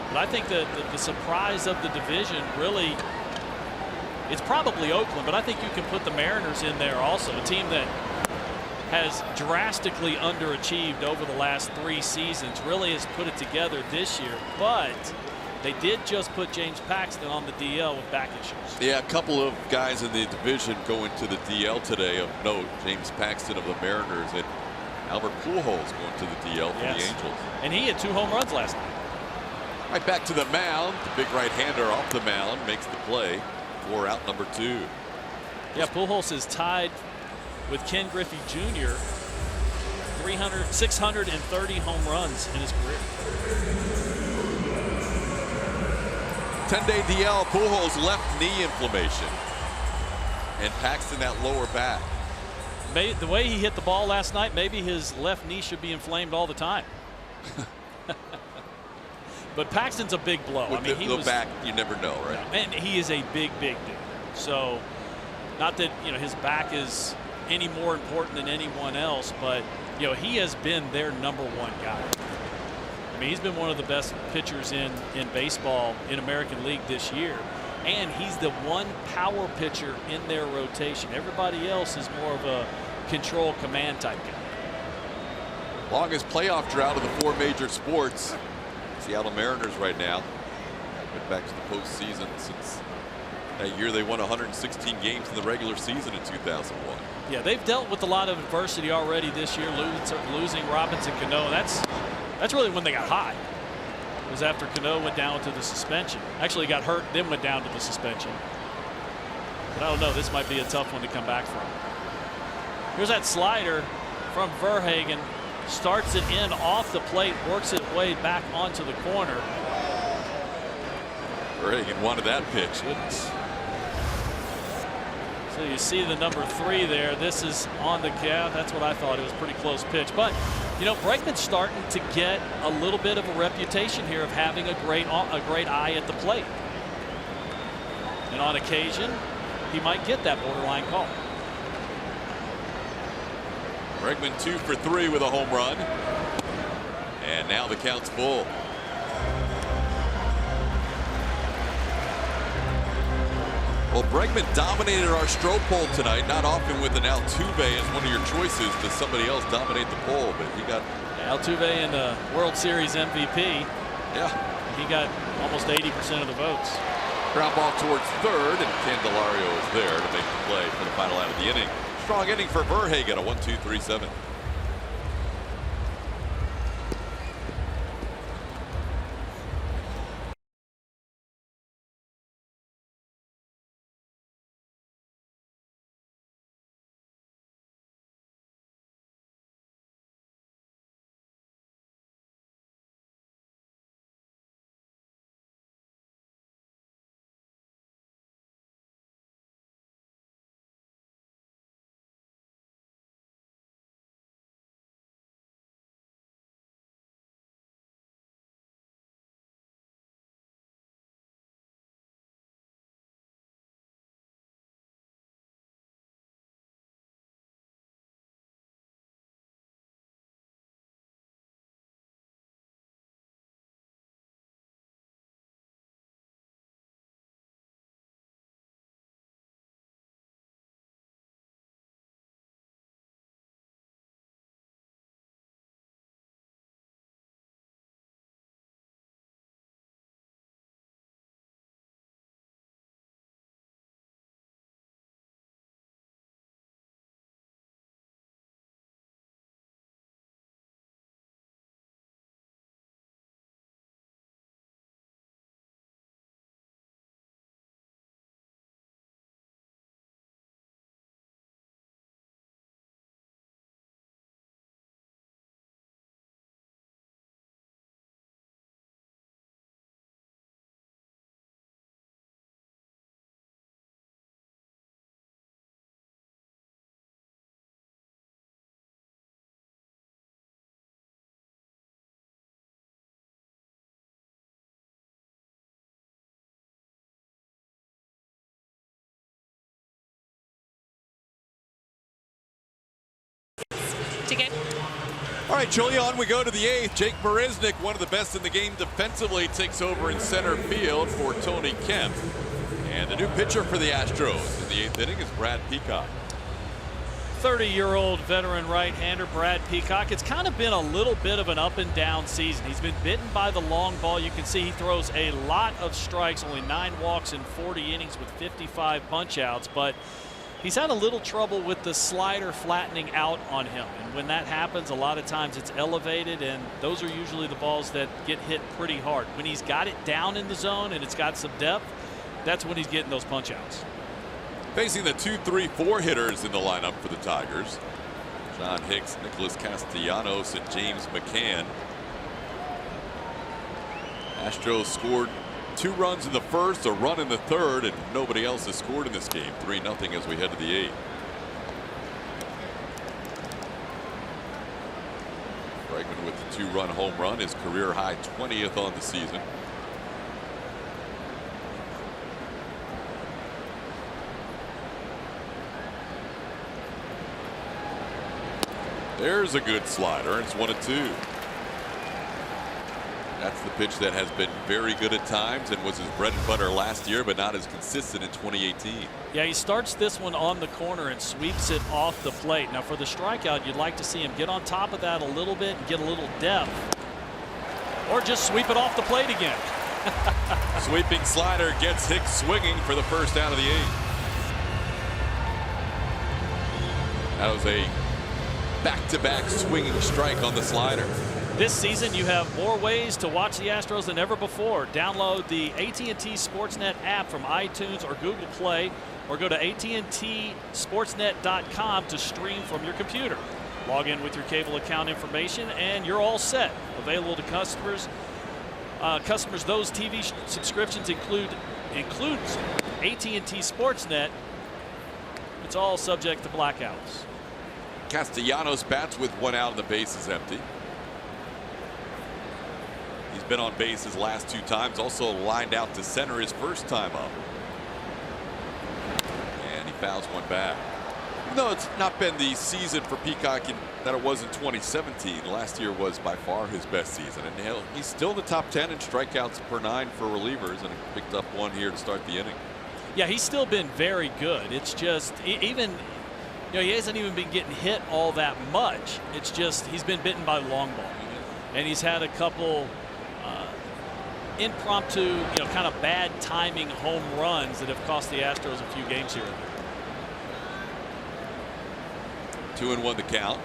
But I think that the surprise of the division, really, it's probably Oakland, but I think you can put the Mariners in there also, a team that has drastically underachieved over the last 3 seasons, really has put it together this year, but they did just put James Paxton on the DL with back issues. Yeah, a couple of guys in the division going to the DL today of note. James Paxton of the Mariners and Albert Pujols going to the DL for the Angels. And he had 2 home runs last night. Right back to the mound. The big right-hander off the mound makes the play for out number 2. Yeah, Pujols is tied with Ken Griffey Jr. 630 home runs in his career. 10-day DL, Pujols left knee inflammation. And Paxton that lower back. The way he hit the ball last night, maybe his left knee should be inflamed all the time. But Paxton's a big blow. With I mean, the back, you never know, right? And he is a big dude. So, not that his back is any more important than anyone else, but he has been their #1 guy. I mean, he's been one of the best pitchers in baseball in American League this year. And he's the one power pitcher in their rotation. Everybody else is more of a control command type guy. Longest playoff drought of the 4 major sports. Seattle Mariners right now. Went back to the postseason since that year they won 116 games in the regular season in 2001. Yeah, they've dealt with a lot of adversity already this year, losing Robinson Cano. That's really when they got hot. It was after Cano went down to the suspension. Actually got hurt, then went down to the suspension. But I don't know, this might be a tough one to come back from. Here's that slider from Verhagen. Starts it in off the plate, works its way back onto the corner. Verhagen wanted that pitch. Goodness. So you see the number 3 there. This is on the calf. That's what I thought. It was a pretty close pitch. But, you know, Bregman's starting to get a little bit of a reputation here of having a great eye at the plate. And on occasion, he might get that borderline call. Bregman 2 for 3 with a home run. And now the count's full. Well, Bregman dominated our stroke poll tonight. Not often with an Altuve as one of your choices. Does somebody else dominate the poll? But he got Altuve in the World Series MVP. Yeah, he got almost 80% of the votes. Ground ball towards third, and Candelario is there to make the play for the final out of the inning. Strong inning for Verhagen, a 1-2-3-7. All right, Julia, on we go to the 8th. Jake Marisnick, one of the best in the game defensively, takes over in center field for Tony Kemp. And the new pitcher for the Astros in the 8th inning is Brad Peacock. 30-year-old veteran right-hander Brad Peacock. It's kind of been a little bit of an up and down season. He's been bitten by the long ball. You can see he throws a lot of strikes, only 9 walks in 40 innings with 55 punch-outs, but he's had a little trouble with the slider flattening out on him. And when that happens, a lot of times it's elevated, and those are usually the balls that get hit pretty hard. When he's got it down in the zone and it's got some depth, that's when he's getting those punch-outs. Facing the 2-3-4 hitters in the lineup for the Tigers, John Hicks, Nicholas Castellanos, and James McCann. Astros scored 2 runs in the first, a run in the third, and nobody else has scored in this game. 3-0 as we head to the 8th. Bregman with the 2-run home run, his career high 20th on the season. There's a good slider. It's 1-2. That's the pitch that has been very good at times and was his bread and butter last year, but not as consistent in 2018. Yeah, he starts this one on the corner and sweeps it off the plate. Now for the strikeout, you'd like to see him get on top of that a little bit and get a little depth, or just sweep it off the plate again. Sweeping slider gets Hicks swinging for the first out of the 8th. That was a back-to-back swinging strike on the slider. This season, you have more ways to watch the Astros than ever before. Download the AT&T Sportsnet app from iTunes or Google Play, or go to AT&TSportsnet.com to stream from your computer. Log in with your cable account information, and you're all set. Available to customers. Those TV subscriptions includes AT&T Sportsnet, it's all subject to blackouts. Castellanos bats with one out and the base is empty. He's been on base his last 2 times, also lined out to center his first time up. And he fouls one back. No, it's not been the season for Peacock that it was in 2017. Last year was by far his best season, and he's still in the top 10 in strikeouts per 9 for relievers, and he picked up one here to start the inning. Yeah, he's still been very good. It's just even, he hasn't even been getting hit all that much. It's just he's been bitten by long ball, and he's had a couple impromptu, kind of bad timing home runs that have cost the Astros a few games here. 2-1 the count.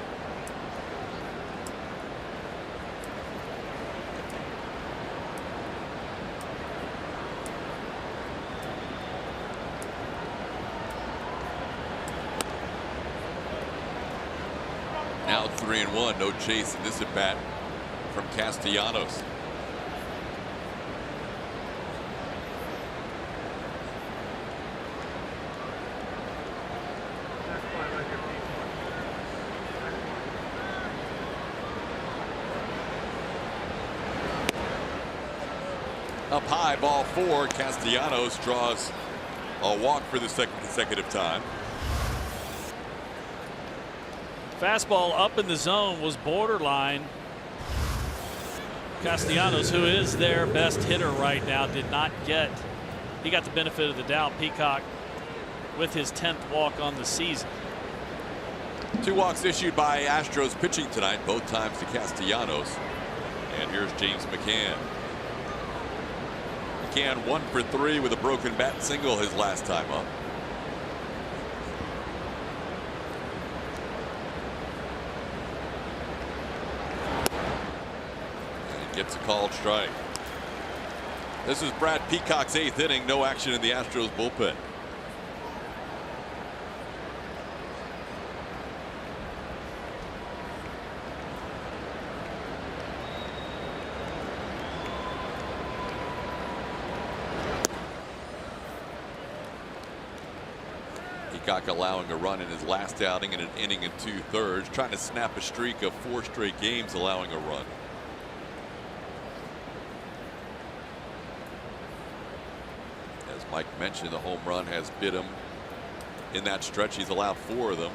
Now 3-1, no chase in this at bat from Castellanos. Up high, ball 4. Castellanos draws a walk for the second consecutive time. Fastball up in the zone was borderline. Castellanos, who is their best hitter right now, did not get. He got the benefit of the doubt. Peacock with his 10th walk on the season. 2 walks issued by Astros pitching tonight, both times to Castellanos. And here's James McCann. McCann 1 for 3 with a broken bat single his last time up. And gets a called strike. This is Brad Peacock's 8th inning. No action in the Astros bullpen. Peacock allowing a run in his last outing in an inning and 2/3, trying to snap a streak of 4 straight games allowing a run. As Mike mentioned, the home run has bit him in that stretch. He's allowed 4 of them.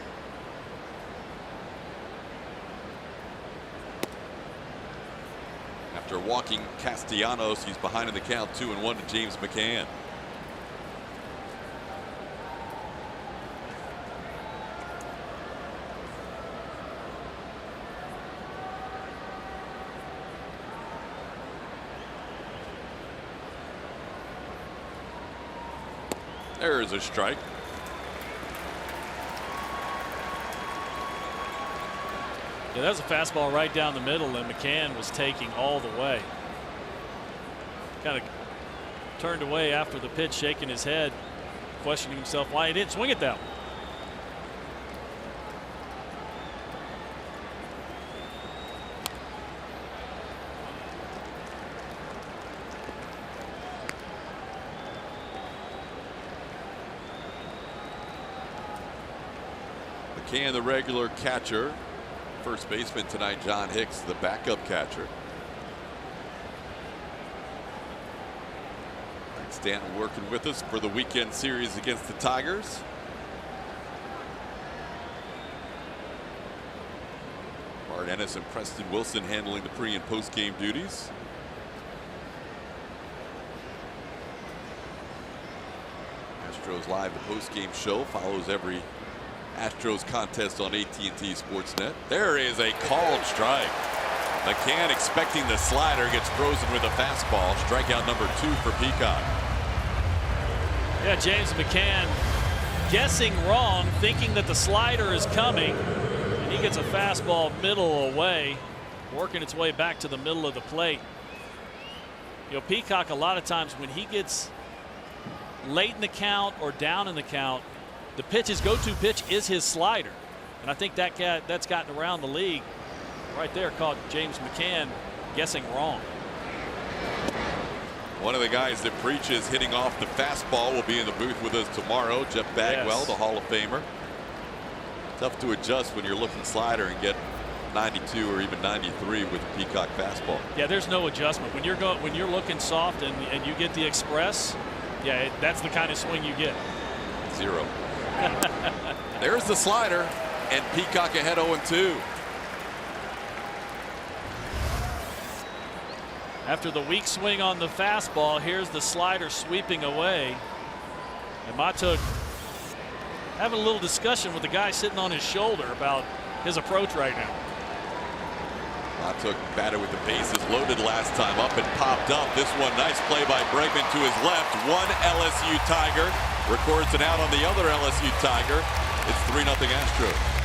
After walking Castellanos, he's behind in the count 2-1 to James McCann. There is a strike. Yeah, that was a fastball right down the middle, and McCann was taking all the way. Kind of turned away after the pitch, shaking his head, questioning himself why he didn't swing it that way. McCann, the regular catcher. First baseman tonight, John Hicks, the backup catcher. Mike Stanton working with us for the weekend series against the Tigers. Bart Ennis and Preston Wilson handling the pre and post game duties. Astros Live, the post game show, follows every Astros contest on AT&T Sportsnet. There is a called strike. McCann expecting the slider, gets frozen with a fastball. Strikeout number 2 for Peacock. Yeah, James McCann guessing wrong, thinking that the slider is coming, and he gets a fastball middle away, working its way back to the middle of the plate. Peacock, a lot of times when he gets late in the count or down in the count, the pitch, his go-to pitch is his slider, and I think that's gotten around the league. Right there, caught James McCann guessing wrong. One of the guys that preaches hitting off the fastball will be in the booth with us tomorrow. Jeff Bagwell, yes, the Hall of Famer. Tough to adjust when you're looking slider and get 92 or even 93 with a peacock fastball. Yeah, there's no adjustment when you're looking soft and you get the express. Yeah, that's the kind of swing you get. 0. There's the slider, and Peacock ahead 0-2. After the weak swing on the fastball, here's the slider sweeping away. And Matuk having a little discussion with the guy sitting on his shoulder about his approach right now. Matuk batted with the bases loaded last time, up and popped up. This one, nice play by Bregman to his left. One LSU Tiger records an out on the other LSU Tiger. It's 3-0 Astros.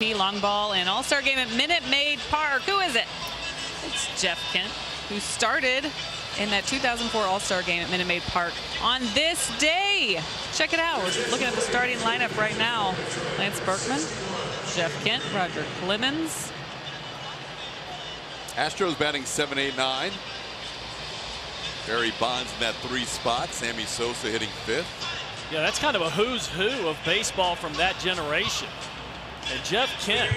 Long ball and all-star game at Minute Maid Park. Who is it? It's Jeff Kent, who started in that 2004 All-Star game at Minute Maid Park on this day. Check it out. We're looking at the starting lineup right now. Lance Berkman, Jeff Kent, Roger Clemens. Astros batting 7, 8, 9. Barry Bonds in that 3 spot. Sammy Sosa hitting 5th. Yeah, that's kind of a who's who of baseball from that generation. And Jeff Kent,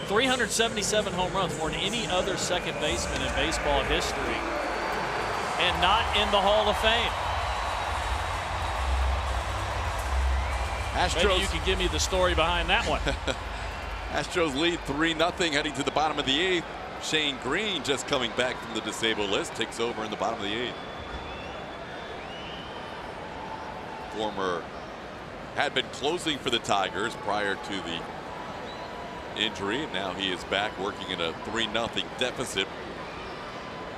377 home runs, more than any other second baseman in baseball history, and not in the Hall of Fame. Astros. Maybe you can give me the story behind that one. Astros lead 3-0 heading to the bottom of the 8th. Shane Green, just coming back from the disabled list, takes over in the bottom of the 8th. Former had been closing for the Tigers prior to the injury, and now he is back working in a 3-0 deficit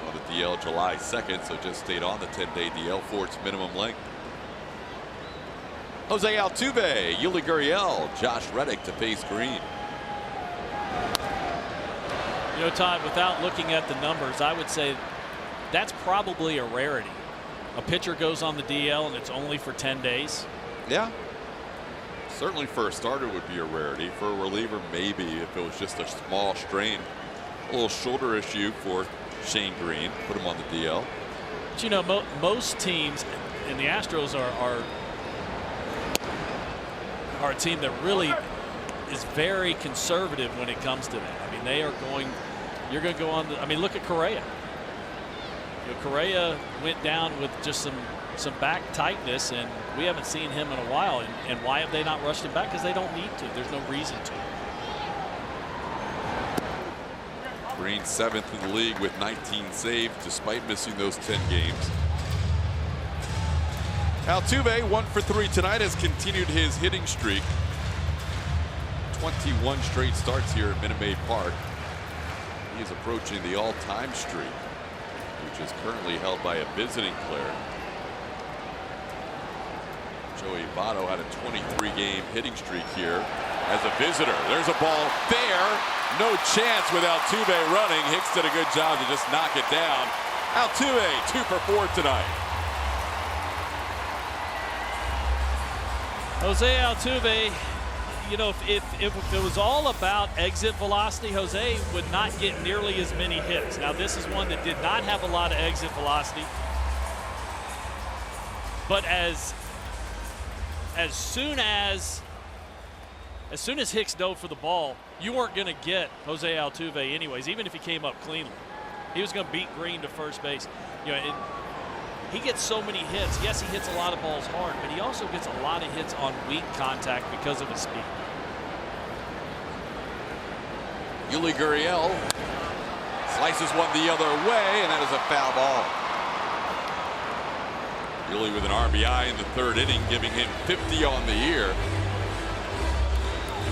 on the DL July 2nd, so just stayed on the 10-day DL for its minimum length. Jose Altuve, Yuli Gurriel, Josh Reddick to face Green. You know, Todd, without looking at the numbers, I would say that's probably a rarity. A pitcher goes on the DL and it's only for 10 days. Yeah. Certainly for a starter would be a rarity. For a reliever, maybe if it was just a small strain. A little shoulder issue for Shane Green. Put him on the DL. But you know, most teams, and the Astros are a team that really is very conservative when it comes to that. I mean, they are going, you're going to go on, I mean, look at Correa. You know, Correa went down with just some back tightness, and we haven't seen him in a while. And why have they not rushed him back? Because they don't need to. There's no reason to. Green 7th in the league with 19 saves despite missing those 10 games. Altuve, 1 for 3 tonight, has continued his hitting streak. 21 straight starts here at Minute Maid Park. He is approaching the all-time streak, which is currently held by a visiting player. Joey Votto had a 23-game hitting streak here as a visitor. There's a ball there. No chance with Altuve running. Hicks did a good job to just knock it down. Altuve 2 for 4 tonight. Jose Altuve, you know, if it was all about exit velocity, Jose would not get nearly as many hits. Now, this is one that did not have a lot of exit velocity. But as soon as Hicks dove for the ball, you weren't going to get Jose Altuve anyways, even if he came up cleanly. He was going to beat Green to first base. You know, he gets so many hits. Yes, he hits a lot of balls hard, but he also gets a lot of hits on weak contact because of his speed. Yuli Gurriel slices one the other way, and that is a foul ball. Yuli with an RBI in the 3rd inning, giving him 50 on the year.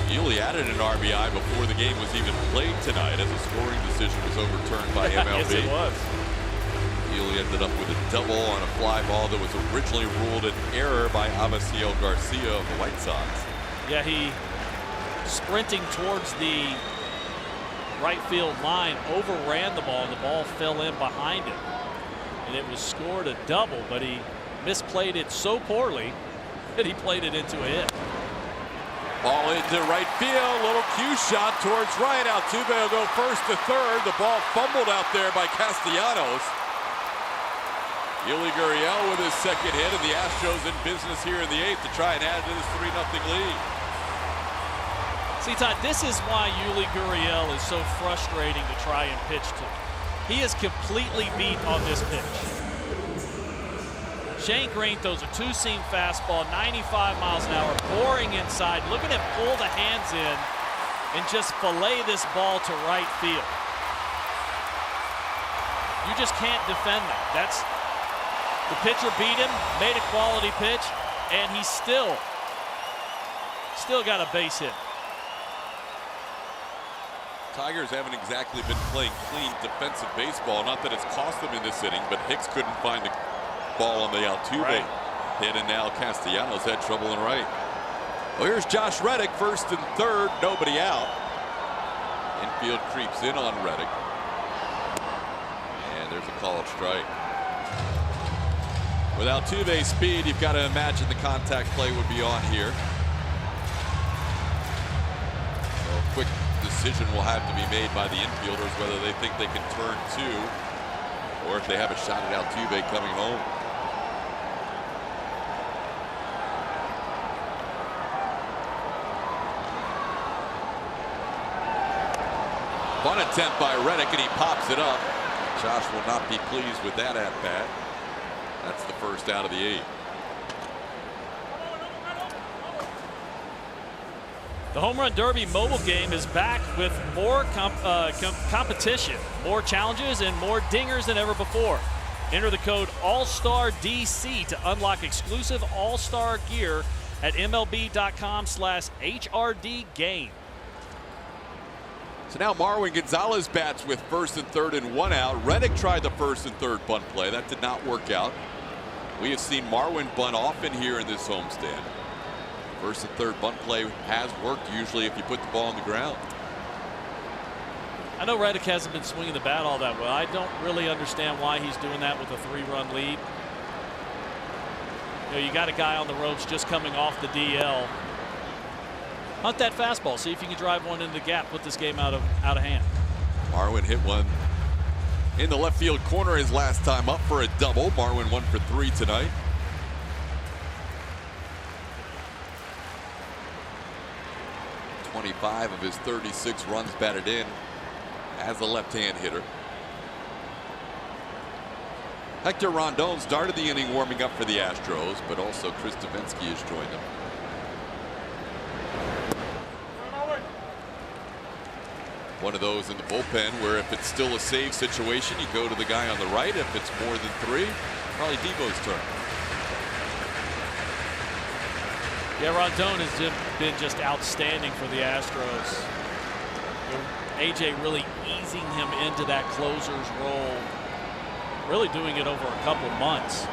Yuli added an RBI before the game was even played tonight, as a scoring decision was overturned by MLB. Yes, it was. Yuli ended up with a double on a fly ball that was originally ruled an error by Avisail Garcia of the White Sox. Yeah, he sprinting towards the right field line, overran the ball, and the ball fell in behind him. And it was scored a double, but he misplayed it so poorly that he played it into a hit. Ball into right field, little cue shot towards right. Altuve will go first to third. The ball fumbled out there by Castellanos. Yuli Gurriel with his 2nd hit, and the Astros in business here in the 8th to try and add to this 3-0 lead. See, Todd, this is why Yuli Gurriel is so frustrating to try and pitch to. He is completely beat on this pitch. Shane Green throws a 2-seam fastball, 95 miles an hour, boring inside. Look at him pull the hands in and just fillet this ball to right field. You just can't defend that. The pitcher beat him, made a quality pitch, and he still got a base hit. Tigers haven't exactly been playing clean defensive baseball. Not that it's cost them in this inning, but Hicks couldn't find the ball on the Altuve hit, and now Castellanos had trouble in right. Well, here's Josh Reddick, 1st and 3rd, nobody out. Infield creeps in on Reddick, and there's a called strike. With Altuve's speed, you've got to imagine the contact play would be on here. So a quick decision will have to be made by the infielders whether they think they can turn 2 or if they have a shot at Altuve coming home. Fun attempt by Reddick, and he pops it up. Josh will not be pleased with that at bat. That's the first out of the 8th. The Home Run Derby mobile game is back with more competition, more challenges, and more dingers than ever before. Enter the code ALLSTARDC to unlock exclusive All-Star gear at MLB.com/HRDGame. So now Marwin Gonzalez bats with 1st and 3rd and 1 out. Reddick tried the 1st and 3rd bunt play. That did not work out. We have seen Marwin bunt often here in this homestand. 1st and 3rd bunt play has worked usually if you put the ball on the ground. I know Reddick hasn't been swinging the bat all that well. I don't really understand why he's doing that with a 3-run lead. You know, you got a guy on the ropes just coming off the DL. Hunt that fastball. See if you can drive one into the gap. Put this game out of hand. Marwin hit one in the left field corner his last time up for a double. Marwin 1 for 3 tonight. .25 of his 36 runs batted in as a left-hand hitter. Hector Rondon started the inning warming up for the Astros, but also Chris Davinsky has joined them. One of those in the bullpen where if it's still a save situation, you go to the guy on the right. If it's more than 3, probably Devo's turn. Yeah, Rondon has been just outstanding for the Astros. AJ really easing him into that closer's role, really doing it over a couple months.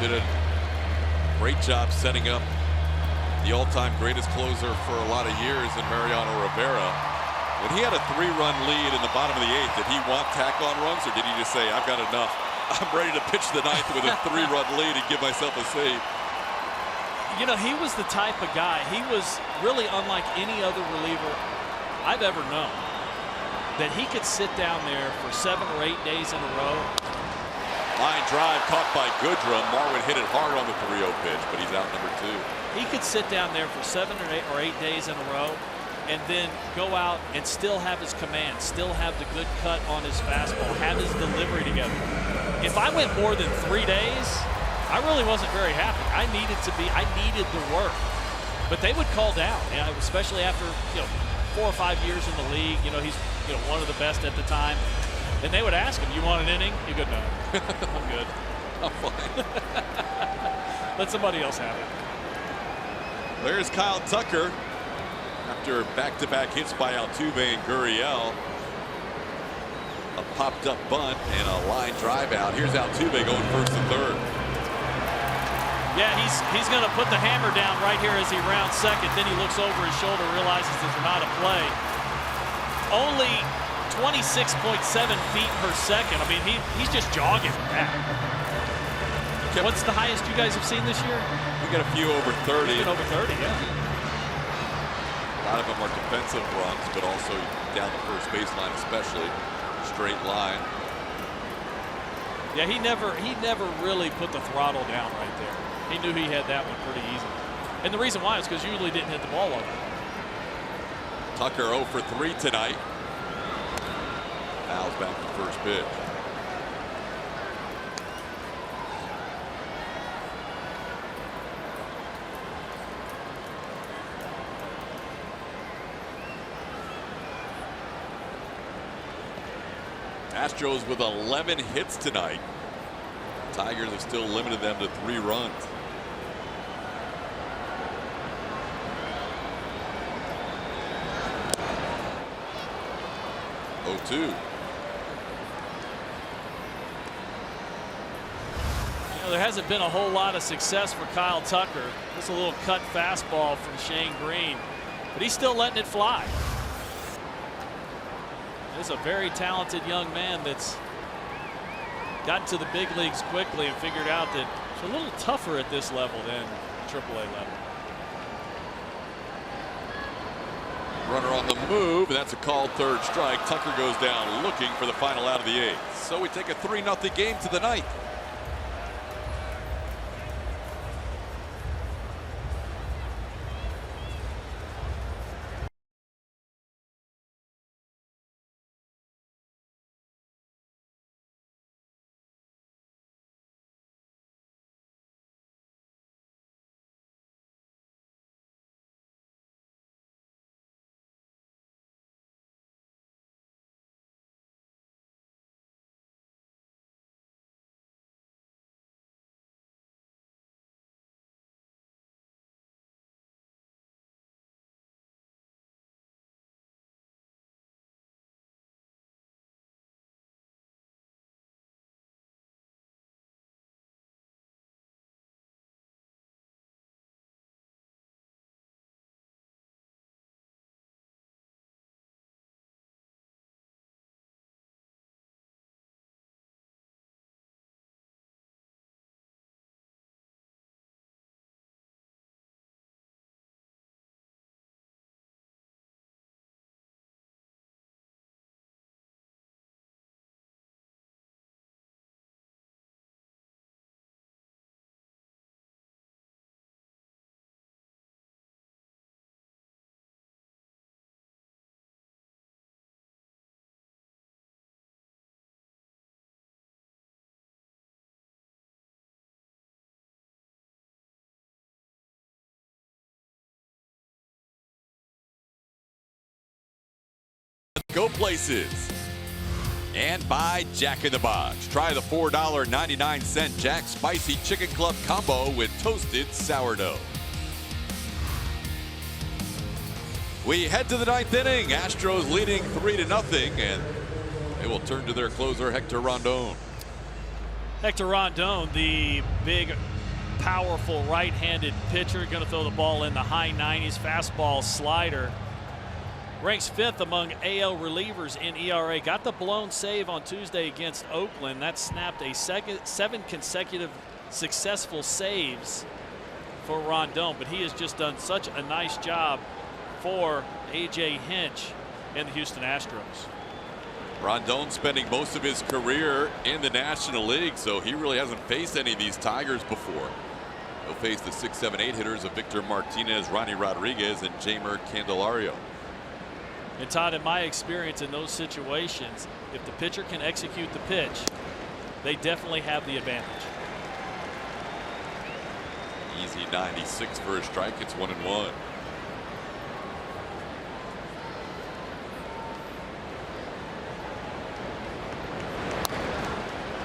did a great job setting up the all-time greatest closer for a lot of years in Mariano Rivera. When he had a 3-run lead in the bottom of the 8th, did he want tack-on runs, or did he just say, I've got enough? I'm ready to pitch the 9th with a 3-run lead and give myself a save. You know, he was the type of guy. He was really unlike any other reliever I've ever known, that he could sit down there for 7 or 8 days in a row. Line drive caught by Goodrum. Marwin hit it hard on the 3-0 pitch, but he's out number 2. He could sit down there for 7 or 8 days in a row and then go out and still have his command, still have the good cut on his fastball, have his delivery together. If I went more than 3 days, I really wasn't very happy. I needed the work. But they would call down, especially after 4 or 5 years in the league. He's one of the best at the time. And they would ask him, you want an inning? He'd go, no, I'm good. I'm fine. Let somebody else have it. There's Kyle Tucker after back-to-back hits by Altuve and Gurriel. A popped-up bunt and a line drive out. Here's Altuve going first and third. Yeah, he's going to put the hammer down right here as he rounds second. Then he looks over his shoulder, realizes there's not a play. Only 26.7 feet per second. I mean, he's just jogging back. What's the highest you guys have seen this year? We got a few over 30. Over 30, yeah. A lot of them are defensive runs, but also down the first baseline, especially straight line. Yeah, he never really put the throttle down right there. He knew he had that one pretty easy. And the reason why is because usually didn't hit the ball well. Tucker 0 for 3 tonight. Fouls back to first pitch. Astros with 11 hits tonight. Tigers have still limited them to 3 runs. Oh, 2. There hasn't been a whole lot of success for Kyle Tucker. Just a little cut fastball from Shane Green, but he's still letting it fly. He's a very talented young man that's got to the big leagues quickly and figured out that it's a little tougher at this level than AAA level. Runner on the move, and that's a called third strike. Tucker goes down looking for the final out of the 8th. So we take a 3-0 game to the 9th. Go places. And by Jack in the Box. Try the $4.99 Jack Spicy Chicken Club combo with toasted sourdough. We head to the 9th inning. Astros leading 3-0, and they will turn to their closer, Hector Rondon. Hector Rondon, the big powerful right-handed pitcher. Going to throw the ball in the high 90s, fastball slider. Ranks 5th among AL relievers in ERA. Got the blown save on Tuesday against Oakland. That snapped a 7 consecutive successful saves for Rondon, but he has just done such a nice job for A.J. Hinch and the Houston Astros. Rondon spending most of his career in the National League, so he really hasn't faced any of these Tigers before. He'll face the 6, 7, 8 hitters of Victor Martinez, Ronnie Rodriguez, and Jeimer Candelario. And Todd, in my experience in those situations, if the pitcher can execute the pitch, they definitely have the advantage. Easy 96 for a strike. It's 1-1.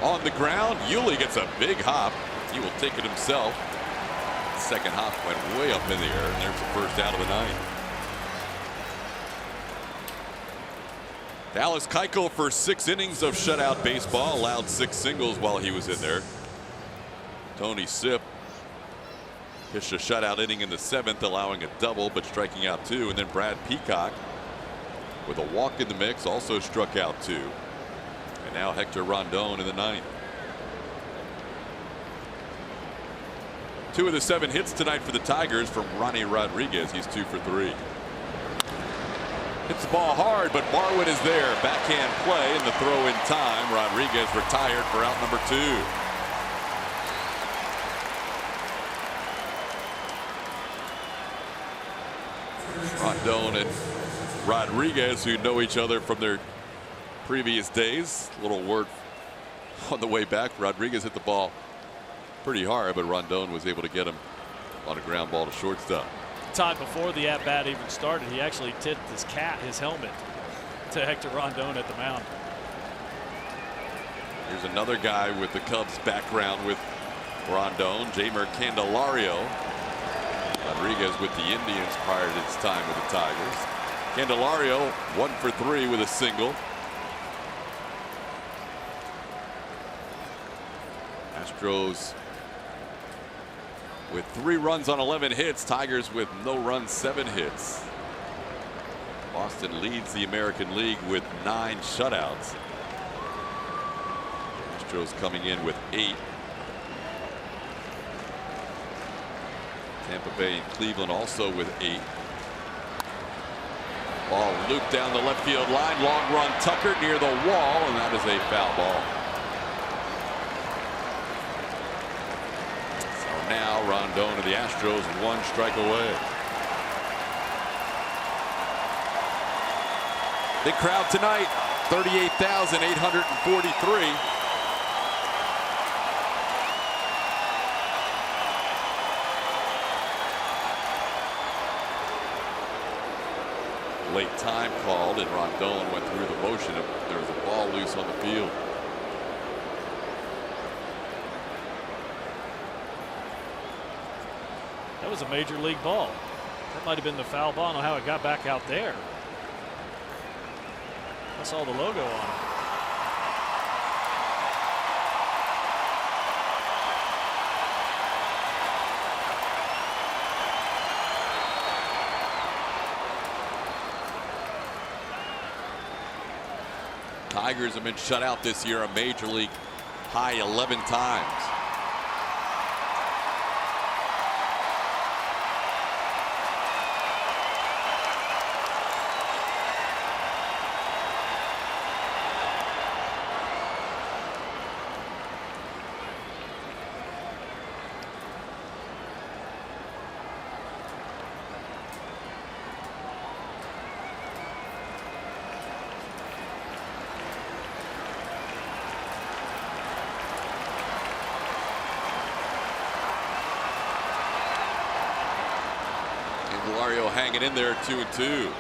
On the ground, Yuli gets a big hop. He will take it himself. Second hop went way up in the air, and there's the first out of the ninth. Dallas Keuchel for 6 innings of shutout baseball, allowed 6 singles while he was in there. Tony Sipp pitched a shutout inning in the 7th, allowing a double but striking out 2, and then Brad Peacock with a walk in the mix also struck out 2. And now Hector Rondon in the 9th. 2 of the 7 hits tonight for the Tigers from Ronnie Rodriguez. He's 2 for 3. Hits the ball hard, but Marwin is there. Backhand play and the throw in time. Rodriguez retired for out number 2. Rondon and Rodriguez, who know each other from their previous days. Little word on the way back. Rodriguez hit the ball pretty hard, but Rondon was able to get him on a ground ball to shortstop. Todd, before the at-bat even started, he actually tipped his helmet to Hector Rondon at the mound. Here's another guy with the Cubs background with Rondon, Jeimer Candelario. Rodriguez with the Indians prior to his time with the Tigers. Candelario 1 for 3 with a single. Astros with 3 runs on 11 hits. Tigers with no runs, 7 hits. Boston leads the American League with 9 shutouts. Astros coming in with 8. Tampa Bay and Cleveland also with 8. Ball looped down the left field line. Long run, Tucker near the wall, and that is a foul ball. Now Rondon of the Astros 1 strike away. Big crowd tonight, 38,843. Late time called, and Rondon went through the motion. There was a ball loose on the field. That was a major league ball. That might have been the foul ball. I don't know how it got back out there. I saw the logo on it. Tigers have been shut out this year a major league high 11 times. Hanging in there 2-2.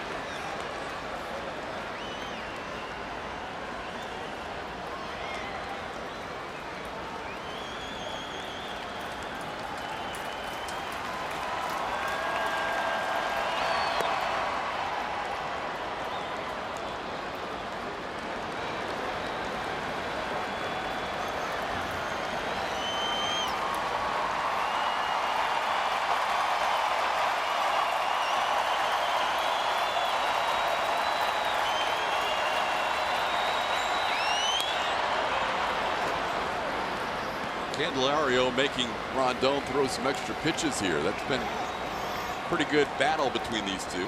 Candelario making Rondon throw some extra pitches here. That's been a pretty good battle between these two.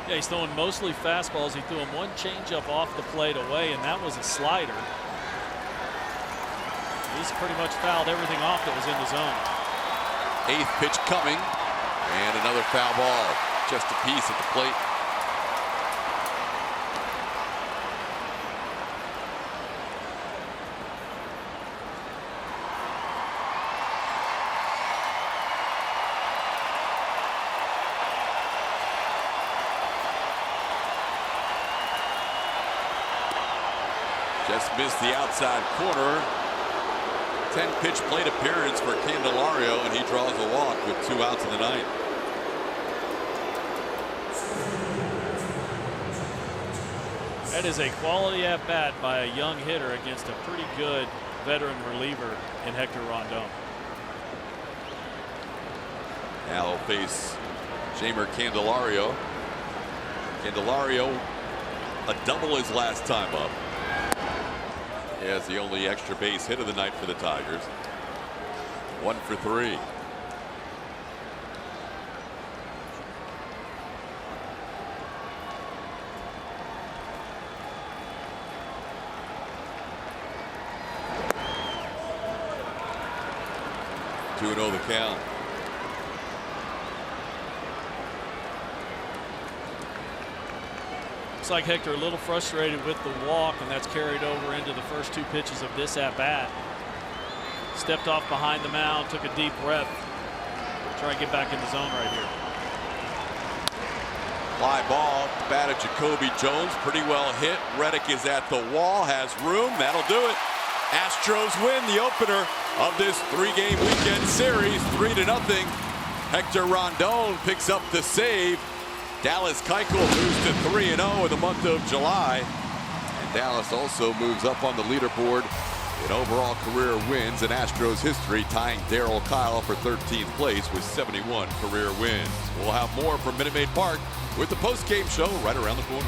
Yeah, he's throwing mostly fastballs. He threw him one changeup off the plate away, and that was a slider. He's pretty much fouled everything off that was in the zone. 8th pitch coming, and another foul ball. Just a piece at the plate. Just missed the outside corner. 10-pitch plate appearance for Candelario, and he draws a walk with 2 outs in the ninth. That is a quality at-bat by a young hitter against a pretty good veteran reliever in Hector Rondon. Now he'll face Jeimer Candelario. Candelario, a double his last time up. He has the only extra base hit of the night for the Tigers. 1 for 3. Two and 0 the count. Looks like Hector a little frustrated with the walk, and that's carried over into the first 2 pitches of this at-bat. Stepped off behind the mound, took a deep breath. Try and get back in the zone right here. Fly ball, bat of Jacoby Jones, pretty well hit. Reddick is at the wall, has room, that'll do it. Astros win the opener of this 3-game weekend series, 3-0. Hector Rondon picks up the save. Dallas Keuchel moves to 3-0 in the month of July. And Dallas also moves up on the leaderboard in overall career wins in Astros history, tying Darryl Kyle for 13th place with 71 career wins. We'll have more from Minute Maid Park with the post-game show right around the corner.